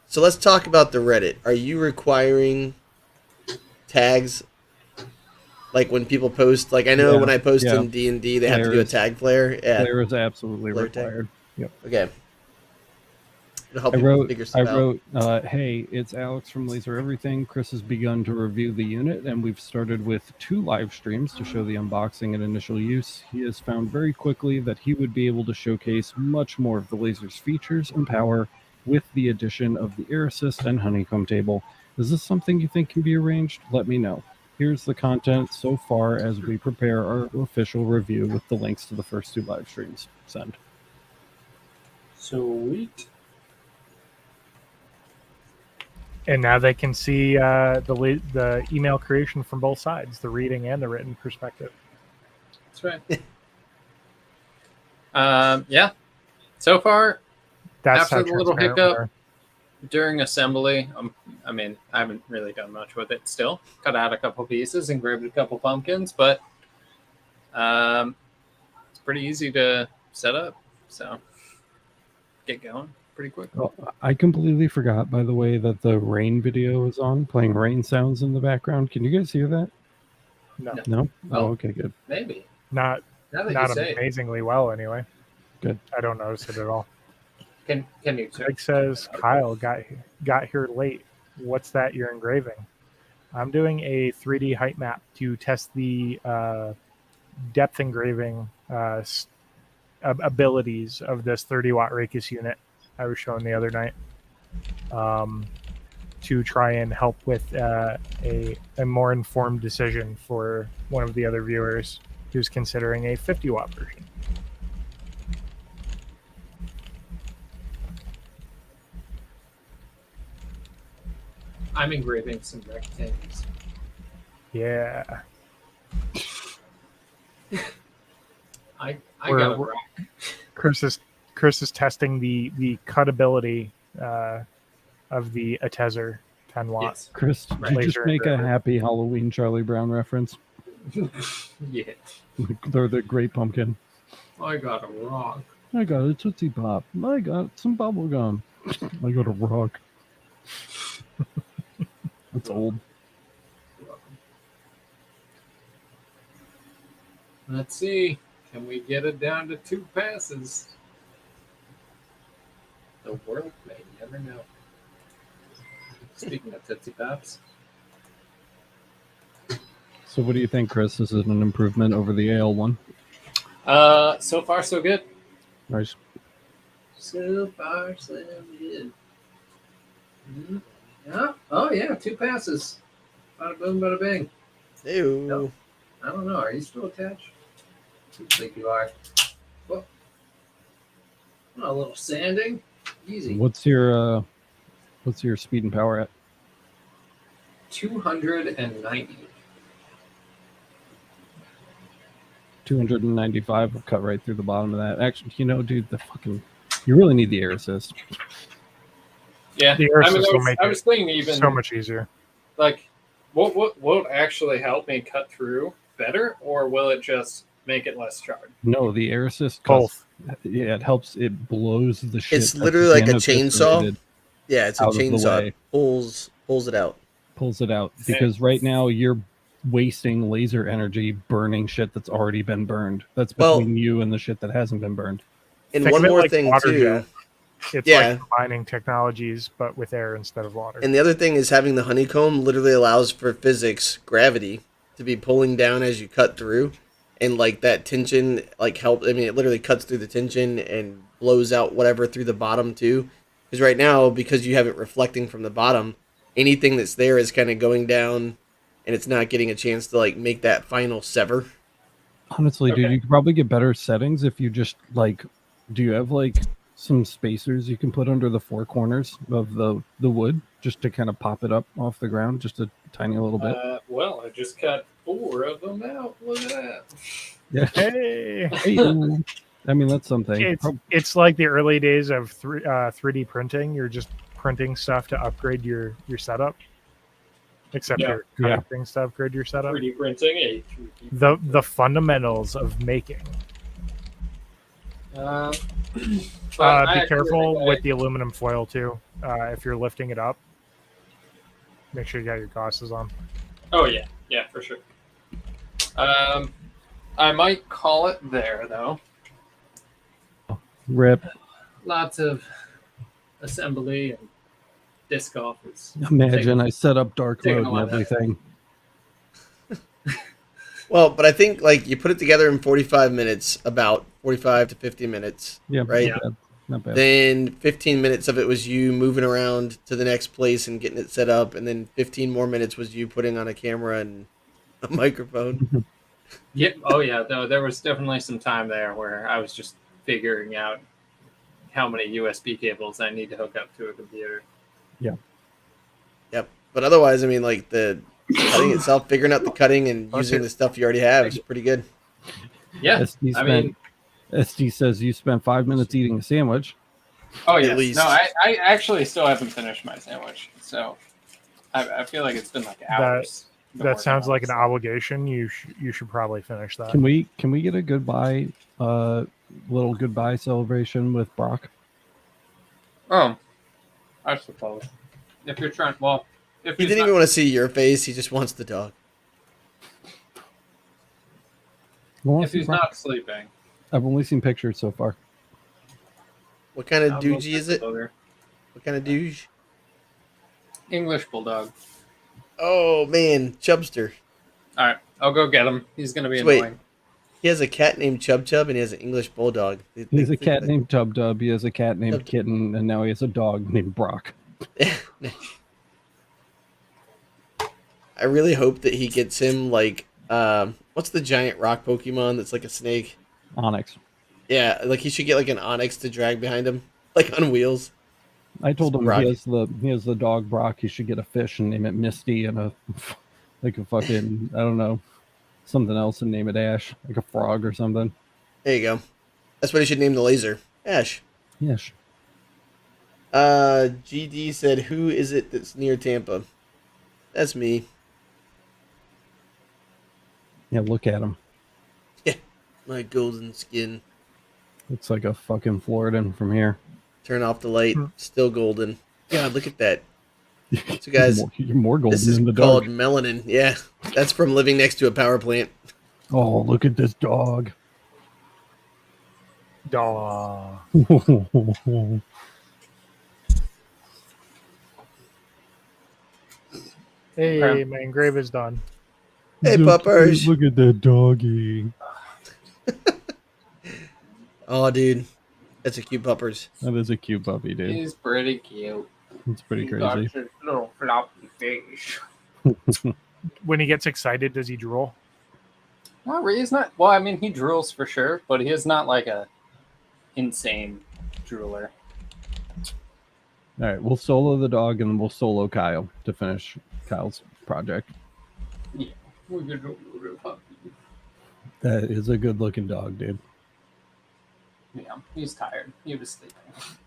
So let's talk about the Reddit. Are you requiring tags? Like when people post, like I know when I post in D&D, they have to do a tag flare. Yeah. Flare is absolutely Flare required. Yep. Okay. I wrote, hey, it's Alex from Laser Everything. Chris has begun to review the unit, and we've started with 2 live streams to show the unboxing and initial use. He has found very quickly that he would be able to showcase much more of the laser's features and power with the addition of the air assist and honeycomb table. Is this something you think can be arranged? Let me know. Here's the content so far as we prepare our official review with the links to the first 2 live streams. Send. Sweet. And now they can see the email creation from both sides, the reading and the written perspective. That's right. Yeah. So far, That's after the little hiccup during assembly, I mean, I haven't really done much with it still. Cut out a couple pieces, engraved a couple pumpkins, but it's pretty easy to set up. So get going pretty quick. Well, I completely forgot, by the way, that the rain video is on, playing rain sounds in the background. Can you guys hear that? No? Oh, okay, good. Maybe. Not say amazingly well, anyway. Good. I don't notice it at all. Can you? Greg says, Kyle got here late. What's that you're engraving? I'm doing a 3D height map to test the depth engraving abilities of this 30-watt Rakis unit I was showing the other night, to try and help with a more informed decision for one of the other viewers who's considering a 50-watt version. I'm engraving some rectangles. Yeah. I got a rock. Chris is testing the cutability of the Atezr 10 watt. Yes. Chris, did you just make a happy Halloween Charlie Brown reference? Yeah. They're the great pumpkin. I got a rock. I got a Tootsie Pop. I got some bubble gum. I got a rock. That's old. Let's see. Can we get it down to 2 passes? The world may never know. Speaking of Tootsie Pops. So what do you think, Chris? This is an improvement over the AL1? So far so good. Nice. So far so good. Mm-hmm. Yeah. Oh yeah, 2 passes. Bada boom, bada bing. Ew. No, I don't know. Are you still attached? I think you are. Oh, a little sanding. Easy. What's your speed and power at? 290. 295 will cut right through the bottom of that. Actually, dude, you really need the air assist. Yeah, The air assist will make I was thinking even so much easier. Like, what will actually help me cut through better, or will it just make it less charged? No, the air assist. Both. Yeah, it helps. It blows the shit. It's literally like a chainsaw. Yeah, it's a chainsaw. It pulls it out. Pulls it out because right now you're wasting laser energy burning shit that's already been burned. That's between you and the shit that hasn't been burned. And one more thing too. It's like combining technologies, but with air instead of water. And the other thing is having the honeycomb literally allows for physics, gravity, to be pulling down as you cut through. And like that tension, it literally cuts through the tension and blows out whatever through the bottom too. Because right now, because you have it reflecting from the bottom, anything that's there is kind of going down and it's not getting a chance to like make that final sever. Honestly, dude, you could probably get better settings if you just do you have some spacers you can put under the 4 corners of the wood just to kind of pop it up off the ground just a tiny little bit? Well, I just cut 4 of them out. Look at that. Yeah. Hey. I mean, that's something. It's like the early days of 3D printing. You're just printing stuff to upgrade your setup. Except you're cutting things to upgrade your setup. 3D printing. The fundamentals of making. Be careful with the aluminum foil too. If you're lifting it up, make sure you got your glasses on. Oh yeah, for sure. I might call it there though. Rip. Lots of assembly and disc golf. Imagine I set up dark mode and everything. Well, but I think you put it together in 45 minutes, about 45 to 50 minutes. Yeah, right. Not bad. Then 15 minutes of it was you moving around to the next place and getting it set up, and then 15 more minutes was you putting on a camera and a microphone. Yep. Oh yeah. No, there was definitely some time there where I was just figuring out how many USB cables I need to hook up to a computer. Yeah. Yep. But otherwise, I mean, the cutting itself, figuring out the cutting and using the stuff you already have is pretty good. Yeah. SD says you spent 5 minutes eating a sandwich. Oh yeah. No, I actually still haven't finished my sandwich, so I feel like it's been hours. That sounds like an obligation. You should probably finish that. Can we get a goodbye, little goodbye celebration with Brock? I suppose. If you're trying, if he didn't even want to see your face, he just wants the dog. If he's not sleeping. I've only seen pictures so far. What kind of doogie is it? What kind of douche? English bulldog. Oh man, Chubster. All right, I'll go get him. He's gonna be annoying. He has a cat named Chub Chub, and he has an English bulldog. He has a cat named Tub Dub. He has a cat named Kitten, and now he has a dog named Brock. I really hope that he gets him what's the giant rock Pokemon that's like a snake? Onyx. Yeah, he should get an Onyx to drag behind him, on wheels. I told him he has the dog Brock. He should get a fish and name it Misty, and a fucking, I don't know, something else and name it Ash, like a frog or something. There you go. That's what he should name the laser. Ash. Yes. GD said, "Who is it that's near Tampa?" That's me. Yeah, look at him. Yeah, my golden skin. Looks like a fucking Floridan from here. Turn off the light. Still golden. God, look at that. So, guys, you're more golden this is in the called dark. melanin. Yeah, that's from living next to a power plant. Oh, look at this dog. Dog. Hey, my engrave is done. Hey, puppers. Look at that doggy. Oh, dude. That's a cute puppers. That is a cute puppy, dude. He's pretty cute. It's pretty He got crazy. his little floppy face. When he gets excited, does he drool? Not really. He's not. Well, I mean, he drools for sure, but he is not like a insane drooler. All right, we'll solo the dog and then we'll solo Kyle to finish Kyle's project. Yeah, we're good. Little puppy. That is a good looking dog, dude. Yeah, he's tired. He was sleeping.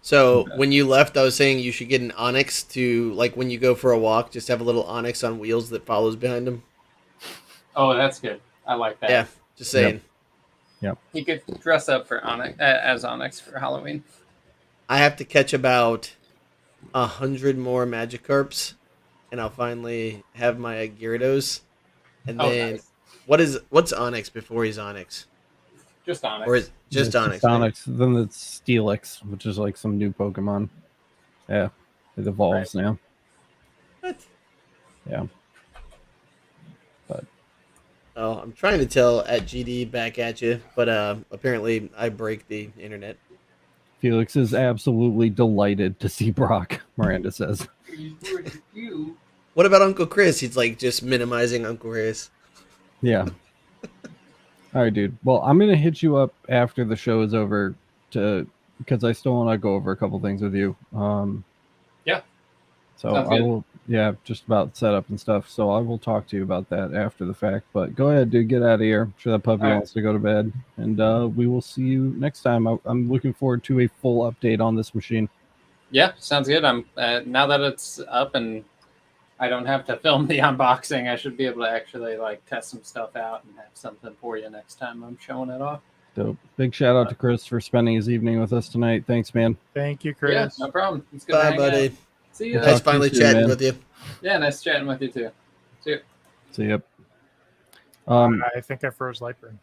So when you left, I was saying you should get an Onyx to, like, when you go for a walk, just have a little Onyx on wheels that follows behind him. Oh, that's good. I like that. Yeah, just saying. Yep. He could dress up for Onyx as Onyx for Halloween. I have to catch about 100 more Magikarps, and I'll finally have my Gyarados. And then, nice. what's Onyx before he's Onyx? Just Onyx. Or is just Onyx? It's Onyx. Then it's Steelix, which is like some new Pokemon. Yeah, it evolves now. What? Yeah. But Oh, I'm trying to tell at GD back at you, but apparently I break the internet. Felix is absolutely delighted to see Brock, Miranda says. What about Uncle Chris? He's like just minimizing Uncle Chris. Yeah. All right, dude. Well, I'm going to hit you up after the show is over because I still want to go over a couple things with you. Yeah. So I will, just about setup and stuff. So I will talk to you about that after the fact. But go ahead, dude. Get out of here. I'm sure that puppy wants to go to bed. And we will see you next time. I'm looking forward to a full update on this machine. Yeah, sounds good. I'm now that it's up and I don't have to film the unboxing, I should be able to actually like test some stuff out and have something for you next time I'm showing it off. Dope. Big shout out to Chris for spending his evening with us tonight. Thanks, man. Thank you, Chris. Yeah, no problem. It's good. Bye, buddy. See you. Nice finally chatting with you. Yeah, nice chatting with you too. See you. See ya. I think I froze Lightburn.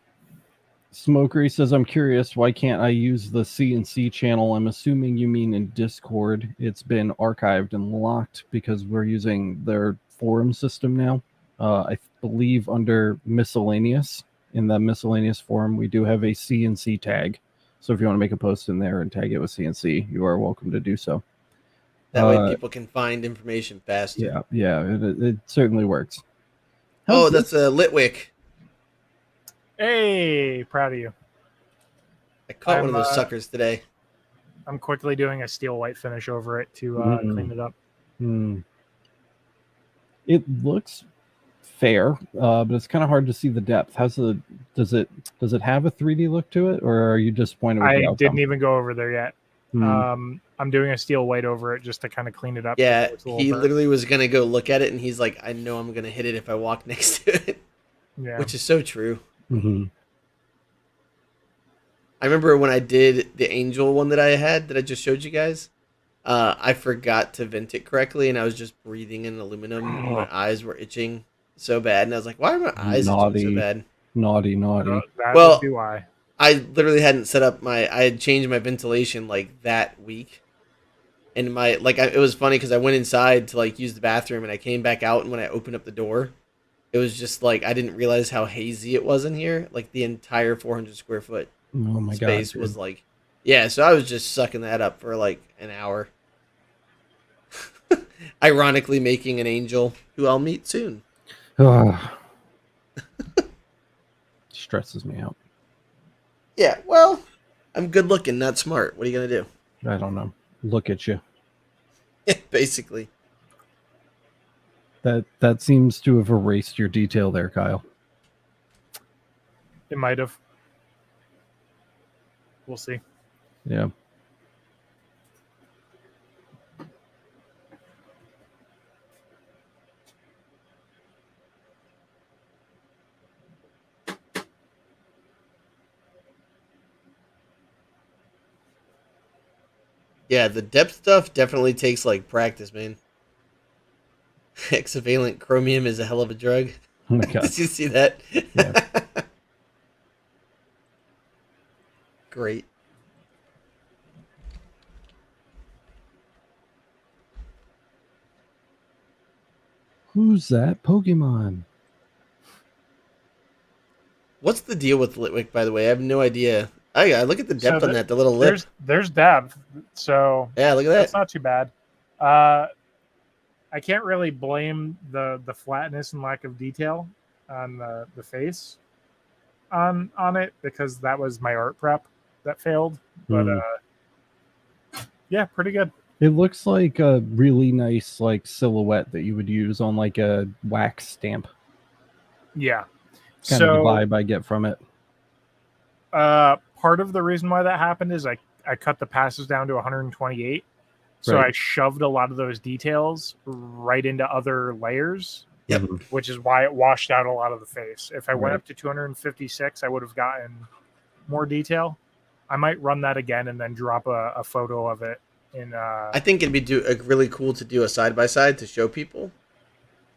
Smokery says, I'm curious, why can't I use the CNC channel? I'm assuming you mean in Discord. It's been archived and locked because we're using their forum system now. I believe under miscellaneous, in the miscellaneous forum, we do have a CNC tag. So if you want to make a post in there and tag it with CNC, you are welcome to do so. That way people can find information faster. Yeah, it certainly works. That's a Litwick. Hey, proud of you. I caught one of those suckers today. I'm quickly doing a steel white finish over it to clean it up. It looks fair, but it's kind of hard to see the depth. Does it have a 3D look to it, or are you disappointed with the outcome? Didn't even go over there yet. I'm doing a steel white over it just to kind of clean it up. Yeah, he literally was gonna go look at it, and he's like, "I know I'm gonna hit it if I walk next to it." Yeah, which is so true. Mm-hmm. I remember when I did the Angel one that I had that I just showed you guys. I forgot to vent it correctly, and I was just breathing in aluminum. And my eyes were itching so bad, and I was like, "Why are my eyes itching so bad?" Naughty. That would be why. I literally hadn't set up I had changed my ventilation like that week. And it was funny because I went inside to like use the bathroom and I came back out, and when I opened up the door, it was just like I didn't realize how hazy it was in here. Like the entire 400 square foot space was like, yeah. So I was just sucking that up for like an hour. Ironically, making an angel who I'll meet soon. Stresses me out. Yeah, well, I'm good looking, not smart. What are you gonna do? I don't know. Look at you. Basically. That seems to have erased your detail there, Kyle. It might have. We'll see. Yeah. Yeah, the depth stuff definitely takes like practice, man. Hexavalent chromium is a hell of a drug. Oh my god. Did you see that? Yeah. Great. Who's that Pokemon? What's the deal with Litwick, by the way? I have no idea. Oh yeah, look at the depth on that, the little lip. There's depth, so yeah, look at that. That's not too bad. I can't really blame the flatness and lack of detail on the face on it, because that was my art prep that failed. But yeah, pretty good. It looks like a really nice like silhouette that you would use on like a wax stamp. Yeah. Kind of the vibe I get from it. Part of the reason why that happened is I cut the passes down to 128. So Right. I shoved a lot of those details right into other layers. Yep. Which is why it washed out a lot of the face. If I went Right. up to 256, I would have gotten more detail. I might run that again and then drop a photo of it in. I think it'd be really cool to do a side by side to show people.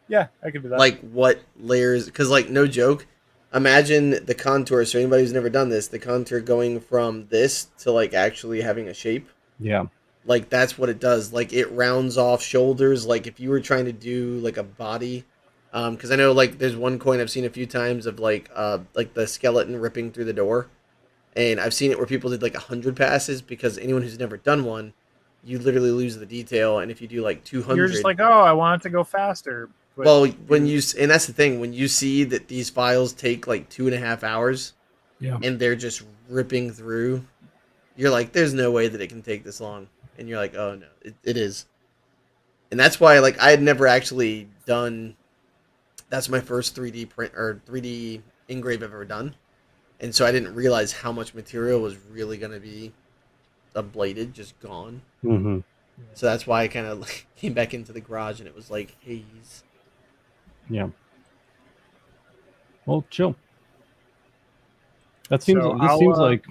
Yeah, I could do that. Like what layers? Because like no joke, imagine the contour. So anybody who's never done this, the contour going from this to like actually having a shape. Yeah. Like that's what it does. Like it rounds off shoulders. Like if you were trying to do like a body, because I know like there's one coin I've seen a few times of like the skeleton ripping through the door, and I've seen it where people did like 100 passes, because anyone who's never done one, you literally lose the detail. And if you do like 200, you're just like, oh, I want it to go faster. But well, when you and that's the thing, when you see that these files take like 2.5 hours, Yeah. and they're just ripping through, you're like, there's no way that it can take this long. And you're like, oh no, it is. And that's why like I had never actually done, that's my first 3D print or 3D engrave I've ever done. And so I didn't realize how much material was really going to be ablated, just gone. Mm-hmm. So that's why I kind of like came back into the garage and it was like haze. Yeah. Well, chill. That seems. So this seems like.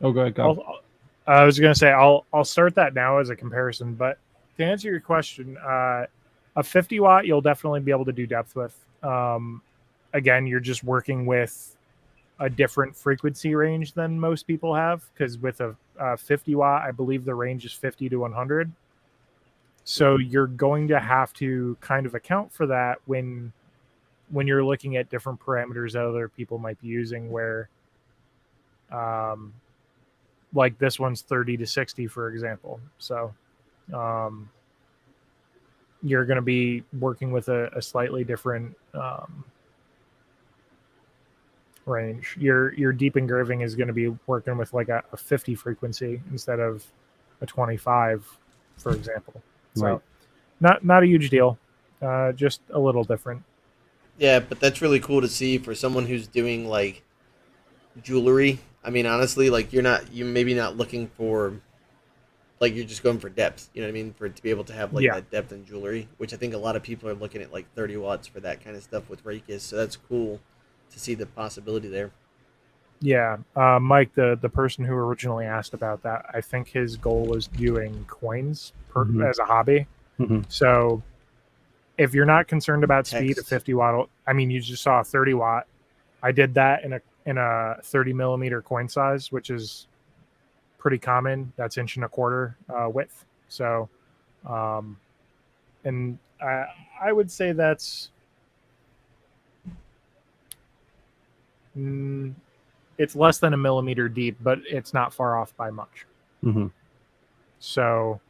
Oh, go ahead. Go. I was going to say I'll start that now as a comparison, but to answer your question, a 50 watt you'll definitely be able to do depth with. Again, you're just working with a different frequency range than most people have, because with a 50 watt, I believe the range is 50 to 100. So you're going to have to kind of account for that when you're looking at different parameters that other people might be using, where like this one's 30 to 60, for example. So you're going to be working with a slightly different range. Your deep engraving is going to be working with like a 50 frequency instead of a 25, for example. So Right. not a huge deal, just a little different. Yeah, but that's really cool to see for someone who's doing like jewelry. I mean, honestly, like you maybe not looking for, like you're just going for depth, you know what I mean? For it to be able to have like that depth in jewelry, which I think a lot of people are looking at like 30 watts for that kind of stuff with Rakis. So that's cool to see the possibility there. Yeah. Mike, the person who originally asked about that, I think his goal was doing coins as a hobby. Mm-hmm. So if you're not concerned about speed, a Text. 50 watt, I mean, you just saw a 30 watt. I did that in a 30 millimeter coin size, which is pretty common. That's 1.25 inch width. So, and I would say that's, it's less than a millimeter deep, but it's not far off by much. Mm-hmm. So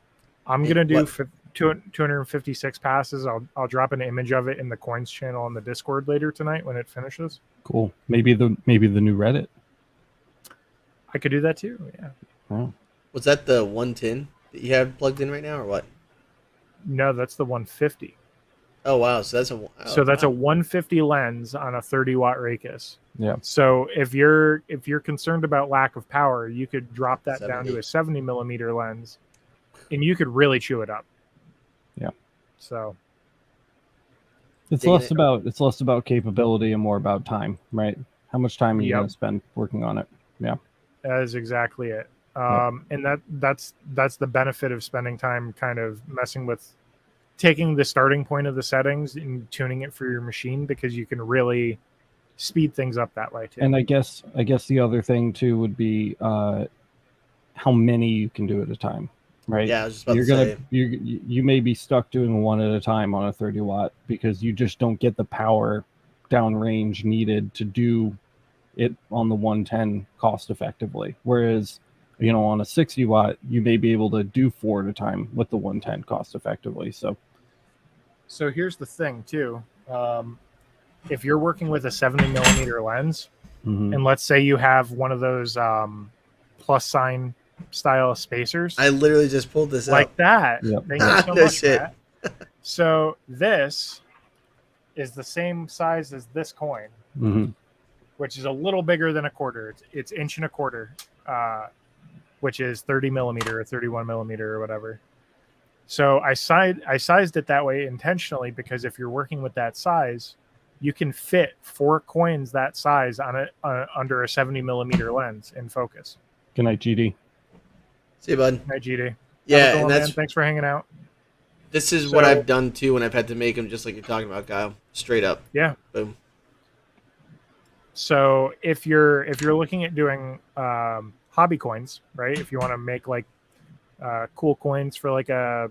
I'm going to do 256 passes. I'll drop an image of it in the coins channel on the Discord later tonight when it finishes. Cool. Maybe the new Reddit. I could do that too. Yeah. Oh. Was that the 110 that you have plugged in right now, or what? No, that's the 150. Oh wow, so that's a 150 lens on a 30-watt Raycus. Yeah. So if you're concerned about lack of power, you could drop that 70. down to a 70 millimeter lens, and you could really chew it up. Yeah. So it's less about capability and more about time, right? How much time are you going to spend working on it? Yeah. That is exactly it. And that's the benefit of spending time kind of messing with taking the starting point of the settings and tuning it for your machine, because you can really speed things up that way too. And I guess the other thing too would be how many you can do at a time, right? Yeah, I was just about to say. You may be stuck doing one at a time on a 30 watt because you just don't get the power downrange needed to do it on the 110 cost effectively. Whereas, on a 60 watt, you may be able to do 4 at a time with the 110 cost effectively. So here's the thing too. If you're working with a 70 millimeter lens, and let's say you have one of those plus sign style spacers. I literally just pulled this like out. That. Yep. Thank you so No much, shit. Matt. So this is the same size as this coin, which is a little bigger than a quarter. It's 1.25 inches, which is 30 millimeter or 31 millimeter or whatever. So I sized it that way intentionally, because if you're working with that size, you can fit 4 coins that size on under a 70 millimeter lens in focus. Good night, GD. See you, bud. Good night, GD. Yeah, and that's thanks for hanging out. This is what I've done too when I've had to make them, just like you're talking about, Kyle. Straight up. Yeah. Boom. So if you're looking at doing hobby coins, right? If you want to make like cool coins for like a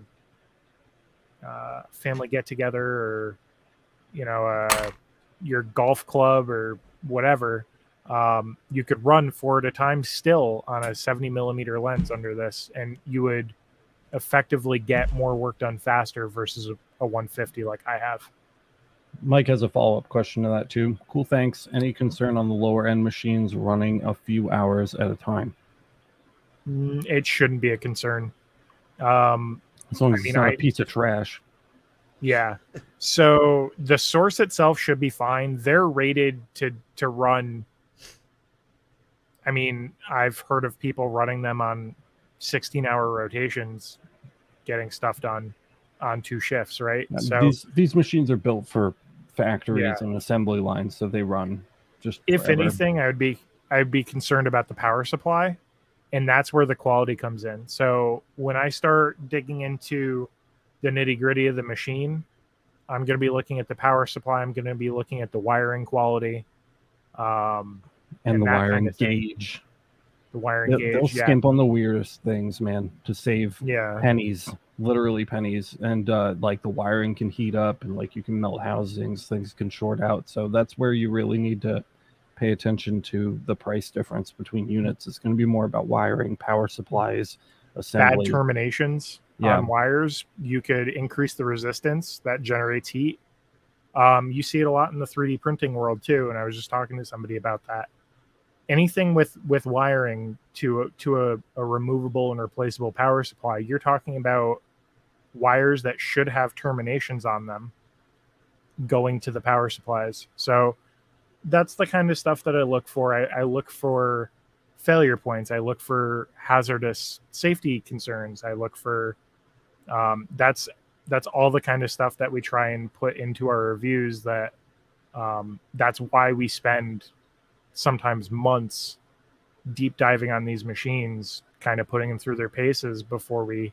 family get together, or your golf club or whatever, you could run 4 at a time still on a 70 millimeter lens under this, and you would effectively get more work done faster versus a 150 like I have. Mike has a follow-up question to that too. Cool, thanks. Any concern on the lower end machines running a few hours at a time? It shouldn't be a concern. As long as it's not a piece of trash. Yeah. So the source itself should be fine. They're rated to run. I mean, I've heard of people running them on 16-hour rotations, getting stuff done on 2 shifts, right? So these machines are built for factories and assembly lines, so they run just if forever. anything, I'd be concerned about the power supply, and that's where the quality comes in. So when I start digging into the nitty-gritty of the machine, I'm going to be looking at the power supply. I'm going to be looking at the wiring quality, and the wiring gauge. The wiring gauge. They'll skimp on the weirdest things, man, to save pennies, literally pennies. And like the wiring can heat up, and like you can melt housings, things can short out. So that's where you really need to pay attention to the price difference between units. It's going to be more about wiring, power supplies, assembly. Bad terminations on wires. You could increase the resistance that generates heat. You see it a lot in the 3D printing world too, and I was just talking to somebody about that. Anything with wiring to a removable and replaceable power supply, you're talking about wires that should have terminations on them going to the power supplies. So that's the kind of stuff that I look for. I look for failure points. I look for hazardous safety concerns. I look for that's all the kind of stuff that we try and put into our reviews. That's why we spend sometimes months deep diving on these machines, kind of putting them through their paces before we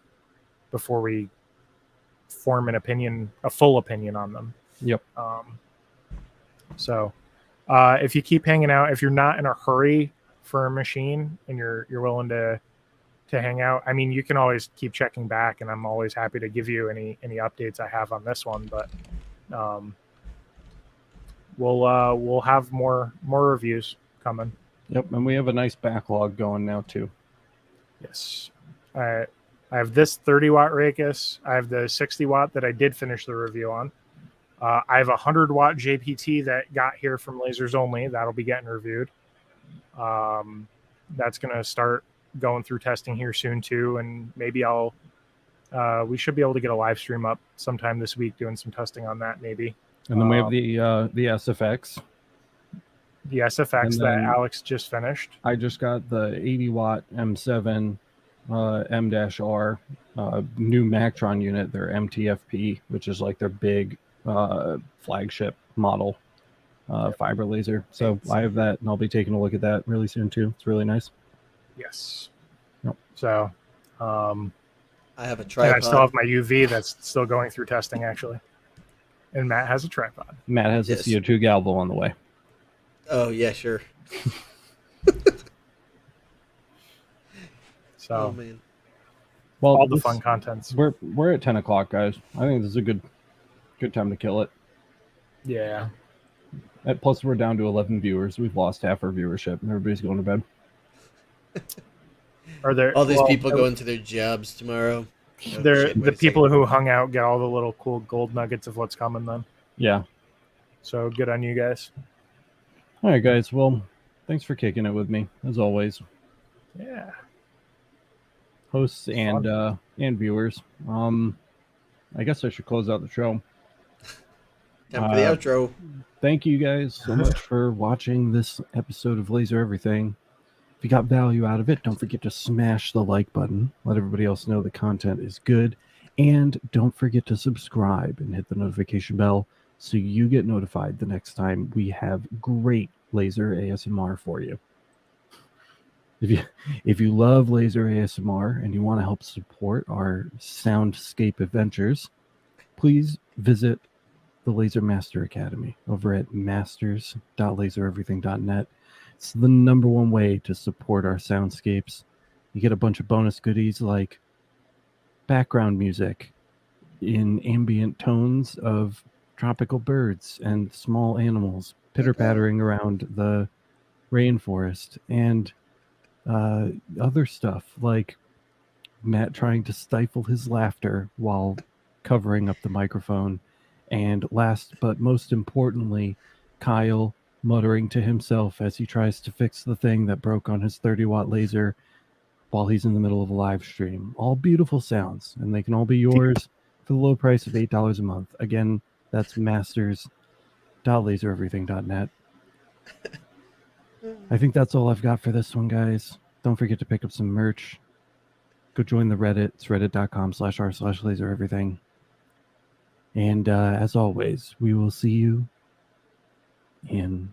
form a full opinion on them. Yep. So if you keep hanging out, if you're not in a hurry for a machine and you're willing to hang out, I mean, you can always keep checking back, and I'm always happy to give you any updates I have on this one. But we'll have more reviews coming. Yep, and we have a nice backlog going now too. Yes. I have this 30 watt Raycus. I have the 60 watt that I did finish the review on. I have a 100 watt JPT that got here from Lasers Only. That'll be getting reviewed. That's going to start going through testing here soon too, and maybe I'll We should be able to get a live stream up sometime this week, doing some testing on that, maybe. And then we have the SFX. The SFX that Alex just finished. I just got the 80 watt M7 M-R new Mactron unit, their MTFP, which is like their big flagship model fiber laser. So I have that, and I'll be taking a look at that really soon too. It's really nice. Yes. Yep. So I have a tripod. And I still have my UV that's still going through testing, actually. And Matt has a tripod. Matt has a CO2 galvo on the way. Oh, yeah, sure. So, oh, man. Well, all the fun contents. We're at 10 o'clock, guys. I think this is a good time to kill it. Yeah. Plus, we're down to 11 viewers. We've lost half our viewership, and everybody's going to bed. Are there all these people going to their jobs tomorrow? The people who hung out get all the little cool gold nuggets of what's coming then. Yeah. So good on you guys. All right, guys. Well, thanks for kicking it with me, as always. Yeah. Hosts and viewers. I guess I should close out the show. Time for the outro. Thank you guys so much for watching this episode of Laser Everything. If you got value out of it, don't forget to smash the like button. Let everybody else know the content is good. And don't forget to subscribe and hit the notification bell so you get notified the next time we have great laser ASMR for you. If you love laser ASMR and you want to help support our soundscape adventures, please visit the Laser Master Academy over at masters.lasereverything.net. It's the #1 way to support our soundscapes. You get a bunch of bonus goodies like background music in ambient tones of tropical birds and small animals pitter-pattering around the rainforest, and other stuff like Matt trying to stifle his laughter while covering up the microphone, and last but most importantly, Kyle muttering to himself as he tries to fix the thing that broke on his 30-watt laser while he's in the middle of a live stream. All beautiful sounds, and they can all be yours for the low price of $8 a month. Again, that's masters.lasereverything.net. I think that's all I've got for this one, guys. Don't forget to pick up some merch. Go join the Reddit. It's reddit.com/r/lasereverything. And as always, we will see you in